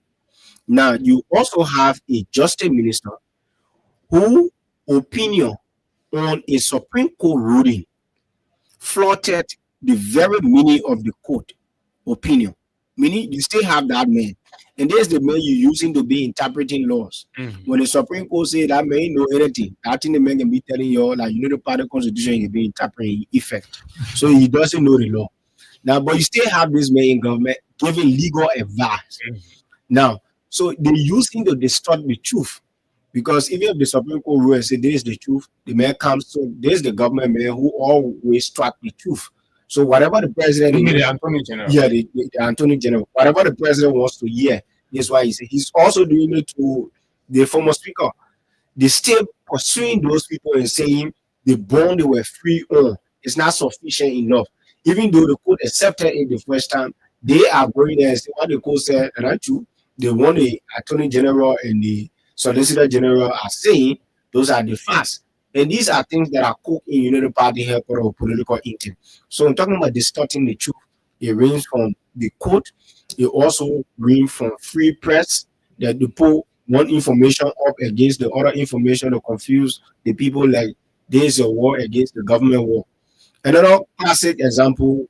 Now you also have a justice minister who opinion on a Supreme Court ruling flouted the very meaning of the court opinion. Meaning, you still have that man, and there's the man you're using to be interpreting laws. When the Supreme Court say that man know anything, that thing the man can be telling you like the part of the Constitution can be interpreting effect. So he doesn't know the law. Now, but you still have this man in government giving legal advice. Now, so they use him to distort the truth. Because even if the Supreme Court rule and say this is the truth, the man comes to there's the government man who always track the truth. So whatever the president, the Attorney General, the Attorney General, whatever the president wants to hear, is why he's also doing it to the former speaker. They still pursuing those people and saying the bond they were free on is not sufficient enough. Even though the court accepted it the first time, they are going there and say what the court said, and that's true. They want the Attorney General and the Solicitor General are saying those are the facts. And these are things that are cooked in United Party headquarters or political intent. So I'm talking about distorting the truth. It ranges from the court. It also ranges from free press that they put one information up against the other information to confuse the people like there's a war against the government war. Another classic example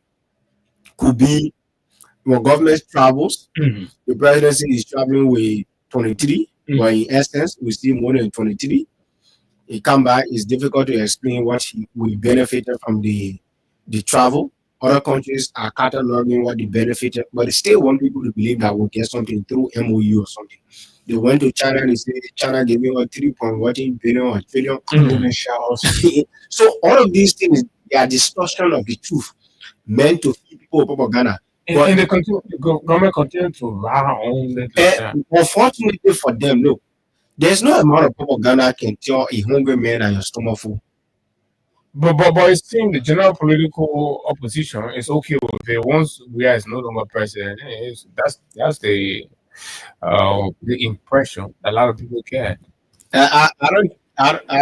could be when government travels. The presidency is traveling with 23. But in essence, we see more than 23. He come back, it's difficult to explain what we benefited from the travel. Other countries are cataloging what they benefited, but they still want people to believe that we'll get something through MOU or something. They went to China, they say China gave me a 3.1 billion or trillion. So all of these things, they are distortion of the truth, meant to feed people propaganda. And the government continue to run on it. Unfortunately for them, look, there's no amount of propaganda can tell a hungry man and your stomach full. But it seems the general political opposition is okay with it once we are no longer president. That's the impression a lot of people get. I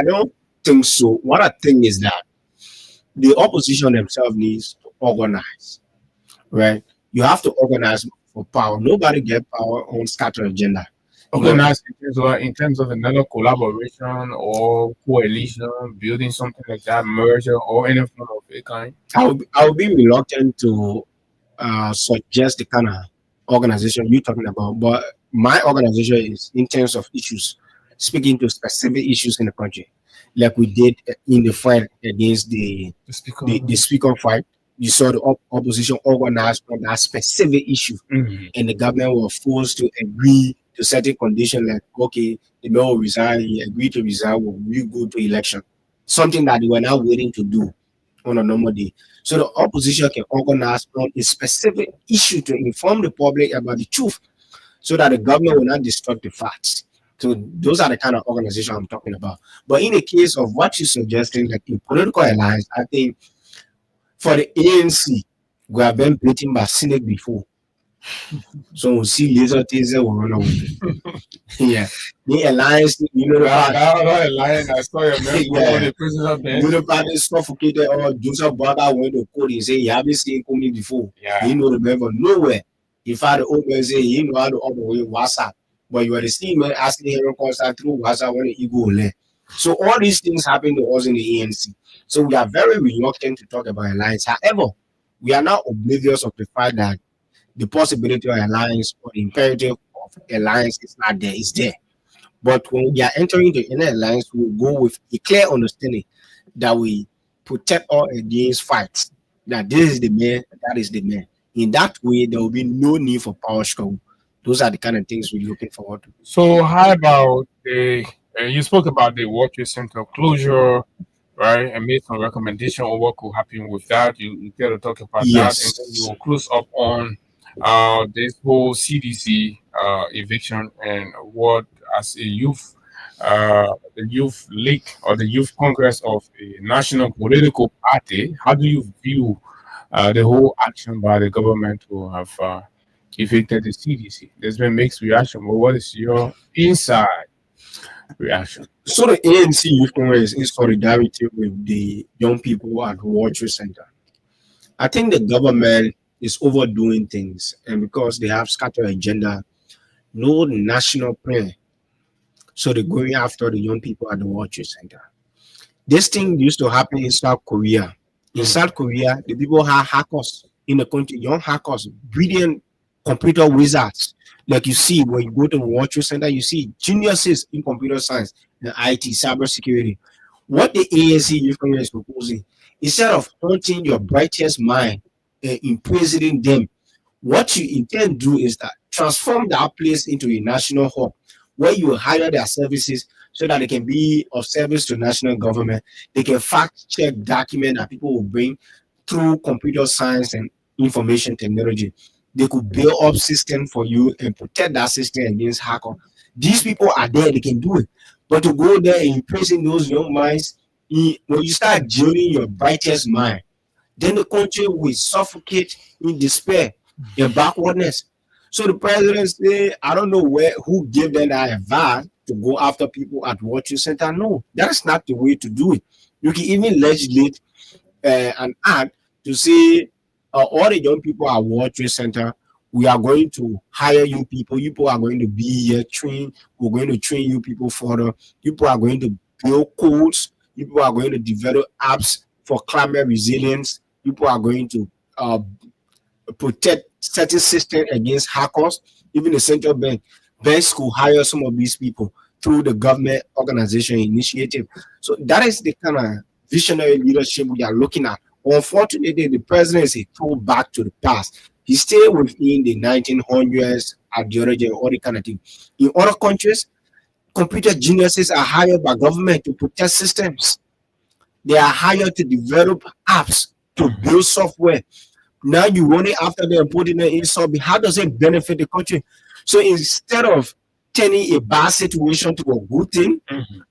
don't think so. What I think is that the opposition themselves needs to organize, right? You have to organize for power. Nobody get power on scatter agenda. Organize in terms of another collaboration or coalition, building something like that, merger or any form of a kind. I'll be reluctant to suggest the kind of organization you're talking about, but my organization is in terms of issues, speaking to specific issues in the country, like we did in the fight against the speaker fight. You saw the opposition organized on that specific issue, and the government was forced to agree to certain conditions, like, okay, the mayor will resign, he agreed to resign, we go to election. Something that they were not willing to do on a normal day. So the opposition can organize on a specific issue to inform the public about the truth, so that the government will not distort the facts. So those are the kind of organization I'm talking about. But in the case of what you're suggesting, like in political alliance, I think for the ANC, we have been beaten by Senate before. So we'll see laser taser will run away. Yeah. The alliance, that alliance, I saw your man go the prisoner bench. The party suffocated or Joseph Brother went to court and say, you haven't seen me before. Yeah. You know the member nowhere. If I the old man say, you know how to operate WhatsApp. But you are the same man asking him contact through WhatsApp when he go there. So all these things happen to us in the ANC. So we are very reluctant to talk about alliance. However, we are not oblivious of the fact that the possibility of alliance or the imperative of alliance is not there, it's there. But when we are entering the inner alliance, we will go with a clear understanding that we protect all against fights. That this is the man, that is the man. In that way, there will be no need for power struggle. Those are the kind of things we're looking forward to. So how about you spoke about the World Trade Center closure, right? And made some recommendation on what could happen with that. You get to talk about that, and then you will close up on this whole CDC eviction and what, as a youth, the youth league or the youth congress of a national political party, how do you view the whole action by the government to have evicted the CDC? There's been mixed reaction, but what is your inside reaction? So the ANC Youth Congress is solidarity with the young people at the World Trade Center. I think the government is overdoing things, and because they have scattered agenda, no national plan. So they're going after the young people at the World Trade Center. This thing used to happen in South Korea. In South Korea, the people have hackers in the country, young hackers, brilliant computer wizards. Like you see when you go to the World Trade Center, you see geniuses in computer science and IT, cybersecurity. What the ANC Youth Congress is proposing, instead of haunting your brightest mind and imprisoning them, what you intend to do is that transform that place into a national hub where you hire their services so that they can be of service to national government. They can fact check document that people will bring through computer science and information technology. They could build up system for you and protect that system against hacker. These people are there, they can do it. But to go there and imprison those young minds, when you start jailing your brightest mind, then the country will suffocate in despair and backwardness. So the president say, I don't know who gave them that advice to go after people at World Trade Center. No, that's not the way to do it. You can even legislate an act to say all the young people at World Trade Center, we are going to hire you people. You people are going to be here trained. We're going to train you people further. You people are going to build codes. You people are going to develop apps for climate resilience. People are going to protect certain systems against hackers. Even the central banks could hire some of these people through the government organization initiative. So that is the kind of visionary leadership we are looking at. Unfortunately, the president is a throwback to the past. He stayed within the 1900s, ideology, and all the kind of thing. In other countries, computer geniuses are hired by government to protect systems. They are hired to develop apps, to build software. Now you run it after them, putting it in something. How does it benefit the country? So instead of turning a bad situation to a good thing,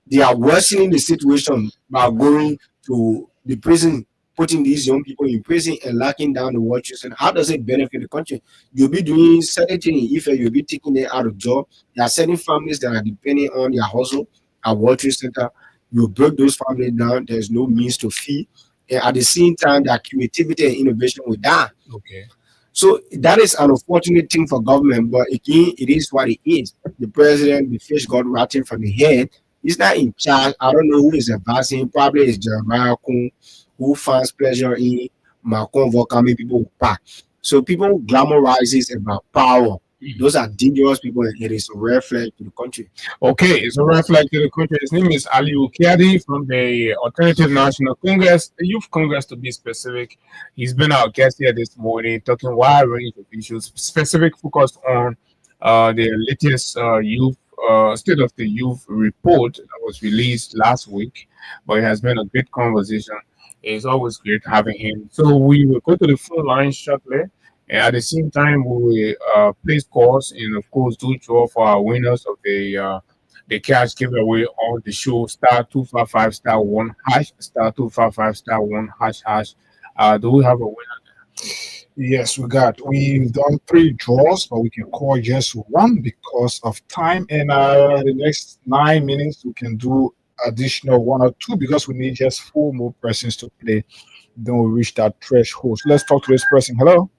they are worsening the situation by going to the prison, putting these young people in prison and locking down the World Trade Center. How does it benefit the country? You'll be doing certain things if you'll be taking them out of job. There are certain families that are depending on their hustle at World Trade Center. You break those families down. There's no means to feed. And at the same time, that creativity and innovation will die. Okay. So that is an unfortunate thing for government, but again, it is what it is. The president, the fish got rotten from the head. He's not in charge. I don't know who is advising. Probably it's Jeremiah Kun, who finds pleasure in Macron welcoming people back. So people glamorizes about power. Those are dangerous people, and it is a red flag to the country. Okay, it's a red flag to the country. His name is Ali Ukiadi from the Alternative National Congress, the Youth Congress to be specific. He's been our guest here this morning, talking wide range of issues, specific focus on the latest youth state of the youth report that was released last week. But it has been a great conversation. It's always great having him. So we will go to the phone line shortly. And at the same time, we will place calls and, of course, do draw for our winners of the cash giveaway on the show. *255 *1 hash *255 *1 hash. Do we have a winner? Yes, we've done 3 draws, but we can call just one because of time. And the next 9 minutes, we can do additional 1 or 2 because we need just 4 more persons to play. Then we reach that threshold. So let's talk to this person. Hello.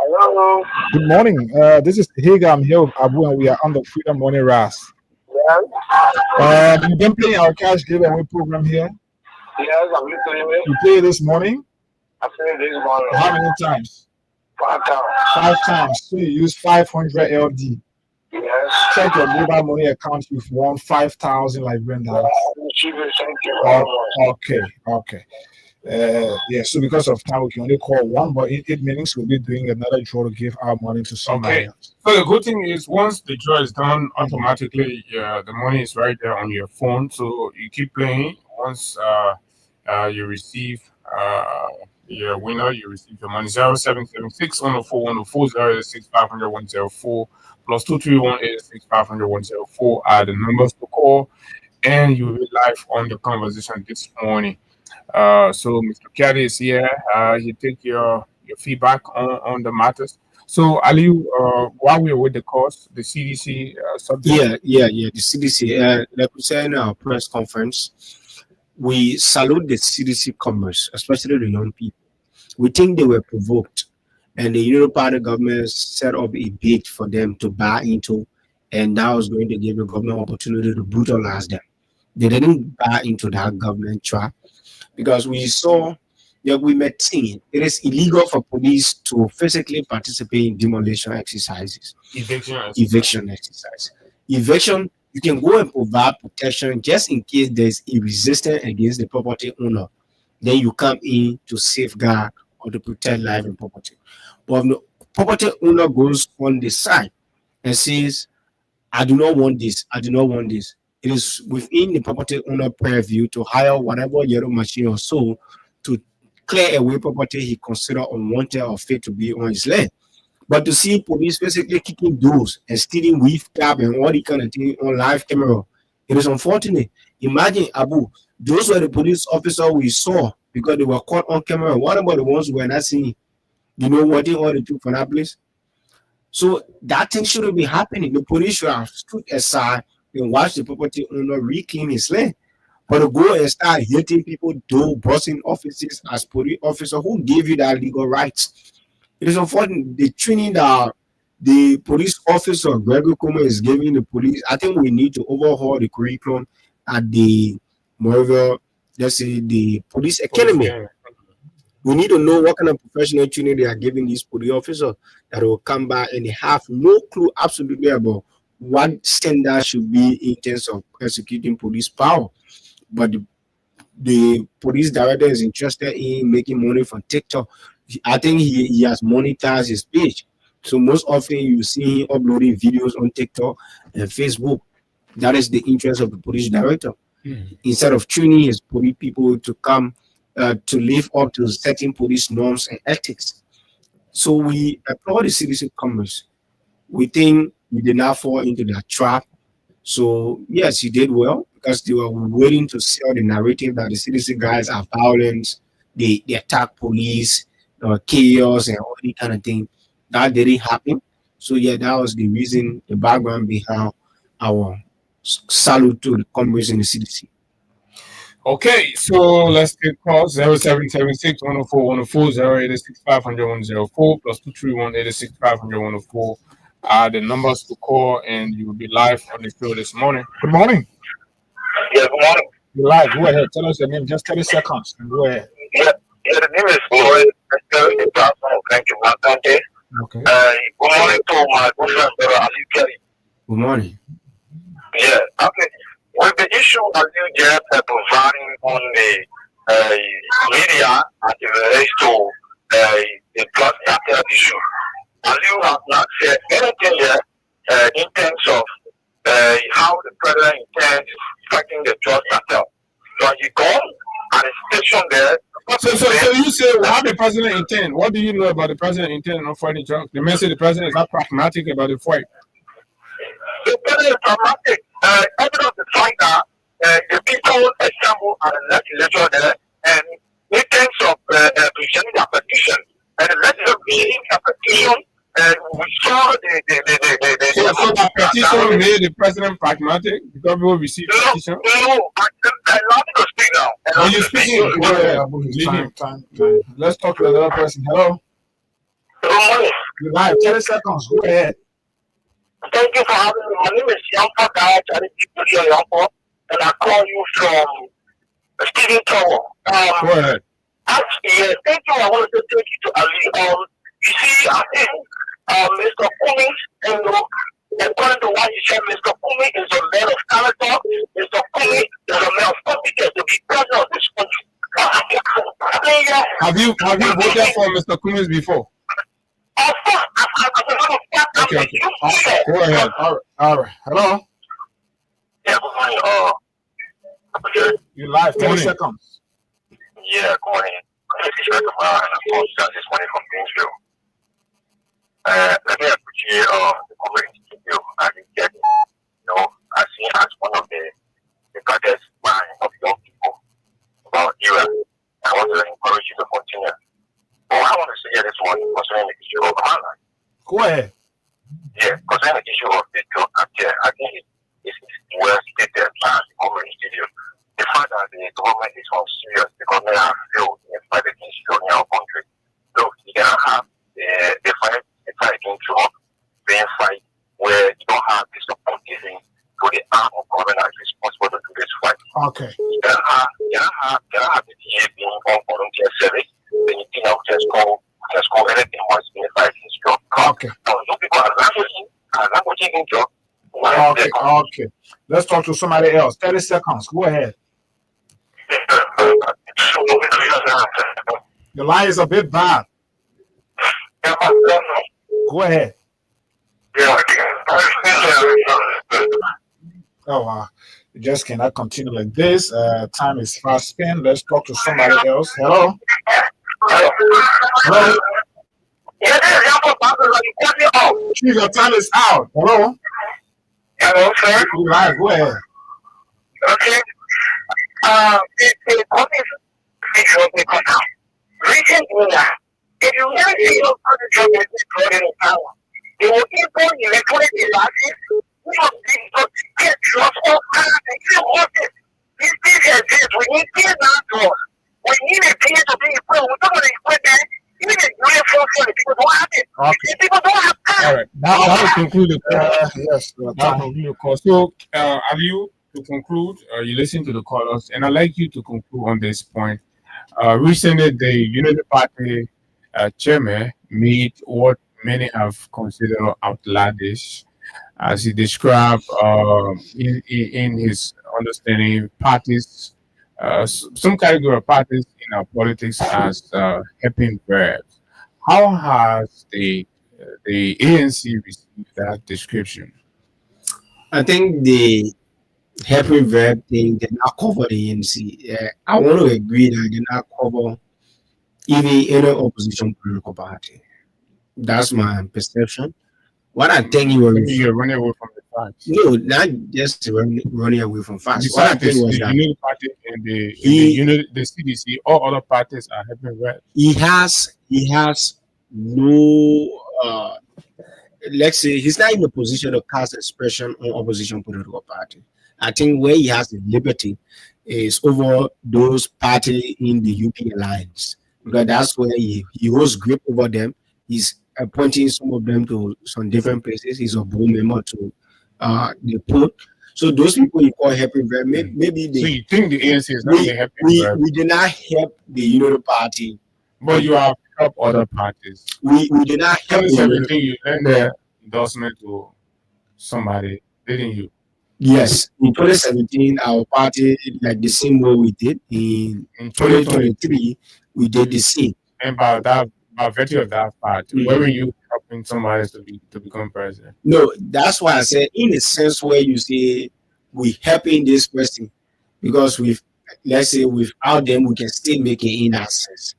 Hello. Good morning. This is Higa. I'm here with Abu, and we are on the Freedom Morning Ras. Yes. You've been playing our cash giveaway program here. Yes, I'm listening. You played this morning? I played this morning. How many times? 5 times. 5 times. So you use 500 LD. Yes. Check your mobile money account. You've won 5,000 Liberian dollars. Thank you very much. Okay. Yeah, so because of time, we can only call one, but in 8 minutes, we'll be doing another draw to give our money to somebody else. So the good thing is once the draw is done, automatically the money is right there on your phone. So you keep playing. Once you receive your winner, you receive your money. 0776 104 104 086 500 104 plus 231 86 500 104 are the numbers to call, and you'll be live on the conversation this morning. So Mr. Kadi is here. He take your feedback on the matters. So Aliu, while we're with the course, the CDC subject. Yeah. The CDC. Like we said in our press conference, we salute the CDC commerce, especially the young people. We think they were provoked, and the Union Party government set up a bid for them to buy into, and that was going to give the government opportunity to brutalize them. They didn't buy into that government trap because we saw that we met seeing it is illegal for police to physically participate in demolition exercises, eviction exercise. Eviction, you can go and provide protection just in case there's a resistance against the property owner. Then you come in to safeguard or to protect life and property. But if the property owner goes on the side and says, I do not want this, I do not want this. It is within the property owner purview to hire whatever yellow machine or so to clear away property he consider unwanted or fit to be on his land. But to see police basically kicking doors and stealing weed cap and all the kind of thing on live camera, it is unfortunate. Imagine Abu, those were the police officers we saw because they were caught on camera. What about the ones who were not seen? You know what they all they took for that place? So that thing shouldn't be happening. The police should have stood aside and watch the property owner reclaim his land. But to go and start hitting people, do busting offices as police officer, who gave you that legal rights? It is unfortunate the training that the police officer Gregory Kuma is giving the police. I think we need to overhaul the curriculum at the moreover, let's say the police academy. We need to know what kind of professional training they are giving these police officers that will come back and they have no clue absolutely about what standard should be in terms of executing police power. But the police director is interested in making money from TikTok. I think he has monetized his page. So most often you see him uploading videos on TikTok and Facebook. That is the interest of the police director. Instead of training his police people to come to live up to certain police norms and ethics. So we applaud the citizen commerce. We think we did not fall into that trap. So yes, he did well because they were willing to sell the narrative that the citizen guys are violent, they attack police, chaos and all that kind of thing. That didn't happen. So yeah, that was the reason, the background behind our salute to the comrades in the CDC. Okay, so let's take calls 0776 104 104 086 500 104 plus 231 86 500 104 are the numbers to call, and you will be live on the show this morning. Good morning. Yeah, good morning. You're live. Go ahead. Tell us your name. Just 30 seconds. And go ahead. Yeah, the name is Floyd. Thank you, Matante. Okay. Good morning to my good friend, brother Ali Kelly. Good morning. Yeah, okay. With the issue of you just providing on the media as it relates to the drug cartel issue, you have not said anything yet in terms of how the president intends fighting the drug cartel. So you go at a station there. So you say, how the president intend? What do you know about the president intending on fighting drugs? The message the president is not pragmatic about the fight. The president is pragmatic. Evidence is find that the people assemble at the legislature there, and in terms of presenting their petition, and the legislature being a petition, we saw So that petition made the president pragmatic because people receive petition? No, I love to speak now. When you speak, let's talk to another person. Hello? Good morning. You're live. 30 seconds. Go ahead. Thank you for having me. My name is Yampa Yampa, and I call you from Stephen Tower. Go ahead. Actually, thank you. I wanted to take you to Ali. You see, I think Mr. Kumi, according to what you said, Mr. Kumi is a man of character. Mr. Kumi is a man of competence to be president of this country. Have you voted for Mr. Kumi before? Okay. Go ahead. All right. Hello? Yeah, good morning. You live. 30 seconds. Yeah, good morning. This is this morning from Gainesville. Let me appreciate the community studio and get, as seen as one of the greatest mind of young people about era. I want to encourage you to continue. But I want to say this one concerning the issue of Amana. Go ahead. Yeah, concerning the issue of the drug cartel, I think it's well stated by the community studio. The fact that the government is not serious because they have failed in fighting against drug in our country. Look, you can have the fight against drug being fight where you don't have the support given to the arm of government that is responsible to do this fight. Okay. Can I have the DA being on volunteer service? Then you think I'll just go anything once in a 5 years job. Okay. Now, some people are languaging in job. Okay. Let's talk to somebody else. 30 seconds. Go ahead. The line is a bit bad. Go ahead. Oh, wow. You just cannot continue like this. Time is fast spent. Let's talk to somebody else. Hello? Hello? Your time is out. Hello? Hello, sir. Right, go ahead. Okay. The recently, if you never see your other job is recorded in power, they will import electronic devices, we will get drugs all kinds of you want it. These things exist. We need kids not drugs. We need a kid to be equipped with some of the equipment. Even the uniform for the people don't have it. Okay. People don't have time. All right. That will conclude the call. Yes. That will conclude the call. So, have you to conclude? You listen to the callers, and I'd like you to conclude on this point. Recently, the Unity Party chairman made what many have considered outlandish, as he described in his understanding parties, some category of parties in our politics as helping verbs. How has the ANC received that description? I think the helping verb thing did not cover the ANC. I want to agree that it did not cover even any opposition political party. That's my perception. What I think you were You're running away from the facts. no, not just running away from facts. What I Besides think was the that Unity Party and the CDC, all other parties are helping verbs. he has no let's say he's not in a position to cast expression on opposition political party. I think where he has the liberty is over those parties in the UP alliance, because that's where he holds grip over them. He's appointing some of them to some different places. He's a board member to the port. So those people you call helping verb, maybe they. So you think the ANC is not helping verbs? We did not help the Unity Party, But you have helped other parties. we did not help the Unity. You lend the endorsement to somebody, didn't you? Yes, in 2017, our party, like the same way we did in 2023, we did the same. And by virtue of that part, where were you helping somebody to become president? No, that's why I said, in a sense where you say we helping this person, because let's say without them, we can still make it in that sense.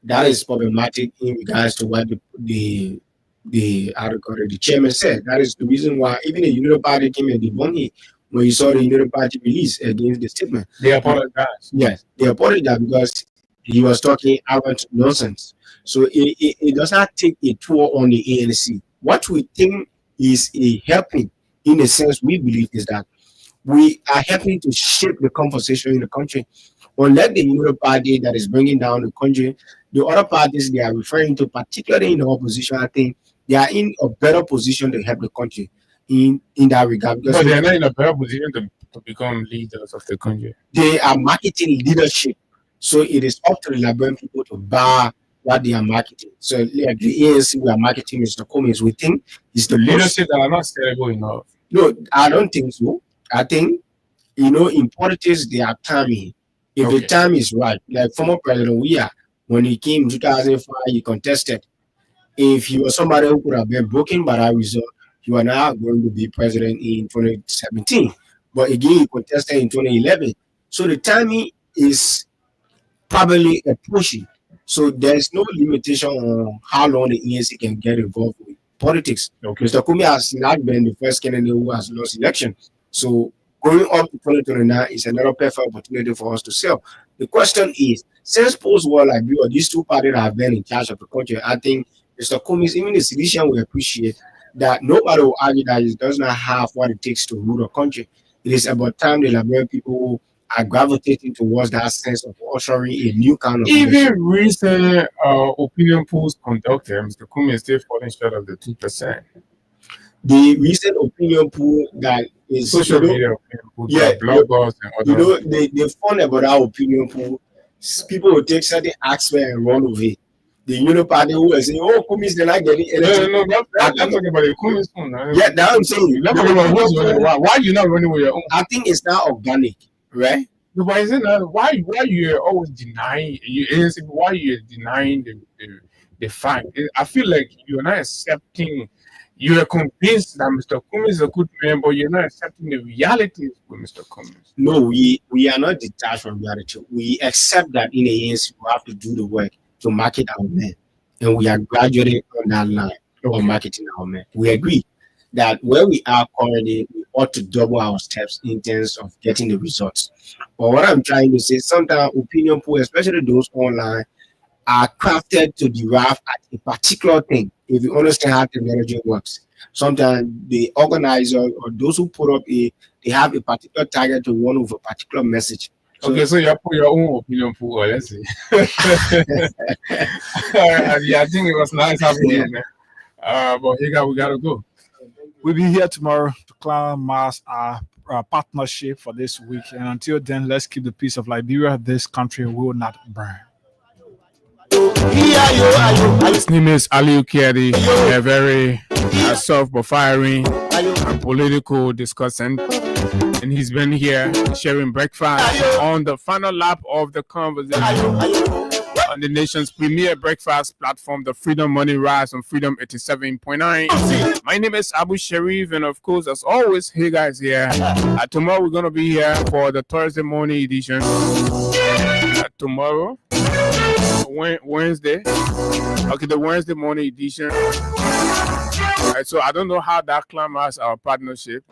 That is problematic in regards to what the article the chairman said. That is the reason why even the Unity Party came and debunked it when you saw the Unity Party release against the statement. They apologized. Yes, they apologized because he was talking arrogant nonsense. So it does not take a toll on the ANC. What we think is a helping, in a sense, we believe is that we are helping to shape the conversation in the country. Unlike the Unity Party that is bringing down the country, the other parties they are referring to, particularly in the opposition, I think they are in a better position to help the country in that regard. Because But they're not in a better position to become leaders of the country. they are marketing leadership. So it is up to the Liberian people to buy what they are marketing. So like the ANC, we are marketing Mr. Cummings. We think it's the Leadership that are not stable enough. No, I don't think so. I think, in politics, they are timing. If the time is right, like former President Weah, when he came in 2005, he contested. If he was somebody who could have been broken by that result, he was not going to be president in 2017. But again, he contested in 2011. So the timing is probably a pushing. So there's no limitation on how long the ANC can get involved with politics. Mr. Kumi has not been the first candidate who has lost election. So going up to 2029 is another perfect opportunity for us to sell. The question is, since post-war Liberia, these two parties have been in charge of the country, I think Mr. Cummings, even the sedition will appreciate that nobody will argue that he does not have what it takes to rule the country. It is about time the Liberian people are gravitating towards that sense of ushering a new kind of Even recent opinion polls conducted, Mr. Cummings still falling short of the 2%. The recent opinion poll that is social media, bloggers and other. They fun about our opinion pool. People will take certain aspects and run with it. The party who will say, "Oh, Kumis, they're not getting anything." No, I'm talking about the Kumis. Yeah, that's what I'm saying. Why you not running with your own? I think it's not organic, right? No, but isn't that why you always denying why you're denying the fact? I feel like you're not accepting. You are convinced that Mr. Cummings is a good man, but you're not accepting the realities with Mr. Cummings. No, we are not detached from reality. We accept that in a ANC we have to do the work to market our men, and we are graduating on that line of marketing our men. We agree that where we are currently, we ought to double our steps in terms of getting the results. But what I'm trying to say, sometimes opinion polls, especially those online, are crafted to derive at a particular thing. If you understand how technology works, sometimes the organizer or those who put up they have a particular target to run with a particular message. So you put your own opinion pool, let's see. Yeah, I think it was nice having you, man. But we gotta go. We'll be here tomorrow to climax our partnership for this week. And until then, let's keep the peace of Liberia. This country will not burn. His name is Ali Ukedi, a very self-firing and political discussant. And he's been here sharing breakfast on the final lap of the conversation on the nation's premier breakfast platform, the Freedom Money Rise on Freedom 87.9. My name is Abu Sharif, and of course, as always, hey guys here. Tomorrow we're gonna be here for the Thursday morning edition. Tomorrow, Wednesday. Okay, the Wednesday morning edition. All right, so I don't know how that climax our partnership.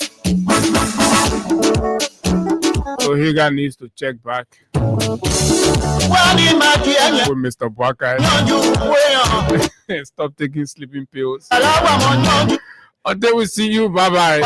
So Higa needs to check back with Mr. Bwakai. Stop taking sleeping pills. Until we see you, bye bye.